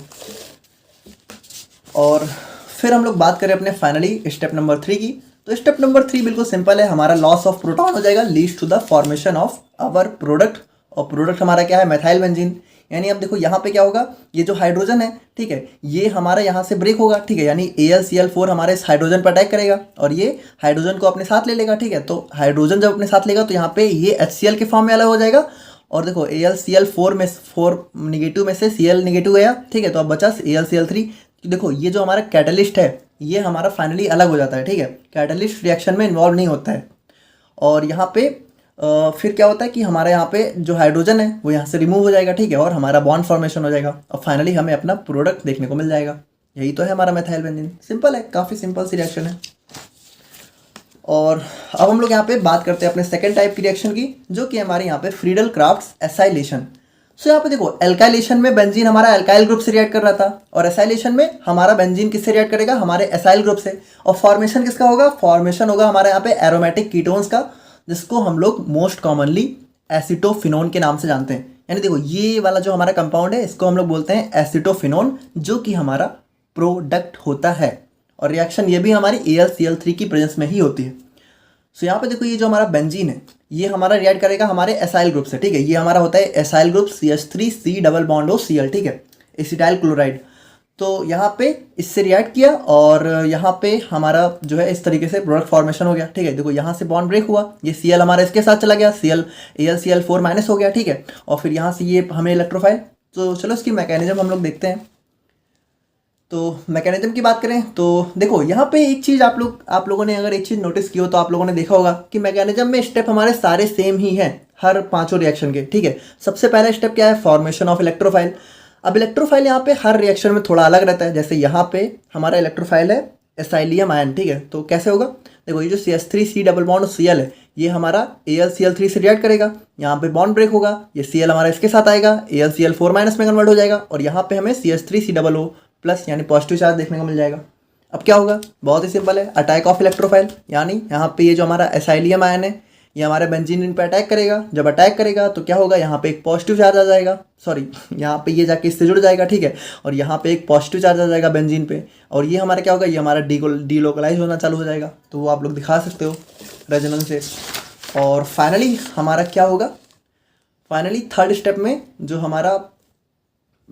S1: और फिर हम लोग बात करें अपने फाइनली स्टेप नंबर 3 की। तो स्टेप नंबर 3 बिल्कुल सिंपल है, हमारा लॉस ऑफ प्रोटॉन हो जाएगा leads to the formation of our product, और प्रोडक्ट हमारा क्या है, मेथाइल बेंजीन। यानी अब देखो यहाँ पे क्या होगा, ये जो हाइड्रोजन है, ठीक है, ये हमारा यहाँ से ब्रेक होगा, ठीक है, यानी AlCl4 हमारे इस हाइड्रोजन पर अटैक करेगा और ये हाइड्रोजन को अपने साथ ले लेगा, ठीक है। तो हाइड्रोजन जब अपने साथ लेगा तो यहाँ पे ये HCl के फॉर्म में अलग हो जाएगा, और देखो AlCl4 में 4 निगेटिव में से Cl निगेटिव गया, ठीक है, तो अब बचा AlCl3। देखो ये जो हमारा कैटलिस्ट है ये हमारा फाइनली अलग हो जाता है, ठीक है, कैटलिस्ट रिएक्शन में इन्वॉल्व नहीं होता है। और यहाँ पे फिर क्या होता है कि हमारे यहाँ पे जो हाइड्रोजन है वो यहाँ से रिमूव हो जाएगा, ठीक है, और हमारा बॉन्ड फॉर्मेशन हो जाएगा, और फाइनली हमें अपना प्रोडक्ट देखने को मिल जाएगा। यही तो है हमारा मेथाइल बेंजीन, सिंपल है, काफ़ी सिंपल सी रिएक्शन है। और अब हम लोग यहाँ पे बात करते हैं अपने सेकेंड टाइप की रिएक्शन की, जो कि हमारे यहाँ पे फ्रीडल क्राफ्ट्स एसाइलेशन। सो यहाँ पे देखो एल्काइलेशन में बेंजीन हमारा एल्काइल ग्रुप से रिएक्ट कर रहा था, और एसाइलेशन में हमारा बेंजीन किससे रिएक्ट करेगा, हमारे एसाइल ग्रुप से। और फॉर्मेशन किसका होगा, फॉर्मेशन होगा हमारे यहाँ पे एरोमेटिक कीटोन्स का, जिसको हम लोग मोस्ट कॉमनली एसिटोफिनोन के नाम से जानते हैं। यानी देखो ये वाला जो हमारा कंपाउंड है इसको हम लोग बोलते हैं एसिटोफिनोन, जो कि हमारा प्रोडक्ट होता है, और रिएक्शन ये भी हमारी AlCl3 की प्रेजेंस में ही होती है। सो यहाँ पे देखो ये जो हमारा बेंजीन है ये हमारा रिएक्ट करेगा हमारे एसाइल ग्रुप से, ठीक है, ये हमारा होता है एसाइल ग्रुप CH3C+Cl, ठीक है, एसिटाइल क्लोराइड। तो यहाँ पे इससे रिएक्ट किया और यहाँ पे हमारा जो है इस तरीके से प्रोडक्ट फॉर्मेशन हो गया, ठीक है। देखो यहाँ से बॉन्ड ब्रेक हुआ, ये Cl हमारा इसके साथ चला गया, AlCl4- हो गया, ठीक है, और फिर यहाँ से ये हमें इलेक्ट्रोफाइल। तो चलो इसकी मैकेनिज्म हम लोग देखते हैं। तो मैकेनिज्म की बात करें तो देखो यहाँ पे एक चीज़ आप लोगों ने अगर एक चीज़ नोटिस की हो तो आप लोगों ने देखा होगा कि मैकेनिज्म में स्टेप हमारे सारे सेम ही हैं हर पांचों रिएक्शन के, ठीक है। सबसे पहला स्टेप क्या है, फॉर्मेशन ऑफ इलेक्ट्रोफाइल। अब इलेक्ट्रोफाइल यहाँ पे हर रिएक्शन में थोड़ा अलग रहता है। जैसे यहाँ पे हमारा इलेक्ट्रोफाइल है एसाइलियम आयन, ठीक है, तो कैसे होगा, देखो ये जो CH3C+Cl है ये हमारा AlCl3 से रिएक्ट करेगा, यहाँ पे बॉन्ड ब्रेक होगा, ये Cl हमारा इसके साथ आएगा, AlCl4- में कन्वर्ट हो जाएगा, और यहाँ पे हमें CH3COO+ यानी पॉजिटिव चार्ज देखने को मिल जाएगा। अब क्या होगा, बहुत ही सिंपल है, अटैक ऑफ इलेक्ट्रोफाइल। यानी यहाँ पे ये जो हमारा एसाइलियम आयन है ये हमारे बेंजीन रिंग पे अटैक करेगा। जब अटैक करेगा तो क्या होगा, यहाँ पे एक पॉजिटिव चार्ज आ जाएगा, सॉरी यहाँ पे ये जाके इससे जुड़ जाएगा, ठीक है, और यहाँ पे एक पॉजिटिव चार्ज आ जाएगा बेंजीन पे, और ये हमारा क्या होगा, ये हमारा डीलोकलाइज होना चालू हो जाएगा। तो वो आप लोग दिखा सकते हो रेजोनेंस से। और फाइनली हमारा क्या होगा, फाइनली थर्ड स्टेप में जो हमारा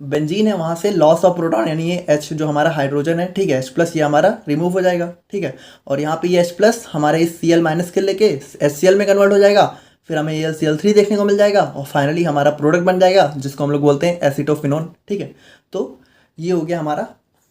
S1: बेंजीन है वहाँ से लॉस ऑफ प्रोटॉन, यानी ये H जो हमारा हाइड्रोजन है, ठीक है, H प्लस ये हमारा रिमूव हो जाएगा, ठीक है, और यहाँ पे ये H प्लस हमारे इस Cl माइनस के लेके HCl में कन्वर्ट हो जाएगा, फिर हमें AlCl3 देखने को मिल जाएगा और फाइनली हमारा प्रोडक्ट बन जाएगा जिसको हम लोग बोलते हैं एसीटोफिनोन, ठीक है। तो ये हो गया हमारा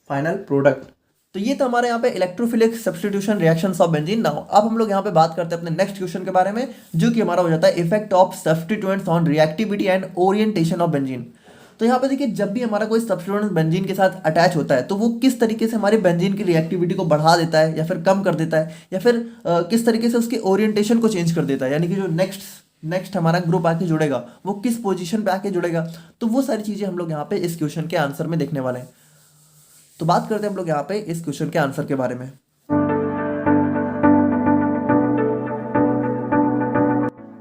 S1: फाइनल प्रोडक्ट। तो ये तो हमारे यहाँ पे electrophilic substitution reactions of benzene. Now अब हम लोग यहाँ पे बात करते हैं अपने नेक्स्ट क्वेश्चन के बारे में, जो कि हमारा हो जाता है effect of substituents on reactivity and orientation of benzene. तो यहाँ पे देखिए, जब भी हमारा कोई सब्स्टिट्यूएंट बेंजीन के साथ अटैच होता है तो वो किस तरीके से हमारे बेंजीन की रिएक्टिविटी को बढ़ा देता है या फिर कम कर देता है, या फिर किस तरीके से उसके ओरिएंटेशन को चेंज कर देता है, यानी कि जो नेक्स्ट हमारा ग्रुप आके जुड़ेगा वो किस पोजीशन पे आके जुड़ेगा। तो वो सारी चीज़ें हम लोग यहाँ पे इस क्वेश्चन के आंसर में देखने वाले हैं। तो बात करते हैं हम लोग यहाँ पे इस क्वेश्चन के आंसर के बारे में।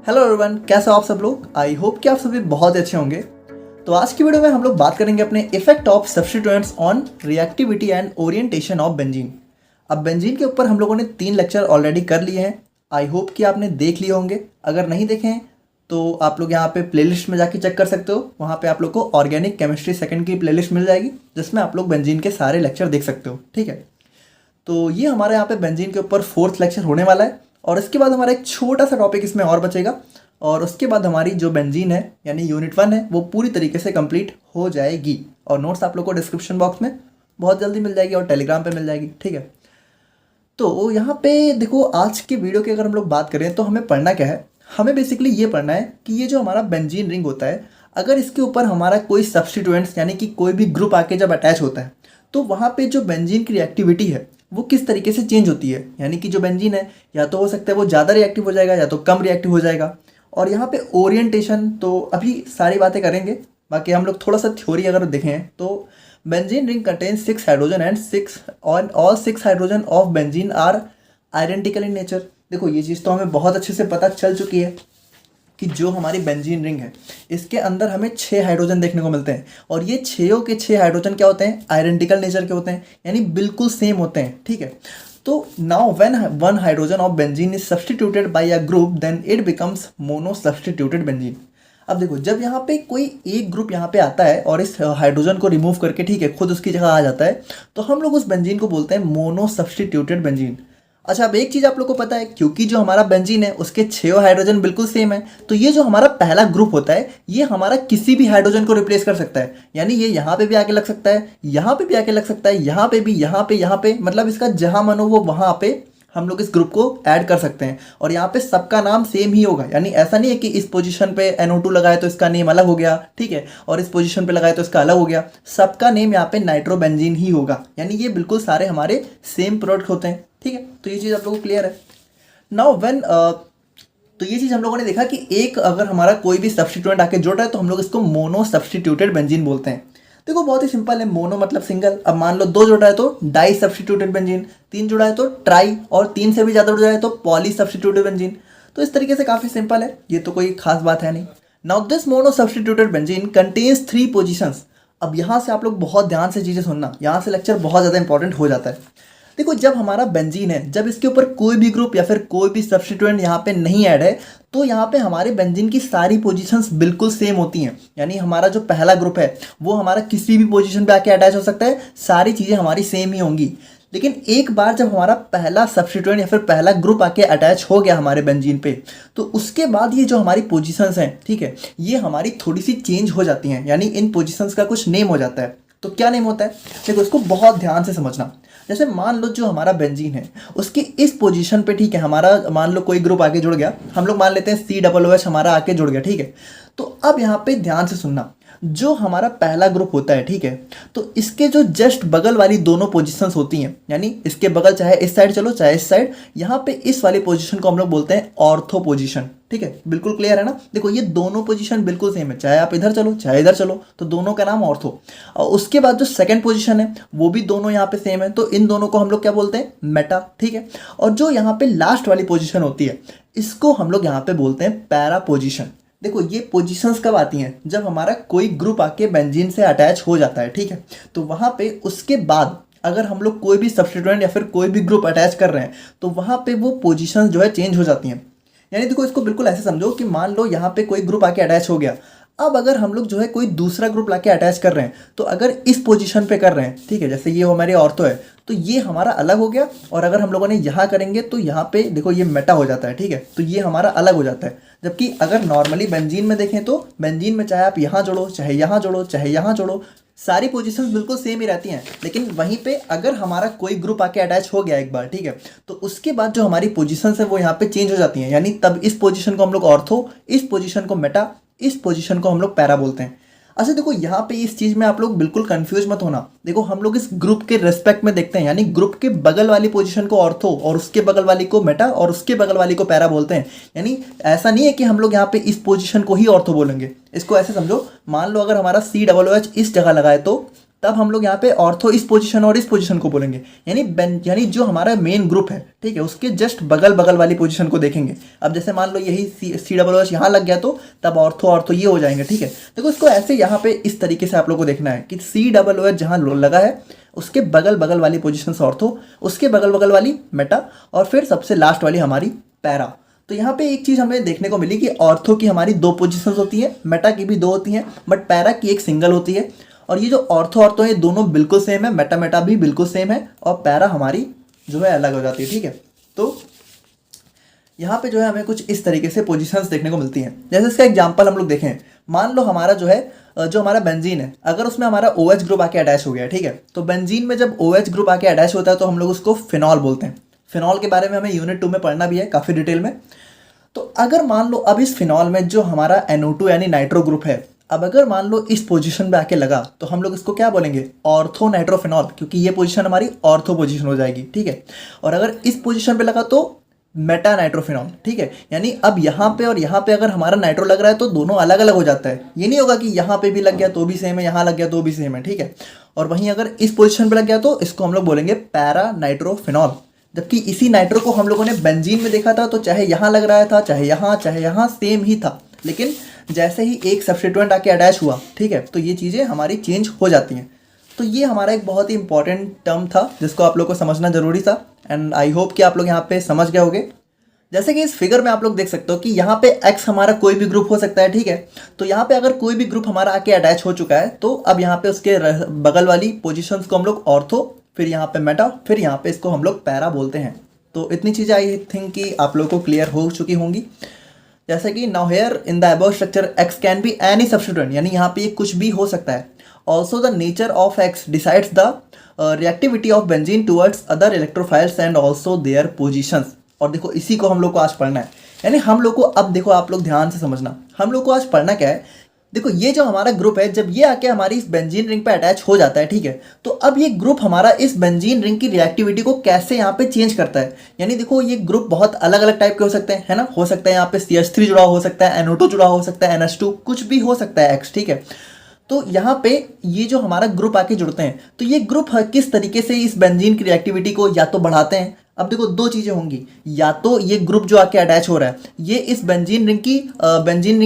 S1: हेलो एवरीवन, कैसे हो आप सब लोग? आई होप कि आप सभी बहुत अच्छे होंगे। तो आज की वीडियो में हम लोग बात करेंगे अपने effect of substituents on reactivity and orientation of benzene. अब बेंजीन के ऊपर हम लोगों ने 3 लेक्चर ऑलरेडी कर लिए हैं। आई होप कि आपने देख लिए होंगे। अगर नहीं देखे हैं तो आप लोग यहाँ पे प्लेलिस्ट में जाके चेक कर सकते हो। वहाँ पे आप लोग को ऑर्गेनिक केमिस्ट्री सेकंड की प्लेलिस्ट मिल जाएगी, जिसमें आप लोग बेंजीन के सारे लेक्चर देख सकते हो, ठीक है। तो ये हमारे यहाँ पे बेंजीन के ऊपर 4th लेक्चर होने वाला है, और इसके बाद हमारा एक छोटा सा टॉपिक इसमें और बचेगा, और उसके बाद हमारी जो बेंजीन है यानी यूनिट 1 है वो पूरी तरीके से कंप्लीट हो जाएगी। और नोट्स आप लोग को डिस्क्रिप्शन बॉक्स में बहुत जल्दी मिल जाएगी और टेलीग्राम पे मिल जाएगी, ठीक है। तो यहाँ पे देखो, आज के वीडियो की अगर हम लोग बात करें तो हमें पढ़ना क्या है। हमें बेसिकली ये पढ़ना है कि ये जो हमारा बेंजीन रिंग होता है, अगर इसके ऊपर हमारा कोई सब्स्टिट्यूएंट्स यानी कि कोई भी ग्रुप आके जब अटैच होता है तो वहाँ पे जो बेंजीन की रिएक्टिविटी है वो किस तरीके से चेंज होती है। यानी कि जो बेंजीन है या तो हो सकता है वो ज़्यादा रिएक्टिव हो जाएगा या तो कम रिएक्टिव हो जाएगा। और यहाँ पे ओरिएंटेशन तो अभी सारी बातें करेंगे, बाकी हम लोग थोड़ा सा थ्योरी अगर देखें तो benzene ring contains 6 hydrogen and 6 all 6 hydrogen of benzene are identical in nature. देखो, ये चीज़ तो हमें बहुत अच्छे से पता चल चुकी है कि जो हमारी बेंजीन रिंग है इसके अंदर हमें 6 हाइड्रोजन देखने को मिलते हैं, और ये 6 के 6 हाइड्रोजन क्या होते हैं? आइडेंटिकल नेचर के होते हैं, यानी बिल्कुल सेम होते हैं, ठीक है। तो now when 1 hydrogen of benzene is substituted by a group then it becomes mono substituted benzene. अब देखो, जब यहाँ पे कोई एक ग्रुप यहाँ पे आता है और इस हाइड्रोजन को रिमूव करके, ठीक है, खुद उसकी जगह आ जाता है, तो हम लोग उस बेंजीन को बोलते हैं मोनो सब्स्टिट्यूटेड बेंजीन। अच्छा, अब एक चीज़ आप लोग को पता है, क्योंकि जो हमारा बेंजीन है उसके 6 हाइड्रोजन बिल्कुल सेम है, तो ये जो हमारा पहला ग्रुप होता है ये हमारा किसी भी हाइड्रोजन को रिप्लेस कर सकता है। यानी ये यहाँ पे भी आके लग सकता है, यहाँ पे भी आके लग सकता है, यहाँ पे भी, यहाँ पे, मतलब इसका जहाँ मन हो वो वहाँ पे हम लोग इस ग्रुप को ऐड कर सकते हैं। और यहाँ पे सबका नाम सेम ही होगा, यानी ऐसा नहीं है कि इस पोजीशन पे NO2 लगाए तो इसका नेम अलग हो गया, ठीक है, और इस पोजीशन पे लगाए तो इसका अलग हो गया। सबका नेम यहाँ पे नाइट्रोबेंजीन ही होगा, यानी ये बिल्कुल सारे हमारे सेम प्रोडक्ट होते हैं, ठीक है। तो ये चीज़ आप लोगों को क्लियर है। नाउ व्हेन तो ये चीज़ हम लोगों ने देखा कि एक अगर हमारा कोई भी सब्स्टिट्यूएंट आके जुड़ रहा है तो हम लोग इसको मोनो सब्स्टिट्यूटेड बेंजीन बोलते हैं। देखो, बहुत ही सिंपल है। मोनो मतलब सिंगल। अब मान लो 2 जुड़ा है तो डाई सब्स्टिट्यूटेड बेंजीन, 3 जुड़ा है तो ट्राई, और 3 से भी ज़्यादा जुड़ा है तो पॉली सब्स्टिट्यूटेड बेंजीन। तो इस तरीके से काफ़ी सिंपल है, ये तो कोई खास बात है नहीं। Now this mono substituted benzene contains 3 positions. अब यहाँ से आप लोग बहुत ध्यान से चीज़ें सुनना, यहाँ से लेक्चर बहुत ज़्यादा इंपॉर्टेंट हो जाता है। देखो, जब हमारा बेंजीन है, जब इसके ऊपर कोई भी ग्रुप या फिर कोई भी सब्स्टिट्यूएंट यहाँ पे नहीं ऐड है, तो यहाँ पे हमारे बेंजीन की सारी पोजीशंस बिल्कुल सेम होती हैं। यानी हमारा जो पहला ग्रुप है वो हमारा किसी भी पोजीशन पे आके अटैच हो सकता है, सारी चीज़ें हमारी सेम ही होंगी। लेकिन एक बार जब हमारा पहला सब्स्टिट्यूएंट या फिर पहला ग्रुप आके अटैच हो गया हमारे बेंजीन पे, तो उसके बाद ये जो हमारी पोजीशंस हैं, ठीक है, ये हमारी थोड़ी सी चेंज हो जाती हैं। यानी इन पोजीशंस का कुछ नेम हो जाता है। तो क्या नेम होता है? देखो, इसको बहुत ध्यान से समझना। जैसे मान लो जो हमारा बेंजीन है उसकी इस पोजीशन पे, ठीक है, हमारा मान लो कोई ग्रुप आके जुड़ गया, हम लोग मान लेते हैं COOH हमारा आके जुड़ गया, ठीक है। तो अब यहाँ पे ध्यान से सुनना, जो हमारा पहला ग्रुप होता है, ठीक है, तो इसके जो जस्ट बगल वाली दोनों पोजीशंस होती हैं, यानी इसके बगल चाहे इस साइड चलो चाहे इस साइड, यहाँ पे इस वाली पोजीशन को हम लोग बोलते हैं ऑर्थो पोजीशन, ठीक है। बिल्कुल क्लियर है ना? देखो, ये दोनों पोजीशन बिल्कुल सेम है, चाहे आप इधर चलो चाहे इधर चलो, तो दोनों का नाम ऑर्थो। और उसके बाद जो सेकंड पोजीशन है वो भी दोनों यहाँ पे सेम है, तो इन दोनों को हम लोग क्या बोलते हैं? मेटा, ठीक है। और जो यहाँ पे लास्ट वाली पोजीशन होती है इसको हम लोग यहाँ पे बोलते हैं पैरा पोजीशन। देखो, ये पोजीशंस कब आती हैं? जब हमारा कोई ग्रुप आके बेंजीन से अटैच हो जाता है, ठीक है, तो वहाँ पे उसके बाद अगर हम लोग कोई भी सब्स्टिट्यूएंट या फिर कोई भी ग्रुप अटैच कर रहे हैं तो वहाँ पे वो पोजीशंस जो है चेंज हो जाती हैं। यानी देखो, इसको बिल्कुल ऐसे समझो कि मान लो यहाँ पे कोई ग्रुप आके अटैच हो गया, अब अगर हम लोग जो है कोई दूसरा ग्रुप लाके अटैच कर रहे हैं, तो अगर इस पोजीशन पे कर रहे हैं, ठीक है, जैसे ये हमारे ऑर्थो है, तो ये हमारा अलग हो गया। और अगर हम लोगों ने यहाँ करेंगे तो यहाँ पे देखो ये मेटा हो जाता है, ठीक है, तो ये हमारा अलग हो जाता है। जबकि अगर नॉर्मली बेंजीन में देखें तो बेंजीन में चाहे आप यहाँ जोड़ो, चाहे यहाँ जोड़ो, चाहे यहाँ जोड़ो, सारी पोजीशंस बिल्कुल सेम ही रहती हैं। लेकिन वहीं पे अगर हमारा कोई ग्रुप आके अटैच हो गया एक बार, ठीक है, तो उसके बाद जो हमारी पोजीशंस है वो यहाँ पे चेंज हो जाती हैं। यानी तब इस पोजीशन को हम लोग ऑर्थो, इस पोजीशन को मेटा, इस पोजीशन को हम लोग पैरा बोलते हैं। अच्छा देखो यहाँ पे इस चीज़ में आप लोग बिल्कुल कंफ्यूज मत होना। देखो हम लोग इस ग्रुप के रेस्पेक्ट में देखते हैं, यानी ग्रुप के बगल वाली पोजीशन को ऑर्थो और उसके बगल वाली को मेटा और उसके बगल वाली को पैरा बोलते हैं। यानी ऐसा नहीं है कि हम लोग यहाँ पे इस पोजीशन को ही ऑर्थो बोलेंगे। इसको ऐसे समझो, मान लो अगर हमारा COOH इस जगह लगा है तो तब हम लोग यहाँ पे ऑर्थो इस पोजीशन और इस पोजीशन को बोलेंगे। यानी जो हमारा मेन ग्रुप है, ठीक है, उसके जस्ट बगल बगल वाली पोजीशन को देखेंगे। अब जैसे मान लो यही COOH यहाँ लग गया तो तब ऑर्थो ये हो जाएंगे, ठीक है। देखो इसको ऐसे यहाँ पे इस तरीके से आप लोग को देखना है कि COOH जहाँ लगा है उसके बगल बगल वाली पोजीशन ऑर्थो, उसके बगल बगल वाली मेटा और फिर सबसे लास्ट वाली हमारी पैरा। तो यहाँ पे एक चीज़ हमें देखने को मिली कि ऑर्थो की हमारी 2 पोजीशंस होती हैं, मेटा की भी 2 होती हैं, बट पैरा की एक सिंगल होती है। और ये जो ऑर्थो है दोनों बिल्कुल सेम है, मेटा भी बिल्कुल सेम है और पैरा हमारी जो है अलग हो जाती है, ठीक है। तो यहाँ पे जो है हमें कुछ इस तरीके से पोजीशंस देखने को मिलती हैं। जैसे इसका एग्जांपल हम लोग देखें, मान लो हमारा जो है जो हमारा बेंजीन है, अगर उसमें हमारा OH ग्रुप आके अटैच हो गया, ठीक है, तो बेंजीन में जब OH ग्रुप आके अटैच होता है तो हम लोग उसको फिनॉल बोलते हैं। फिनॉल के बारे में हमें यूनिट 2 में पढ़ना भी है काफ़ी डिटेल में। तो अगर मान लो अब इस फिनॉल में जो हमारा NO2 यानी नाइट्रो ग्रुप है, अब अगर मान लो इस पोजीशन पे आके लगा तो हम लोग इसको क्या बोलेंगे, ऑर्थो नाइट्रोफिनॉल, क्योंकि ये पोजीशन हमारी ऑर्थो पोजीशन हो जाएगी, ठीक है। और अगर इस पोजीशन पे लगा तो मेटा नाइट्रोफिनॉल, ठीक है। यानी अब यहाँ पे और यहाँ पे अगर हमारा नाइट्रो लग रहा है तो दोनों अलग अलग हो जाता है। ये नहीं होगा कि यहाँ पे भी लग गया तो भी सेम है, यहाँ लग गया तो भी सेम है, ठीक है। और वहीं अगर इस पोजीशन पे लग गया तो इसको हम लोग बोलेंगे पैरा नाइट्रोफिनॉल। जबकि इसी नाइट्रो को हम लोगों ने बेंजीन में देखा था तो चाहे यहाँ लग रहा था, चाहे यहाँ सेम ही था। लेकिन जैसे ही एक सब्स्टिट्यूएंट आके अटैच हुआ, ठीक है, तो ये चीज़ें हमारी चेंज हो जाती हैं। तो ये हमारा एक बहुत ही इंपॉर्टेंट टर्म था जिसको आप लोग को समझना जरूरी था। एंड आई होप कि आप लोग यहाँ पे समझ गए होंगे। जैसे कि इस फिगर में आप लोग देख सकते हो कि यहाँ पे X हमारा कोई भी ग्रुप हो सकता है, ठीक है। तो यहाँ पे अगर कोई भी ग्रुप हमारा आके अटैच हो चुका है तो अब यहाँ पे उसके बगल वाली पोजिशंस को हम लोग ऑर्थो, फिर यहाँ पे मेटा, फिर यहाँ पे इसको हम लोग पैरा बोलते हैं। तो इतनी चीज़ें आई थिंक कि आप लोगों को क्लियर हो चुकी होंगी। जैसे कि now here in the above structure X can be any substituent, यानी यहाँ पे ये कुछ भी हो सकता है। Also the nature of X decides the reactivity of benzene towards other electrophiles and also their positions. और देखो इसी को हम लोग को आज पढ़ना है। यानी हम लोग को अब देखो आप लोग ध्यान से समझना, हम लोग को आज पढ़ना क्या है। देखो ये जो हमारा ग्रुप है जब ये आके हमारी इस बेंजीन रिंग पे अटैच हो जाता है, ठीक है, तो अब ये ग्रुप हमारा इस बेंजीन रिंग की रिएक्टिविटी को कैसे यहाँ पे चेंज करता है। यानी देखो ये ग्रुप बहुत अलग अलग टाइप के हो सकते हैं, है ना। हो सकता है यहाँ पे CH3 जुड़ा हो सकता है, NO2 जुड़ा हो सकता है, NH2, कुछ भी हो सकता है X, ठीक है। तो यहाँ पे ये जो हमारा ग्रुप आके जुड़ते हैं तो ये ग्रुप किस तरीके से इस बेंजीन की रिएक्टिविटी को या तो बढ़ाते हैं। अब देखो 2 चीज़ें होंगी, या तो ये ग्रुप जो आके अटैच हो रहा है ये इस बेंजीन रिंग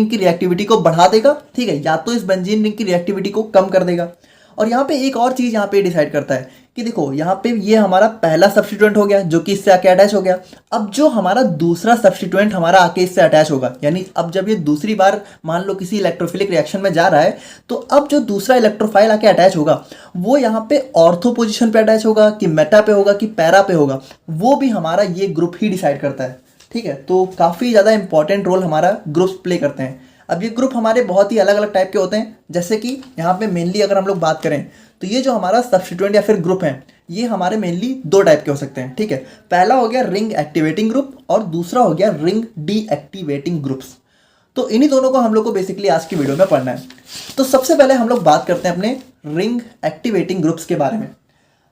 S1: की रिएक्टिविटी को बढ़ा देगा, ठीक है, या तो इस बेंजीन रिंग की रिएक्टिविटी को कम कर देगा। और यहाँ पे एक और चीज़ यहाँ पे डिसाइड करता है कि देखो यहाँ पे ये हमारा पहला सब्स्टिट्यूएंट हो गया जो कि इससे आके अटैच हो गया। अब जो हमारा दूसरा सब्स्टिट्यूएंट हमारा आके इससे अटैच होगा, यानी अब जब ये दूसरी बार मान लो किसी इलेक्ट्रोफिलिक रिएक्शन में जा रहा है तो अब जो दूसरा इलेक्ट्रोफाइल आके अटैच होगा वो यहाँ पे ऑर्थो पोजिशन पे अटैच होगा कि मेटा पे होगा कि पैरा पे होगा, वो भी हमारा ये ग्रुप ही डिसाइड करता है, ठीक है। तो काफ़ी ज़्यादा इंपॉर्टेंट रोल हमारा ग्रुप्स प्ले करते हैं। अब ये ग्रुप हमारे बहुत ही अलग अलग टाइप के होते हैं। जैसे कि यहाँ पे मेनली अगर हम लोग बात करें तो ये जो हमारा सब्स्टिट्यूएंट या फिर ग्रुप है ये हमारे मेनली 2 टाइप के हो सकते हैं, ठीक है। पहला हो गया रिंग एक्टिवेटिंग ग्रुप और दूसरा हो गया रिंग डीएक्टिवेटिंग ग्रुप्स। तो इन्हीं दोनों को हम लोग को बेसिकली आज की वीडियो में पढ़ना है। तो सबसे पहले हम लोग बात करते हैं अपने रिंग एक्टिवेटिंग ग्रुप्स के बारे में।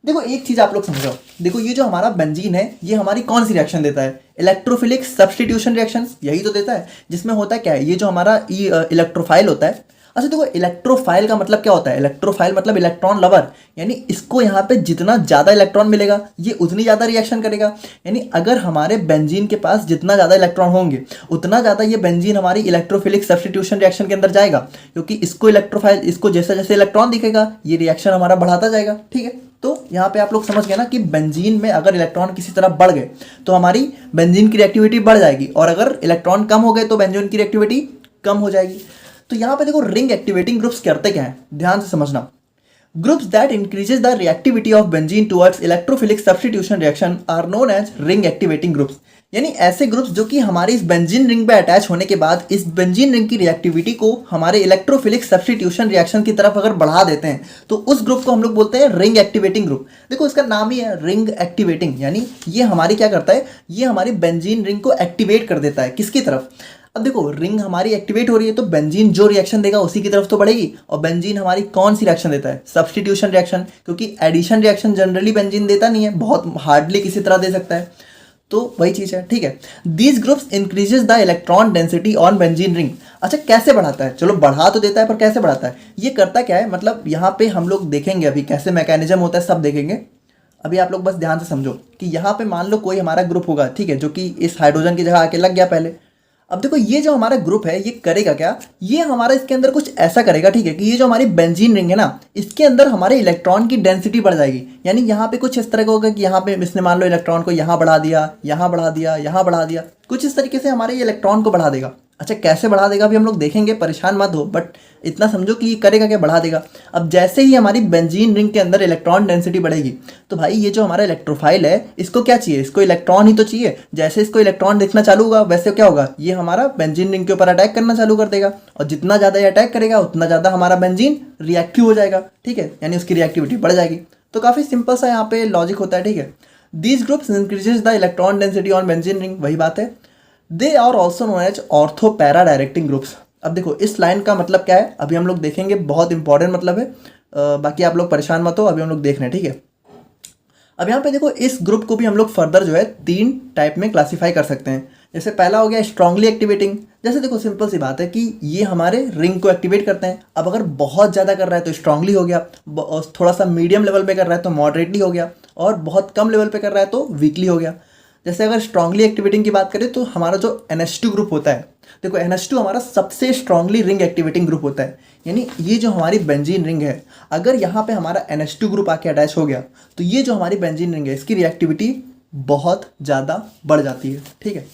S1: देखो एक चीज़ आप लोग समझो, देखो ये जो हमारा बेंजीन है ये हमारी कौन सी रिएक्शन देता है, इलेक्ट्रोफिलिक सब्स्टिट्यूशन रिएक्शन, यही तो देता है। जिसमें होता है क्या है, ये जो हमारा इलेक्ट्रोफाइल होता है। अच्छा देखो इलेक्ट्रोफाइल का मतलब क्या होता है, इलेक्ट्रोफाइल मतलब इलेक्ट्रॉन लवर, यानी इसको यहाँ पे जितना ज़्यादा इलेक्ट्रॉन मिलेगा ये उतनी ज़्यादा रिएक्शन करेगा। यानी अगर हमारे बेंजीन के पास जितना ज़्यादा इलेक्ट्रॉन होंगे उतना ज़्यादा ये बेंजीन हमारी इलेक्ट्रोफिलिक सब्स्टिट्यूशन रिएक्शन के अंदर जाएगा, क्योंकि इसको जैसे जैसे इलेक्ट्रॉन दिखेगा ये रिएक्शन हमारा बढ़ाता जाएगा, ठीक है। तो यहाँ पे आप लोग समझ गए ना कि बेंजीन में अगर इलेक्ट्रॉन किसी तरह बढ़ गए तो हमारी बेंजीन की रिएक्टिविटी बढ़ जाएगी, और अगर इलेक्ट्रॉन कम हो गए तो बेंजीन की रिएक्टिविटी कम हो जाएगी। तो यहाँ पे देखो रिंग एक्टिवेटिंग ग्रुप्स करते क्या है, ध्यान से समझना। Groups that increases the reactivity of benzene towards electrophilic substitution reaction are known as ring activating groups. यानी ऐसे ग्रुप्स जो कि हमारे इस बेंजीन रिंग पे अटैच होने के बाद इस बेंजीन रिंग की रिएक्टिविटी को हमारे इलेक्ट्रोफिलिक सब्स्टिट्यूशन रिएक्शन की तरफ अगर बढ़ा देते हैं तो उस ग्रुप को हम लोग बोलते हैं रिंग एक्टिवेटिंग ग्रुप। देखो इसका नाम ही है रिंग एक्टिवेटिंग, यानी ये हमारी क्या करता है, ये हमारी बेंजीन रिंग को एक्टिवेट कर देता है। किसकी तरफ? अब देखो रिंग हमारी एक्टिवेट हो रही है तो बेंजीन जो रिएक्शन देगा उसी की तरफ तो बढ़ेगी। और बेंजीन हमारी कौन सी रिएक्शन देता है? सब्स्टिट्यूशन रिएक्शन, क्योंकि एडिशन रिएक्शन जनरली बेंजीन देता नहीं है, बहुत हार्डली किसी तरह दे सकता है। तो वही चीज़ है, ठीक है। These groups increases the electron density on benzene ring. अच्छा कैसे बढ़ाता है? चलो बढ़ा तो देता है, पर कैसे बढ़ाता है? ये करता क्या है, मतलब यहाँ पे हम लोग देखेंगे अभी कैसे मैकेनिज्म होता है, सब देखेंगे। अभी आप लोग बस ध्यान से समझो कि यहाँ पे मान लो कोई हमारा ग्रुप होगा, ठीक है, जो कि इस हाइड्रोजन की जगह आके लग गया पहले। अब देखो ये जो हमारा ग्रुप है ये करेगा क्या, ये हमारा इसके अंदर कुछ ऐसा करेगा, ठीक है, कि ये जो हमारी बेंजीन रिंग है ना, इसके अंदर हमारे इलेक्ट्रॉन की डेंसिटी बढ़ जाएगी। यानी यहाँ पे कुछ इस तरह का होगा कि यहाँ पे इसने मान लो इलेक्ट्रॉन को यहाँ बढ़ा दिया, यहाँ बढ़ा दिया, यहाँ बढ़ा दिया, कुछ इस तरीके से हमारे ये इलेक्ट्रॉन को बढ़ा देगा। अच्छा कैसे बढ़ा देगा अभी हम लोग देखेंगे, परेशान मत हो, बट इतना समझो कि ये करेगा क्या, बढ़ा देगा। अब जैसे ही हमारी बेंजीन रिंग के अंदर इलेक्ट्रॉन डेंसिटी बढ़ेगी तो भाई ये जो हमारा इलेक्ट्रोफाइल है इसको क्या चाहिए, इसको इलेक्ट्रॉन ही तो चाहिए। जैसे इसको इलेक्ट्रॉन दिखना चालू होगा वैसे क्या होगा, ये हमारा बेंजीन रिंग के ऊपर अटैक करना चालू कर देगा। और जितना ज़्यादा ये अटैक करेगा उतना ज़्यादा हमारा बेंजीन रिएक्टिव हो जाएगा, ठीक है, यानी उसकी रिएक्टिविटी बढ़ जाएगी। तो काफ़ी सिंपल सा यहाँ पे लॉजिक होता है, ठीक है। These groups increases the electron density on benzene ring, वही बात है। They are also known as ortho para directing groups. अब देखो इस लाइन का मतलब क्या है अभी हम लोग देखेंगे, बहुत इंपॉर्टेंट मतलब है। बाकी आप लोग परेशान मत हो, अभी हम लोग देख रहे हैं, ठीक है। अब यहाँ पे देखो इस ग्रुप को भी हम लोग फर्दर जो है 3 टाइप में क्लासीफाई कर सकते हैं। जैसे पहला हो गया स्ट्रांगली एक्टिवेटिंग। जैसे देखो सिंपल सी बात है कि ये हमारे रिंग को एक्टिवेट करते हैं। अब अगर बहुत ज़्यादा कर रहा है तो स्ट्रांगली हो गया, थोड़ा सा मीडियम लेवल पे कर रहा है तो मॉडरेटली हो गया, और बहुत कम लेवल पे कर रहा है तो वीकली हो गया। जैसे अगर स्ट्रांगली एक्टिवेटिंग की बात करें तो हमारा जो NH2 ग्रुप होता है, देखो NH2 हमारा सबसे स्ट्रांगली रिंग एक्टिवेटिंग ग्रुप होता है। यानी ये जो हमारी बेंजीन रिंग है, अगर यहाँ पे हमारा NH2 ग्रुप आके अटैच हो गया तो ये जो हमारी बेंजीन रिंग है इसकी रिएक्टिविटी बहुत ज़्यादा बढ़ जाती है, ठीक है।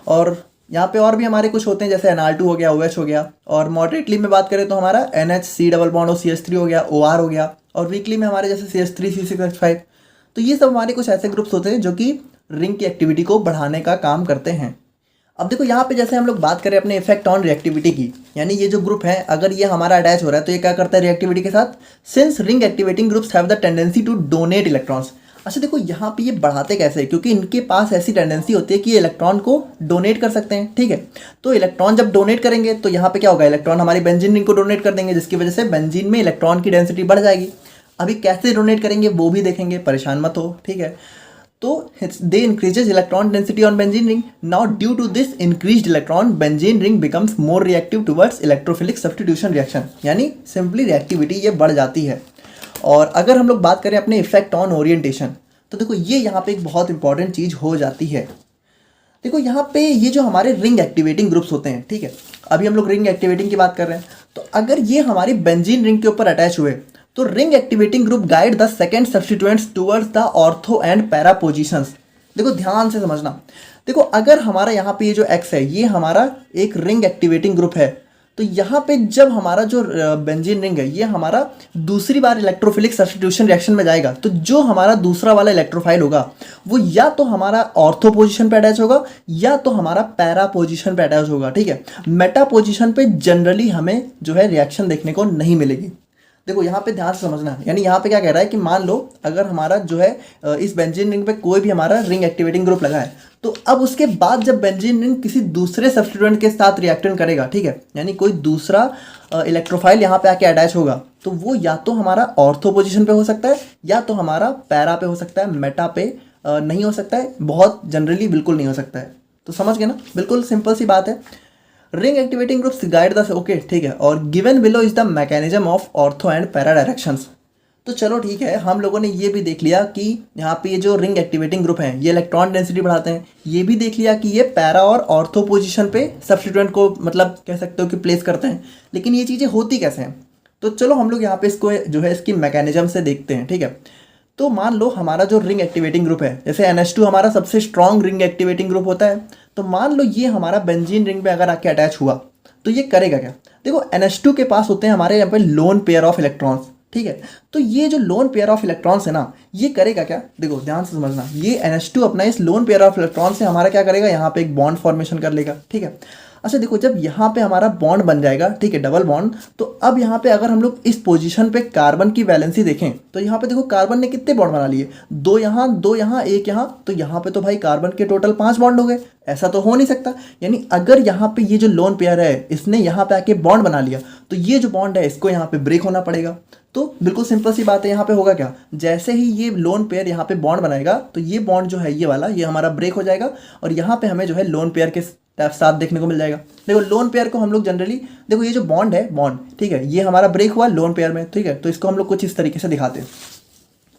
S1: और यहाँ पे और भी हमारे कुछ होते हैं, जैसे NR2 हो गया, OH हो गया। और मॉडरेटली में बात करें तो हमारा NHC डबल बॉन्ड और CH3 हो गया, OR हो गया। और वीकली में हमारे जैसे CH3 C6H5। तो ये सब हमारे कुछ ऐसे ग्रुप्स होते हैं जो कि रिंग की एक्टिविटी को बढ़ाने का काम करते हैं। अब देखो यहाँ पे जैसे हम लोग बात करें अपने इफेक्ट ऑन रिएक्टिविटी की, यानी ये जो ग्रुप है अगर ये हमारा अटैच हो रहा है तो ये क्या करता है रिएक्टिविटी के साथ, since ring activating groups have the tendency to donate electrons. अच्छा देखो यहाँ पे ये बढ़ाते कैसे, क्योंकि इनके पास ऐसी टेंडेंसी होती है कि ये इलेक्ट्रॉन को डोनेट कर सकते हैं, ठीक है। तो इलेक्ट्रॉन जब डोनेट करेंगे तो यहाँ पे क्या होगा, इलेक्ट्रॉन हमारी बेंजीन रिंग को डोनेट कर देंगे, जिसकी वजह से बेंजीन में इलेक्ट्रॉन की डेंसिटी बढ़ जाएगी। अभी कैसे डोनेट करेंगे वो भी देखेंगे, परेशान मत हो, ठीक है। तो they increases electron density on benzene ring. Now due to this increased electron, benzene ring becomes more reactive towards electrophilic substitution reaction. यानी सिंपली रिएक्टिविटी ये बढ़ जाती है। और अगर हम लोग बात करें अपने इफेक्ट ऑन ओरिएंटेशन, तो देखो ये यहाँ पे एक बहुत इंपॉर्टेंट चीज़ हो जाती है। देखो यहाँ पे ये जो हमारे रिंग एक्टिवेटिंग ग्रुप्स होते हैं, ठीक है, अभी हम लोग रिंग एक्टिवेटिंग की बात कर रहे हैं। तो अगर ये हमारी बेंजीन रिंग के ऊपर अटैच हुए तो ring activating group guide the second substituents towards the ortho and para positions. देखो ध्यान से समझना, देखो अगर हमारा यहाँ पे ये जो X है ये हमारा एक रिंग एक्टिवेटिंग ग्रुप है, तो यहाँ पे जब हमारा जो बेंजीन रिंग है ये हमारा दूसरी बार इलेक्ट्रोफिलिक सब्स्टिट्यूशन रिएक्शन में जाएगा, तो जो हमारा दूसरा वाला इलेक्ट्रोफाइल होगा वो या तो हमारा ऑर्थो पोजीशन पे अटैच होगा या तो हमारा पैरा पोजीशन पे अटैच होगा, ठीक है। मेटा पोजीशन पे जनरली हमें जो है रिएक्शन देखने को नहीं मिलेगी। देखो यहाँ पे ध्यान से समझना, यानी यहाँ पे क्या कह रहा है कि मान लो अगर हमारा जो है इस बेंजीन रिंग पे कोई भी हमारा रिंग एक्टिवेटिंग ग्रुप लगा है, तो अब उसके बाद जब बेंजीन रिंग किसी दूसरे सब्स्टिट्यूएंट के साथ रिएक्शन करेगा, ठीक है, यानी कोई दूसरा इलेक्ट्रोफाइल यहाँ पे आके अटैच होगा, तो वो या तो हमारा ऑर्थो पोजिशन पे हो सकता है या तो हमारा पैरा पे हो सकता है, मेटा पे नहीं हो सकता है, बहुत जनरली बिल्कुल नहीं हो सकता है। तो समझ गए ना, बिल्कुल सिंपल सी बात है। Ring activating groups guide the, okay ठीक है। और given below is the mechanism of ortho and para directions. तो चलो ठीक है, हम लोगों ने ये भी देख लिया कि यहाँ पे ये जो रिंग एक्टिवेटिंग ग्रुप हैं ये इलेक्ट्रॉन डेंसिटी बढ़ाते हैं, ये भी देख लिया कि ये पैरा और ऑर्थो पोजीशन पे सब्स्टिट्यूएंट को मतलब कह सकते हो कि प्लेस करते हैं। लेकिन ये चीज़ें होती कैसे हैं, तो चलो हम लोग यहाँ पे इसको जो है इसकी मैकेनिज्म से देखते हैं, ठीक है। तो मान लो हमारा जो रिंग एक्टिवेटिंग ग्रुप है, जैसे NH2 हमारा सबसे स्ट्रॉन्ग रिंग एक्टिवेटिंग ग्रुप होता है, तो मान लो ये हमारा बेंजीन रिंग पे अगर आके अटैच हुआ तो ये करेगा क्या? देखो NH2 के पास होते हैं हमारे यहाँ पे लोन पेयर ऑफ इलेक्ट्रॉन्स, ठीक है। तो ये जो लोन पेयर ऑफ इलेक्ट्रॉन्स है ना, ये करेगा क्या? देखो ध्यान से समझना, ये NH2 अपना इस लोन पेयर ऑफ इलेक्ट्रॉन से हमारा क्या करेगा, यहाँ पे एक बॉन्ड फॉर्मेशन कर लेगा, ठीक है। अच्छा देखो, जब यहाँ पे हमारा बॉन्ड बन जाएगा, ठीक है, डबल बॉन्ड, तो अब यहाँ पे अगर हम लोग इस पोजीशन पे कार्बन की वैलेंसी देखें तो यहाँ पे देखो कार्बन ने कितने बॉन्ड बना लिए, दो यहाँ एक यहाँ, तो यहाँ पे तो भाई कार्बन के टोटल 5 बॉन्ड हो गए। ऐसा तो हो नहीं सकता, यानी अगर यहाँ पे ये जो लोन पेयर है इसने यहाँ पे आके बॉन्ड बना लिया तो ये जो बॉन्ड है इसको यहाँ पे ब्रेक होना पड़ेगा। तो बिल्कुल सिंपल सी बात है, यहाँ पे होगा क्या, जैसे ही ये लोन पेयर यहाँ पे बॉन्ड बनाएगा तो ये बॉन्ड जो है ये वाला, ये हमारा ब्रेक हो जाएगा और यहाँ पे हमें जो है लोन पेयर के साथ देखने को मिल जाएगा। देखो लोन पेयर को हम लोग जनरली, देखो ये जो बॉन्ड है, बॉन्ड, ठीक है, ये हमारा ब्रेक हुआ लोन पेयर में, ठीक है, तो इसको हम लोग कुछ इस तरीके से दिखाते हैं,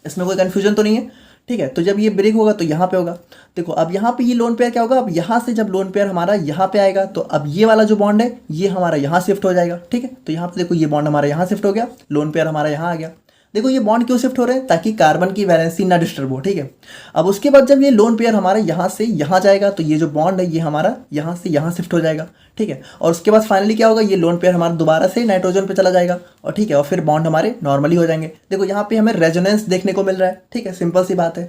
S1: इसमें कोई कन्फ्यूजन तो नहीं है, ठीक है। तो जब ये ब्रेक होगा तो यहाँ पे होगा, देखो अब यहाँ पे ये लोन पेयर क्या होगा, अब यहाँ से जब लोन पेयर हमारा यहाँ पे आएगा तो अब ये वाला जो बॉन्ड है ये हमारा यहाँ शिफ्ट हो जाएगा, ठीक है। तो यहाँ पे देखो ये बॉन्ड हमारा यहाँ शिफ्ट हो गया, लोन पेयर हमारा यहाँ आ गया। देखो ये बॉन्ड क्यों शिफ्ट हो रहे हैं, ताकि कार्बन की वैलेंसी ना डिस्टर्ब हो, ठीक है। अब उसके बाद जब ये लोन पेयर हमारा यहाँ से यहाँ जाएगा तो ये जो बॉन्ड है ये हमारा यहाँ से यहाँ शिफ्ट हो जाएगा, ठीक है। और उसके बाद फाइनली क्या होगा, ये लोन पेयर हमारा दोबारा से नाइट्रोजन पे चला जाएगा और ठीक है, और फिर बॉन्ड हमारे नॉर्मली हो जाएंगे। देखो यहाँ पे हमें रेजोनेंस देखने को मिल रहा है, ठीक है, सिंपल सी बात है।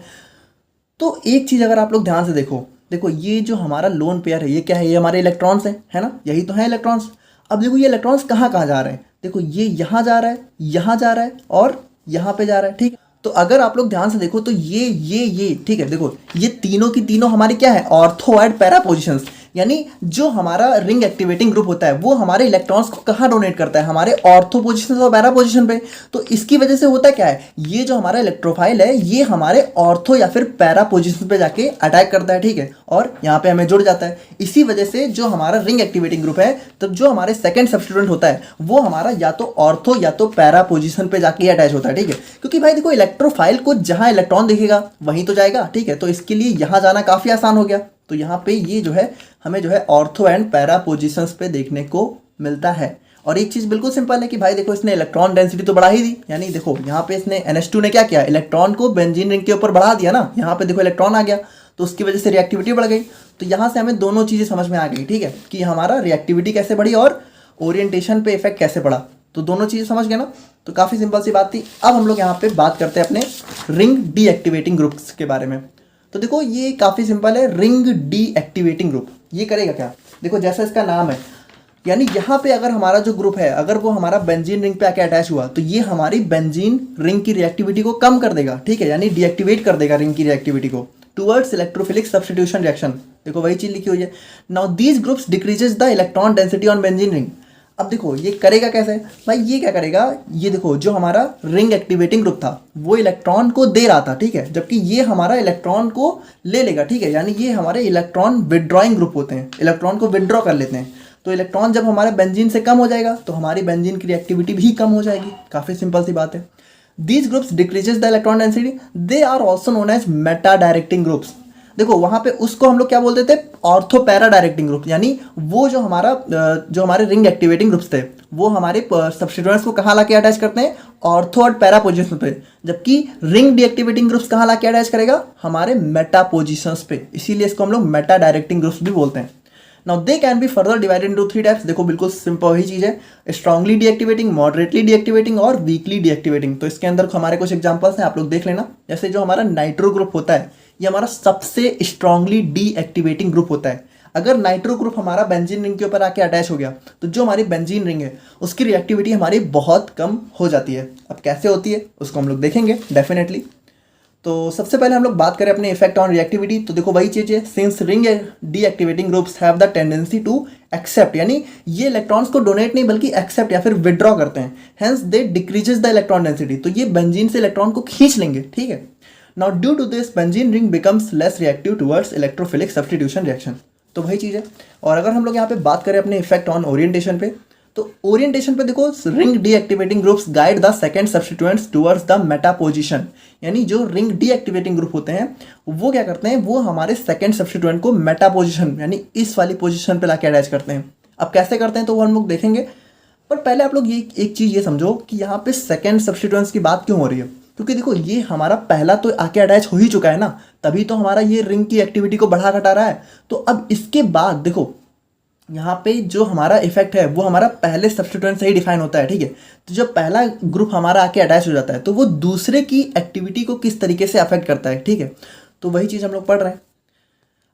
S1: तो एक चीज़ अगर आप लोग ध्यान से देखो, देखो ये जो हमारा लोन पेयर है ये क्या है, ये हमारे इलेक्ट्रॉन्स हैं, है ना, यही तो है इलेक्ट्रॉन्स। अब देखो ये इलेक्ट्रॉन्स कहाँ कहाँ जा रहे हैं, देखो ये यहाँ जा रहा है, यहाँ जा रहा है और यहाँ पे जा रहा है, ठीक है। तो अगर आप लोग ध्यान से देखो तो ये ठीक है, देखो ये तीनों की तीनों हमारी क्या है, ऑर्थो एंड पैरा पोजिशंस, यानी जो हमारा रिंग एक्टिवेटिंग ग्रुप होता है वो हमारे इलेक्ट्रॉन्स को कहाँ डोनेट करता है, हमारे ऑर्थो पोजिशन और पैरा पोजिशन पे। तो इसकी वजह से होता क्या है, ये जो हमारा इलेक्ट्रोफाइल है ये हमारे ऑर्थो या फिर पैरा पोजिशन पे जाके अटैक करता है, ठीक है, और यहाँ पे हमें जुड़ जाता है। इसी वजह से जो हमारा रिंग एक्टिवेटिंग ग्रुप है, तो जो हमारे सेकंड सब्स्टिट्यूएंट होता है वो हमारा या तो ऑर्थो या तो पैरा पोजिशन पे जाके अटैच होता है, ठीक है। क्योंकि भाई देखो इलेक्ट्रोफाइल को जहाँ इलेक्ट्रॉन दिखेगा वहीं तो जाएगा, ठीक है। तो इसके लिए यहाँ जाना काफ़ी आसान हो गया। तो यहाँ पे ये जो है हमें जो है ऑर्थो एंड पैरा पोजिशंस पे देखने को मिलता है। और एक चीज़ बिल्कुल सिंपल है कि भाई देखो इसने इलेक्ट्रॉन डेंसिटी तो बढ़ा ही दी, यानी देखो यहाँ पे इसने NH2 ने क्या किया, इलेक्ट्रॉन को बेंजीन रिंग के ऊपर बढ़ा दिया ना, यहाँ पे देखो इलेक्ट्रॉन आ गया तो उसकी वजह से रिएक्टिविटी बढ़ गई। तो यहाँ से हमें दोनों चीज़ें समझ में आ गई, ठीक है, कि हमारा रिएक्टिविटी कैसे बढ़ी और ओरिएंटेशन पे इफेक्ट कैसे पड़ा। तो दोनों चीज़ें समझ गए ना, तो काफ़ी सिंपल सी बात थी। अब हम लोग यहाँ पे बात करते हैं अपने रिंग डीएक्टिवेटिंग ग्रुप्स के बारे में। तो देखो ये काफ़ी सिंपल है, रिंग डीएक्टिवेटिंग ग्रुप ये करेगा क्या, देखो जैसा इसका नाम है, यानी यहाँ पे अगर हमारा जो ग्रुप है अगर वो हमारा बेंजीन रिंग पे आके अटैच हुआ तो ये हमारी बेंजीन रिंग की रिएक्टिविटी को कम कर देगा, ठीक है, यानी डीएक्टिवेट कर देगा रिंग की रिएक्टिविटी को टुवर्ड्स इलेक्ट्रोफिलिक सब्स्टिट्यूशन रिएक्शन। देखो वही चीज़ लिखी हुई है। Now these groups decreases the electron density on benzene ring. अब देखो ये करेगा कैसे भाई, ये क्या करेगा, ये देखो जो हमारा रिंग एक्टिवेटिंग ग्रुप था वो इलेक्ट्रॉन को दे रहा था, ठीक है, जबकि ये हमारा इलेक्ट्रॉन को ले लेगा, ठीक है, यानी ये हमारे इलेक्ट्रॉन विड्रॉइंग ग्रुप होते हैं, इलेक्ट्रॉन को विड्रॉ कर लेते हैं। तो इलेक्ट्रॉन जब हमारे बेंजीन से कम हो जाएगा तो हमारी बेंजीन की रिएक्टिविटी भी कम हो जाएगी, काफ़ी सिंपल सी बात है। These groups decreases the electron density, they are also known as meta directing groups. देखो वहाँ पे उसको हम लोग क्या बोलते थे, ऑर्थो पैरा डायरेक्टिंग ग्रुप, यानी वो जो हमारे रिंग एक्टिवेटिंग ग्रुप्स थे वो हमारे सब्स्टिट्यूएंट्स को कहाँ लाके अटैच करते हैं, ऑर्थो और पैरा पोजिशन पे, जबकि रिंग डीएक्टिवेटिंग ग्रुप्स कहाँ लाके अटैच करेगा, हमारे मेटा पोजिशंस पे, इसीलिए इसको हम लोग मेटा डायरेक्टिंग ग्रुप्स भी बोलते हैं। Now they can be further divided into 3 types. देखो बिल्कुल सिंपल वही चीज़ है, स्ट्रांगली डीएक्टिवेटिंग, मॉडरेटली डीएक्टिवेटिंग और वीकली डीएक्टिवेटिंग। तो इसके अंदर हमारे कुछ एग्जांपल्स हैं, आप लोग देख लेना। जैसे जो हमारा नाइट्रो ग्रुप होता है ये हमारा सबसे स्ट्रांगली डीएक्टिवेटिंग ग्रुप होता है। अगर नाइट्रो ग्रुप हमारा बेंजीन रिंग के ऊपर आके अटैच हो गया तो जो हमारी बेंजीन रिंग है उसकी रिएक्टिविटी हमारी बहुत कम हो जाती है। अब कैसे होती है उसको हम लोग देखेंगे डेफिनेटली। तो सबसे पहले हम लोग बात करें अपने इफेक्ट ऑन रिएक्टिविटी, तो देखो वही चीज़ है, since ring deactivating groups have the tendency to accept, यानी ये इलेक्ट्रॉन्स को डोनेट नहीं बल्कि एक्सेप्ट या फिर विड्रॉ करते हैं, hence they decreases the electron density, तो ये बेंजीन से इलेक्ट्रॉन को खींच लेंगे, ठीक है। Now due to this benzene ring becomes less reactive towards electrophilic substitution reaction. तो वही चीज़ है। और अगर हम लोग यहाँ पे बात करें अपने इफेक्ट ऑन ओरिएंटेशन पे, तो ओरिएंटेशन पे देखो ring deactivating groups guide the second substituents towards the Meta position, यानी जो रिंग डीएक्टिवेटिंग ग्रुप होते हैं वो क्या करते हैं, वो हमारे सेकंड सब्स्टिट्यूएंट को मेटा पोजीशन यानी इस वाली पोजीशन पे लाके अटैच करते हैं। अब कैसे करते हैं तो वो हम लोग देखेंगे, पर पहले आप लोग ये एक चीज़ ये समझो कि यहाँ पे सेकंड सब्स्टिट्यूएंट्स की बात क्यों हो रही है, क्योंकि देखो ये हमारा पहला तो आके अटैच हो ही चुका है ना, तभी तो हमारा ये रिंग की एक्टिविटी को बढ़ा घटा रहा है। तो अब इसके बाद देखो यहाँ पे जो हमारा इफेक्ट है वो हमारा पहले सब्स्टिट्यूएंट से ही डिफाइन होता है, ठीक है। तो जब पहला ग्रुप हमारा आके अटैच हो जाता है तो वो दूसरे की एक्टिविटी को किस तरीके से अफेक्ट करता है, ठीक है। तो वही चीज़ हम लोग पढ़ रहे हैं।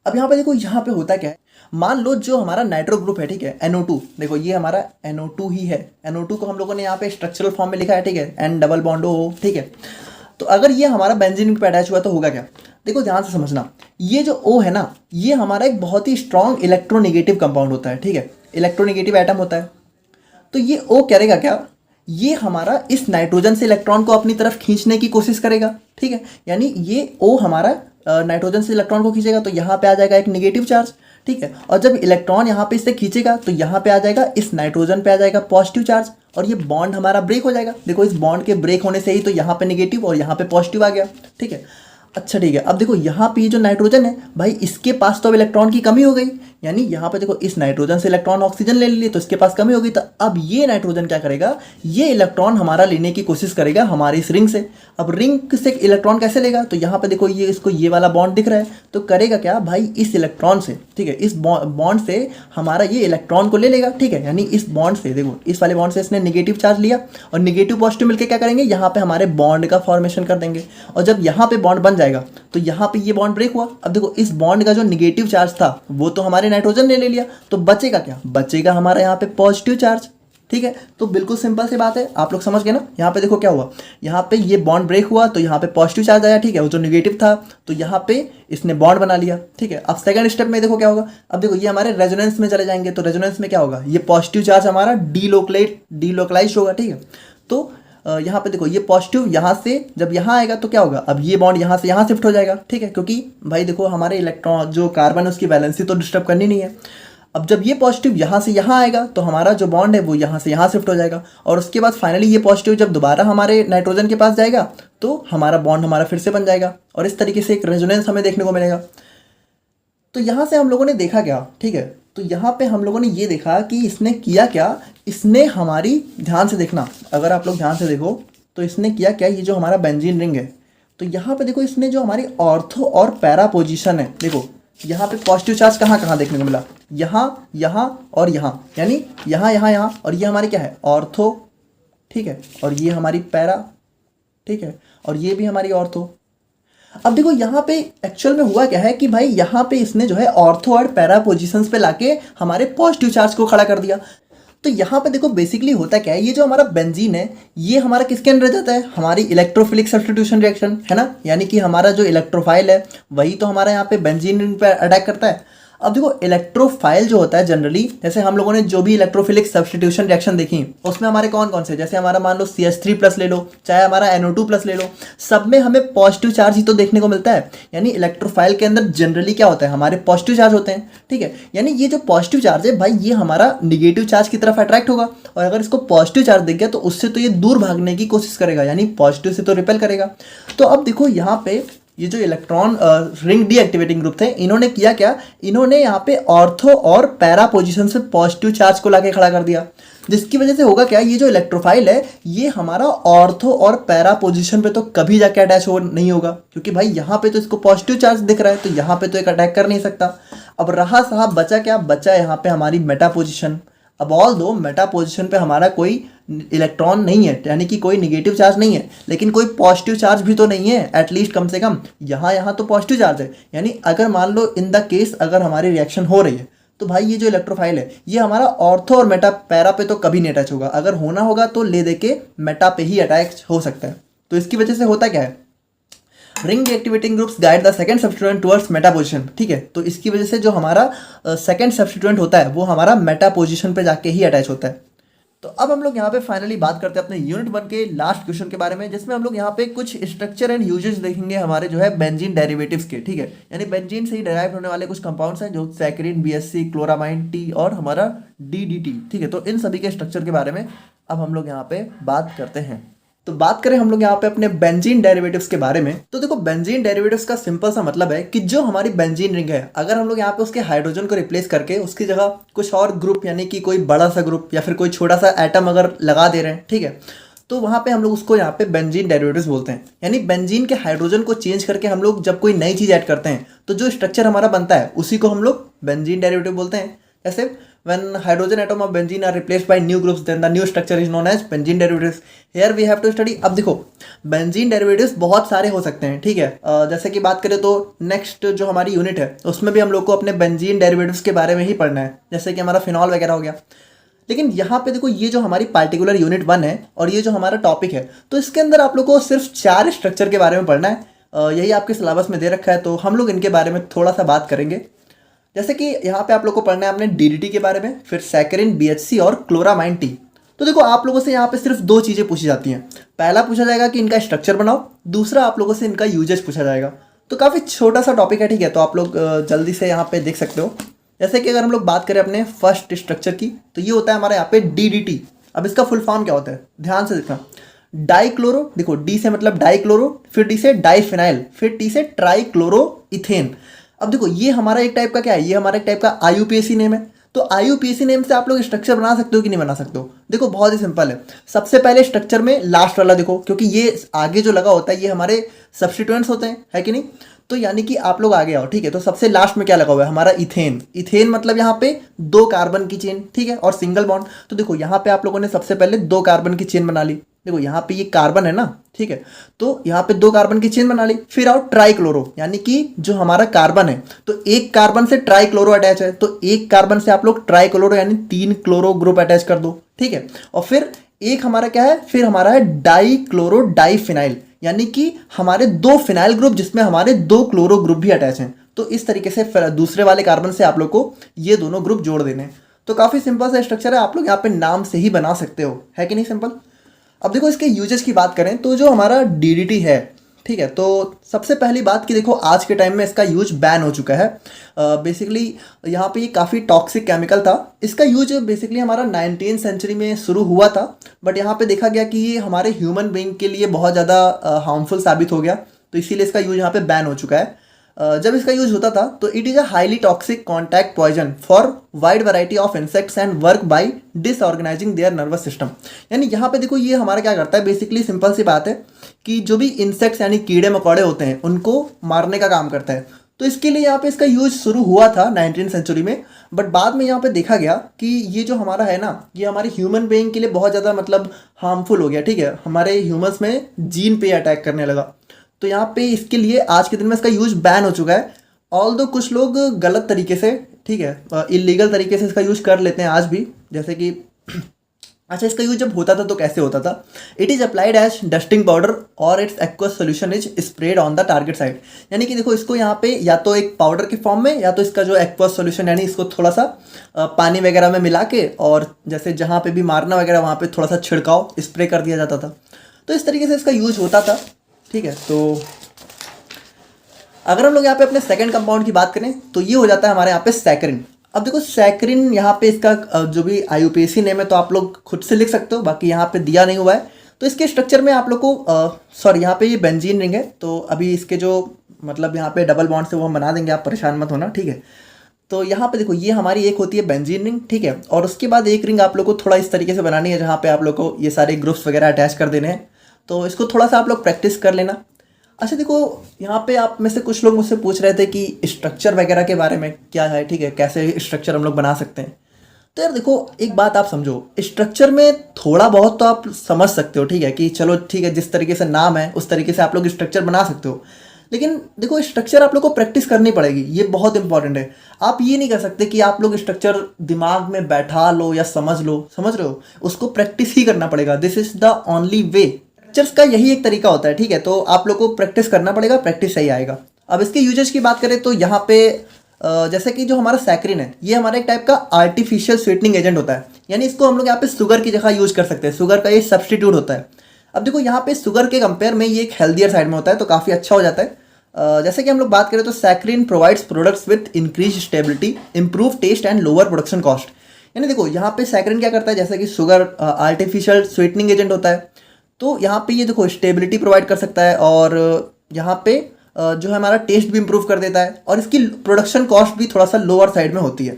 S1: अब यहाँ पे देखो, यहाँ पे होता क्या है, मान लो जो हमारा नाइट्रो ग्रुप है, ठीक है, NO2, देखो ये हमारा NO2 ही है। NO2 को हम लोगों ने यहाँ पे स्ट्रक्चरल फॉर्म में लिखा है, ठीक है, N डबल बॉन्ड O, ठीक है। तो अगर ये हमारा बेंजीन पे अटैच हुआ तो होगा क्या, देखो ध्यान से समझना, ये जो O है ना, ये हमारा एक बहुत ही स्ट्रॉन्ग इलेक्ट्रोनेगेटिव कंपाउंड होता है, ठीक है, इलेक्ट्रोनेगेटिव एटम होता है। तो ये O करेगा क्या, ये हमारा इस नाइट्रोजन से इलेक्ट्रॉन को अपनी तरफ खींचने की कोशिश करेगा, ठीक है। यानी ये O हमारा नाइट्रोजन से इलेक्ट्रॉन को खींचेगा तो यहाँ पे आ जाएगा एक नेगेटिव चार्ज, ठीक है। और जब इलेक्ट्रॉन यहाँ पे इससे खींचेगा तो यहाँ पे आ जाएगा, इस नाइट्रोजन पे आ जाएगा पॉजिटिव चार्ज, और ये बॉन्ड हमारा ब्रेक हो जाएगा। देखो इस बॉन्ड के ब्रेक होने से ही तो यहाँ पे नेगेटिव और यहाँ पे पॉजिटिव आ गया, ठीक है। अच्छा ठीक है, अब देखो यहाँ पे ये जो नाइट्रोजन है भाई, इसके पास तो अब इलेक्ट्रॉन की कमी हो गई, यानी यहाँ पे देखो इस नाइट्रोजन से इलेक्ट्रॉन ऑक्सीजन ले लिए तो इसके पास कमी हो गई। तो अब ये नाइट्रोजन क्या करेगा, ये इलेक्ट्रॉन हमारा लेने की कोशिश करेगा हमारे इस रिंग से। अब रिंग से इलेक्ट्रॉन कैसे लेगा, तो यहाँ पे देखो ये इसको ये वाला बॉन्ड दिख रहा है, तो करेगा क्या भाई, इस इलेक्ट्रॉन से, ठीक है, इस बॉन्ड से हमारा ये इलेक्ट्रॉन को ले लेगा, ठीक है। यानी इस बॉन्ड से, देखो इस वाले बॉन्ड से इसने निगेटिव चार्ज लिया और निगेटिव पॉजिटिव मिलकर क्या करेंगे, यहाँ पे हमारे बॉन्ड का फॉर्मेशन कर देंगे। और जब यहाँ पे बॉन्ड बन जाएगा तो यहाँ पे ये बॉन्ड ब्रेक हुआ। अब देखो इस बॉन्ड का जो निगेटिव चार्ज था वो तो हमारे नाइट्रोजन ने ले लिया, तो बचेगा क्या, बचेगा हमारा यहाँ पे पॉजिटिव चार्ज, ठीक है। तो बिल्कुल सिंपल सी बात है, आप लोग समझ गए ना। यहाँ पे देखो क्या हुआ, यहाँ पे ये बॉन्ड ब्रेक हुआ तो यहाँ पे पॉजिटिव चार्ज आया, ठीक है, वो जो निगेटिव था तो यहाँ पे इसने बॉन्ड बना लिया, ठीक है। अब सेकंड स्टेप में देखो क्या होगा, अब देखो ये हमारे रेजोनेंस में चले जाएंगे, तो रेजोनेंस में क्या होगा, ये पॉजिटिव चार्ज हमारा डीलोकलाइज होगा, ठीक है। तो यहाँ पे देखो ये पॉजिटिव यहाँ से जब यहाँ आएगा तो क्या होगा, अब ये बॉन्ड यहाँ से यहाँ शिफ्ट हो जाएगा, ठीक है, क्योंकि भाई देखो हमारे इलेक्ट्रॉन जो कार्बन है उसकी वैलेंसी तो डिस्टर्ब करनी नहीं है। अब जब ये पॉजिटिव यहाँ से यहाँ आएगा तो हमारा जो बॉन्ड है वो यहाँ से यहाँ शिफ्ट हो जाएगा, और उसके बाद फाइनली ये पॉजिटिव जब दोबारा हमारे नाइट्रोजन के पास जाएगा तो हमारा बॉन्ड हमारा फिर से बन जाएगा, और इस तरीके से एक रेजोनेंस हमें देखने को मिलेगा। तो यहाँ से हम लोगों ने देखा क्या, ठीक है, तो यहाँ पे हम लोगों ने ये देखा कि इसने किया क्या, इसने हमारी, ध्यान से देखना, अगर आप लोग ध्यान से देखो तो इसने किया क्या, ये जो हमारा बेंजीन रिंग है, तो यहाँ पे देखो इसने जो हमारी ऑर्थो और पैरा पोजीशन है, देखो यहाँ पे पॉजिटिव चार्ज कहाँ कहाँ देखने को मिला, यहाँ यहाँ और यहाँ, यानी यहाँ यहाँ यहाँ, और ये हमारी क्या है, ऑर्थो, ठीक है, और ये हमारी पैरा, ठीक है, और ये भी हमारी ऑर्थो। अब देखो यहाँ पे एक्चुअल में हुआ क्या है कि भाई यहाँ पे इसने जो है ऑर्थो और पैरा पोजीशंस पे लाके हमारे पॉजिटिव चार्ज को खड़ा कर दिया। तो यहाँ पे देखो बेसिकली होता क्या है, ये जो हमारा बेंजीन है ये हमारा किसके अंदर जाता है, हमारी इलेक्ट्रोफिलिक सब्स्टिट्यूशन रिएक्शन है ना, यानी कि हमारा जो इलेक्ट्रोफाइल है वही तो हमारा यहाँ पे बेंजीन पे अटैक करता है। अब देखो इलेक्ट्रोफाइल जो होता है जनरली, जैसे हम लोगों ने जो भी इलेक्ट्रोफिलिक सब्स्टिट्यूशन रिएक्शन देखी उसमें हमारे कौन कौन से, जैसे हमारा मान लो CH3+ ले लो, चाहे हमारा NO2+ ले लो, सब में हमें पॉजिटिव चार्ज ही तो देखने को मिलता है। यानी इलेक्ट्रोफाइल के अंदर जनरली क्या होता है, हमारे पॉजिटिव चार्ज होते हैं, ठीक है। यानी ये जो पॉजिटिव चार्ज है भाई ये हमारा निगेटिव चार्ज की तरफ अट्रैक्ट होगा, और अगर इसको पॉजिटिव चार्ज दिख गया तो उससे तो ये दूर भागने की कोशिश करेगा, यानी पॉजिटिव से तो रिपेल करेगा। तो अब देखो यहाँ पे ये जो इलेक्ट्रॉन रिंग डीएक्टिवेटिंग ग्रुप थे, इन्होंने किया क्या, इन्होंने यहाँ पे ऑर्थो और पैरा पोजीशन से पॉजिटिव चार्ज को लाके खड़ा कर दिया, जिसकी वजह से होगा क्या, ये जो इलेक्ट्रोफाइल है ये हमारा ऑर्थो और पैरा पोजीशन पे तो कभी जाके अटैच हो नहीं होगा, क्योंकि भाई यहाँ पे तो इसको पॉजिटिव चार्ज दिख रहा है तो यहाँ पे तो एक अटैक कर नहीं सकता। अब रहा साहब बचा क्या, बचा यहाँ पे हमारी मेटा पोजिशन। अब ऑल दो मेटा पोजिशन पे हमारा कोई इलेक्ट्रॉन नहीं है, यानी कि कोई निगेटिव चार्ज नहीं है, लेकिन कोई पॉजिटिव चार्ज भी तो नहीं है, एटलीस्ट कम से कम यहाँ तो पॉजिटिव चार्ज है। यानी अगर मान लो इन द केस अगर हमारी रिएक्शन हो रही है तो भाई ये जो इलेक्ट्रोफाइल है ये हमारा ऑर्थो और मेटा पैरा पे तो कभी नहीं अटैच होगा, अगर होना होगा तो ले दे के मेटा पे ही अटैच हो सकता है। तो इसकी वजह से होता क्या है, ring deactivating groups guide the second substituent towards Meta position, ठीक है। तो इसकी वजह से जो हमारा सेकंड सब्स्टिट्यूएंट होता है वो हमारा मेटा पोजीशन पे जाके ही अटैच होता है। तो अब हम लोग यहाँ पे फाइनली बात करते हैं अपने यूनिट 1 के लास्ट क्वेश्चन के बारे में, जिसमें हम लोग यहाँ पे कुछ स्ट्रक्चर एंड यूजेस देखेंगे हमारे जो है बेंजीन डेरिवेटिव्स के, ठीक है। यानी बेंजीन से ही डेराइव होने वाले कुछ कंपाउंड्स हैं जो सैकरीन, BSC, क्लोरामाइन, टी और हमारा DDT, ठीक है। तो इन सभी के स्ट्रक्चर के बारे में अब हम लोग यहाँ पे बात करते हैं। तो बात करें हम लोग यहाँ पे अपने बेंजीन डेरिवेटिव्स के बारे में, तो देखो बेंजीन डेरिवेटिव्स का सिंपल सा मतलब है कि जो हमारी बेंजीन रिंग है अगर हम लोग यहाँ पे उसके हाइड्रोजन को रिप्लेस करके उसकी जगह कुछ और ग्रुप यानी कि कोई बड़ा सा ग्रुप या फिर कोई छोटा सा एटम अगर लगा दे रहे हैं, ठीक है, तो वहाँ पे हम लोग उसको यहाँ पे बेंजीन डेरिवेटिव्स बोलते हैं। यानी बेंजीन के हाइड्रोजन को चेंज करके हम लोग जब कोई नई चीज़ ऐड करते हैं तो जो स्ट्रक्चर हमारा बनता है उसी को हम लोग बेंजीन डेरिवेटिव बोलते हैं। जैसे when hydrogen atom of benzene are replaced by new groups then the new structure is known as benzene derivatives. Here we have to study. अब देखो बेंजीन डेरिवेटिव्स बहुत सारे हो सकते हैं, ठीक है। जैसे कि बात करें तो नेक्स्ट जो हमारी यूनिट है उसमें भी हम लोग को अपने बेंजीन डेरिवेटिव्स के बारे में ही पढ़ना है, जैसे कि हमारा फिनॉल वगैरह हो गया। लेकिन यहाँ पे देखो ये जो हमारी पार्टिकुलर यूनिट 1 है और ये जो हमारा टॉपिक है, तो इसके अंदर आप लोग को सिर्फ 4 स्ट्रक्चर के बारे में पढ़ना है। यही आपके सिलेबस में दे रखा है, तो हम लोग इनके बारे में थोड़ा सा बात करेंगे। जैसे कि यहाँ पे आप लोग को पढ़ना है अपने डीडीटी के बारे में, फिर सैकरिन, बीएचसी और क्लोरामाइन टी। तो देखो आप लोगों से यहाँ पे सिर्फ 2 चीज़ें पूछी जाती हैं। पहला पूछा जाएगा कि इनका स्ट्रक्चर बनाओ, दूसरा आप लोगों से इनका यूजेज पूछा जाएगा। तो काफ़ी छोटा सा टॉपिक है, ठीक है। तो आप लोग जल्दी से यहाँ पे देख सकते हो। जैसे कि अगर हम लोग बात करें अपने फर्स्ट स्ट्रक्चर की, तो ये होता है हमारे यहाँ पे डीडीटी। अब इसका फुल फॉर्म क्या होता है, ध्यान से देखना। डाइक्लोरो, देखो डी से मतलब डाइक्लोरो, फिर डी से डाइफिनाइल, फिर टी से ट्राइक्लोरो इथेन। अब देखो ये हमारा एक टाइप का क्या है, ये हमारा एक टाइप का आईयूपीएसी नेम है। तो आईयूपीएसी नेम से आप लोग स्ट्रक्चर बना सकते हो कि नहीं बना सकते हो। देखो बहुत ही सिंपल है। सबसे पहले स्ट्रक्चर में लास्ट वाला देखो, क्योंकि ये आगे जो लगा होता है ये हमारे सब्स्टिट्यूएंट्स होते हैं, है कि नहीं। तो यानी कि आप लोग आगे आओ, ठीक है। तो सबसे लास्ट में क्या लगा हुआ है, हमारा इथेन। इथेन मतलब यहाँ पे 2 कार्बन की चेन, ठीक है, और सिंगल बॉन्ड। तो देखो यहाँ पे आप लोगों ने सबसे पहले 2 कार्बन की चेन बना ली। देखो यहाँ पे ये कार्बन है ना, ठीक है, तो यहाँ पे 2 कार्बन की चेन बना ली। फिर आओ ट्राइक्लोरो, यानी कि जो हमारा कार्बन है, तो एक कार्बन से ट्राइक्लोरो अटैच है, तो एक कार्बन से आप लोग ट्राइक्लोरो यानी 3 क्लोरो ग्रुप अटैच कर दो, ठीक है। और फिर एक हमारा क्या है, फिर हमारा है डाइक्लोरो डाइफिनाइल, यानी कि हमारे 2 फिनाइल ग्रुप जिसमें हमारे 2 क्लोरो ग्रुप भी अटैच हैं। तो इस तरीके से दूसरे वाले कार्बन से आप लोग को ये दोनों ग्रुप जोड़ देने हैं। तो काफ़ी सिंपल सा स्ट्रक्चर है, आप लोग यहाँ पे नाम से ही बना सकते हो, है कि नहीं सिंपल। अब देखो इसके यूजेस की बात करें तो जो हमारा डीडीटी है, ठीक है, तो सबसे पहली बात कि देखो आज के टाइम में इसका यूज बैन हो चुका है। बेसिकली यहाँ पे ये काफ़ी टॉक्सिक केमिकल था। इसका यूज बेसिकली हमारा 19वीं सेंचुरी में शुरू हुआ था, बट यहाँ पे देखा गया कि ये हमारे ह्यूमन बीइंग के लिए बहुत ज़्यादा हार्मफुल साबित हो गया, तो इसीलिए इसका यूज यहाँ पे बैन हो चुका है। जब इसका यूज होता था तो it is a highly toxic contact poison for wide variety of insects and work by disorganising their nervous system. यानी यहाँ पे देखो ये हमारा क्या करता है, बेसिकली सिंपल सी बात है कि जो भी इंसेक्ट्स यानी कीड़े मकोड़े होते हैं उनको मारने का काम करता है। तो इसके लिए यहाँ पे इसका यूज शुरू हुआ था 19वीं सेंचुरी में, बट बाद में यहाँ पे देखा गया कि ये जो हमारा है ना, ये हमारे ह्यूमन बीइंग के लिए बहुत ज़्यादा मतलब हार्मफुल हो गया, ठीक है। हमारे ह्यूमंस में जीन पे अटैक करने लगा। तो यहाँ पे इसके लिए आज के दिन में इसका यूज बैन हो चुका है। ऑल्दो कुछ लोग गलत तरीके से, ठीक है, इलीगल तरीके से इसका यूज कर लेते हैं आज भी, जैसे कि अच्छा इसका यूज जब होता था तो कैसे होता था, it is applied as dusting powder और its aqueous solution is spread on the target side. यानी कि देखो इसको यहाँ पे या तो एक पाउडर के फॉर्म में या तो इसका जो एक्वस सोल्यूशन यानी इसको थोड़ा सा पानी वगैरह में मिला के और जैसे जहाँ पे भी मारना वगैरह वहाँ पे थोड़ा सा छिड़काव स्प्रे कर दिया जाता था। तो इस तरीके से इसका यूज होता था, ठीक है। तो अगर हम लोग यहाँ पे अपने सेकंड कंपाउंड की बात करें तो ये हो जाता है हमारे यहाँ पे सैकरिन। अब देखो सैकरिन यहाँ पे इसका जो भी आईयूपीएसी नेम है तो आप लोग खुद से लिख सकते हो, बाकी यहाँ पे दिया नहीं हुआ है। तो इसके स्ट्रक्चर में आप लोग को सॉरी यहाँ पे ये बेंजीन रिंग है, तो अभी इसके जो मतलब यहाँ पे डबल बॉन्ड से वो हम बना देंगे, आप परेशान मत होना, ठीक है। तो यहाँ पे देखो ये हमारी एक होती है बेंजीन रिंग, ठीक है, और उसके बाद एक रिंग आप लोग को थोड़ा इस तरीके से बनानी है जहाँ पे आप लोग को ये सारे ग्रुप्स वगैरह अटैच कर देने हैं। तो इसको थोड़ा सा आप लोग प्रैक्टिस कर लेना। अच्छा देखो यहाँ पे आप में से कुछ लोग मुझसे पूछ रहे थे कि स्ट्रक्चर वगैरह के बारे में क्या है, ठीक है, कैसे स्ट्रक्चर हम लोग बना सकते हैं। तो यार देखो एक बात आप समझो, स्ट्रक्चर में थोड़ा बहुत तो आप समझ सकते हो, ठीक है, कि चलो ठीक है जिस तरीके से नाम है उस तरीके से आप लोग स्ट्रक्चर बना सकते हो। लेकिन देखो स्ट्रक्चर आप लोग को प्रैक्टिस करनी पड़ेगी, ये बहुत इंपॉर्टेंट है। आप ये नहीं कर सकते कि आप लोग स्ट्रक्चर दिमाग में बैठा लो या समझ लो, समझ रहे हो, उसको प्रैक्टिस ही करना पड़ेगा। This is the only way. Structures का यही एक तरीका होता है, ठीक है, तो आप लोग को प्रैक्टिस करना पड़ेगा, प्रैक्टिस सही आएगा। अब इसके यूजेस की बात करें तो यहाँ पे जैसे कि जो हमारा सैकरिन है ये हमारा एक टाइप का आर्टिफिशियल स्वीटनिंग एजेंट होता है, यानी इसको हम लोग यहाँ पे शुगर की जगह यूज कर सकते हैं, शुगर का ये सब्सटीट्यूट होता है। अब देखो यहाँ पे शुगर के कंपेयर में ये एक हेल्दियर साइड में होता है, तो काफ़ी अच्छा हो जाता है। जैसे कि हम लोग बात करें तो saccharin provides products with increase stability, improve taste and lower production cost. यानी देखो यहाँ पे सैकरिन क्या करता है, जैसे कि शुगर आर्टिफिशियल स्वीटनिंग एजेंट होता है, तो यहाँ पे ये देखो स्टेबिलिटी प्रोवाइड कर सकता है और यहाँ पे जो है हमारा टेस्ट भी इंप्रूव कर देता है और इसकी प्रोडक्शन कॉस्ट भी थोड़ा सा लोअर साइड में होती है।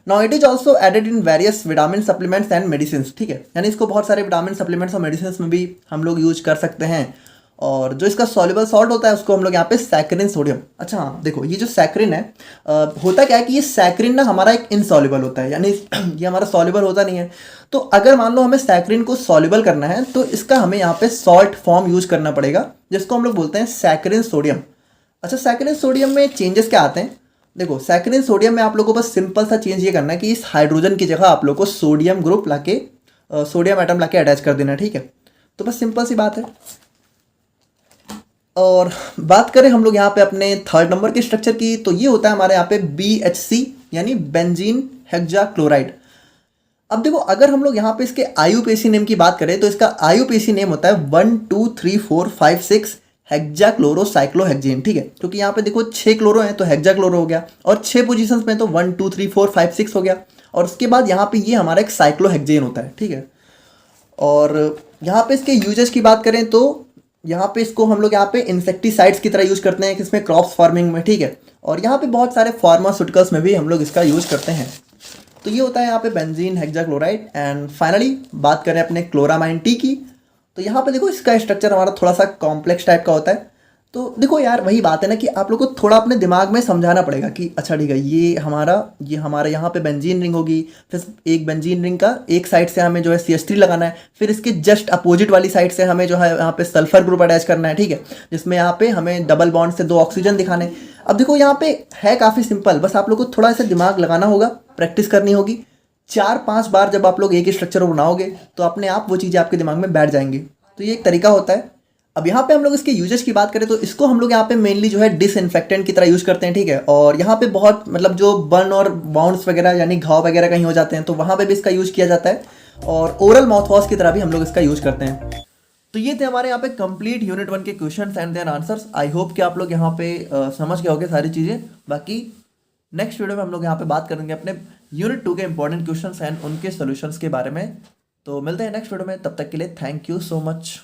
S1: Now it is also added in various vitamin supplements and medicine, ठीक है, यानी इसको बहुत सारे विटामिन सप्लीमेंट्स और मेडिसिन में भी हम लोग यूज कर सकते हैं। और जो इसका सॉल्युबल सॉल्ट होता है उसको हम लोग यहाँ पे सैकरिन सोडियम। अच्छा हाँ, देखो ये जो सैकरिन है होता क्या है कि ये सैकरिन ना हमारा एक इनसॉल्युबल होता है, यानी ये हमारा सॉल्युबल होता नहीं है। तो अगर मान लो हमें सैकरिन को सॉल्युबल करना है तो इसका हमें यहाँ पे सॉल्ट फॉर्म यूज करना पड़ेगा, जिसको हम लोग बोलते हैं सैकरिन सोडियम। अच्छा, सैकरिन सोडियम में चेंजेस क्या आते हैं? देखो सैकरिन सोडियम में आप लोगों को बस सिंपल सा चेंज ये करना है कि इस हाइड्रोजन की जगह आप लोग को सोडियम ग्रुप लाके सोडियम एटम लाके अटैच कर देना है, ठीक है। तो बस सिंपल सी बात है। और बात करें हम लोग यहाँ पे अपने थर्ड नंबर के स्ट्रक्चर की, तो ये होता है हमारे यहाँ पे BHC यानी बेंजीन हेक्साक्लोराइड। अब देखो अगर हम लोग यहाँ पे इसके IUPAC नेम की बात करें तो इसका IUPAC नेम होता है 1 2 3 4 5 6 हेक्साक्लोरोसाइक्लोहेक्सेन, ठीक है। क्योंकि यहाँ पे देखो 6 क्लोरो हैं तो हेक्साक्लोरो हो गया, और 6 पोजीशंस में तो 1 2 3 4 5 6 हो गया, और उसके बाद यहाँ पे ये हमारा एक साइक्लोहेक्सेन होता है, ठीक है। और यहाँ पे इसके यूजेस की बात करें तो यहाँ पे इसको हम लोग यहाँ पे इंसेक्टिसाइड्स की तरह यूज करते हैं किसमें, क्रॉप्स फार्मिंग में, ठीक है। और यहाँ पे बहुत सारे फार्मास्यूटिकल्स में भी हम लोग इसका यूज करते हैं। तो ये होता है यहाँ पे बेंजीन हेक्साक्लोराइड। एंड फाइनली बात करें अपने क्लोरामाइन टी की, तो यहाँ पे देखो इसका स्ट्रक्चर हमारा थोड़ा सा कॉम्प्लेक्स टाइप का होता है। तो देखो यार वही बात है ना कि आप लोग को थोड़ा अपने दिमाग में समझाना पड़ेगा कि अच्छा ठीक है ये हमारा यहाँ पे बेंजीन रिंग होगी, फिर एक बेंजीन रिंग का एक साइड से हमें जो है CH3 लगाना है, फिर इसके जस्ट अपोजिट वाली साइड से हमें जो है यहाँ पे सल्फर ग्रुप अटैच करना है, ठीक है, जिसमें यहाँ पे हमें डबल बॉन्ड से 2 ऑक्सीजन दिखाने। अब देखो यहाँ पे है काफ़ी सिंपल, बस आप लोग को थोड़ा सा दिमाग लगाना होगा, प्रैक्टिस करनी होगी। 4-5 बार जब आप लोग एक ही स्ट्रक्चर को बनाओगे तो अपने आप वो चीज़ें आपके दिमाग में बैठ जाएंगी। तो ये एक तरीका होता है। अब यहाँ पे हम लोग इसके यूजेस की बात करें तो इसको हम लोग यहाँ पे मेनली जो है डिसइंफेक्टेंट की तरह यूज़ करते हैं, ठीक है। और यहाँ पे बहुत मतलब जो बर्न और बाउंड्स वगैरह यानी घाव वगैरह कहीं हो जाते हैं तो वहाँ पे भी इसका यूज़ किया जाता है, और ओरल माउथ वॉश की तरह भी हम लोग इसका यूज़ करते हैं। तो ये थे हमारे यहाँ पे कंप्लीट यूनिट 1 के questions and their answers. I hope कि आप लोग यहाँ पे समझ गए होंगे सारी चीज़ें। बाकी नेक्स्ट वीडियो में हम लोग यहाँ पे बात करेंगे अपने यूनिट 2 के इंपॉर्टेंट क्वेश्चंस एंड उनके सॉल्यूशंस के बारे में। तो मिलते हैं नेक्स्ट वीडियो में, तब तक के लिए थैंक यू सो मच।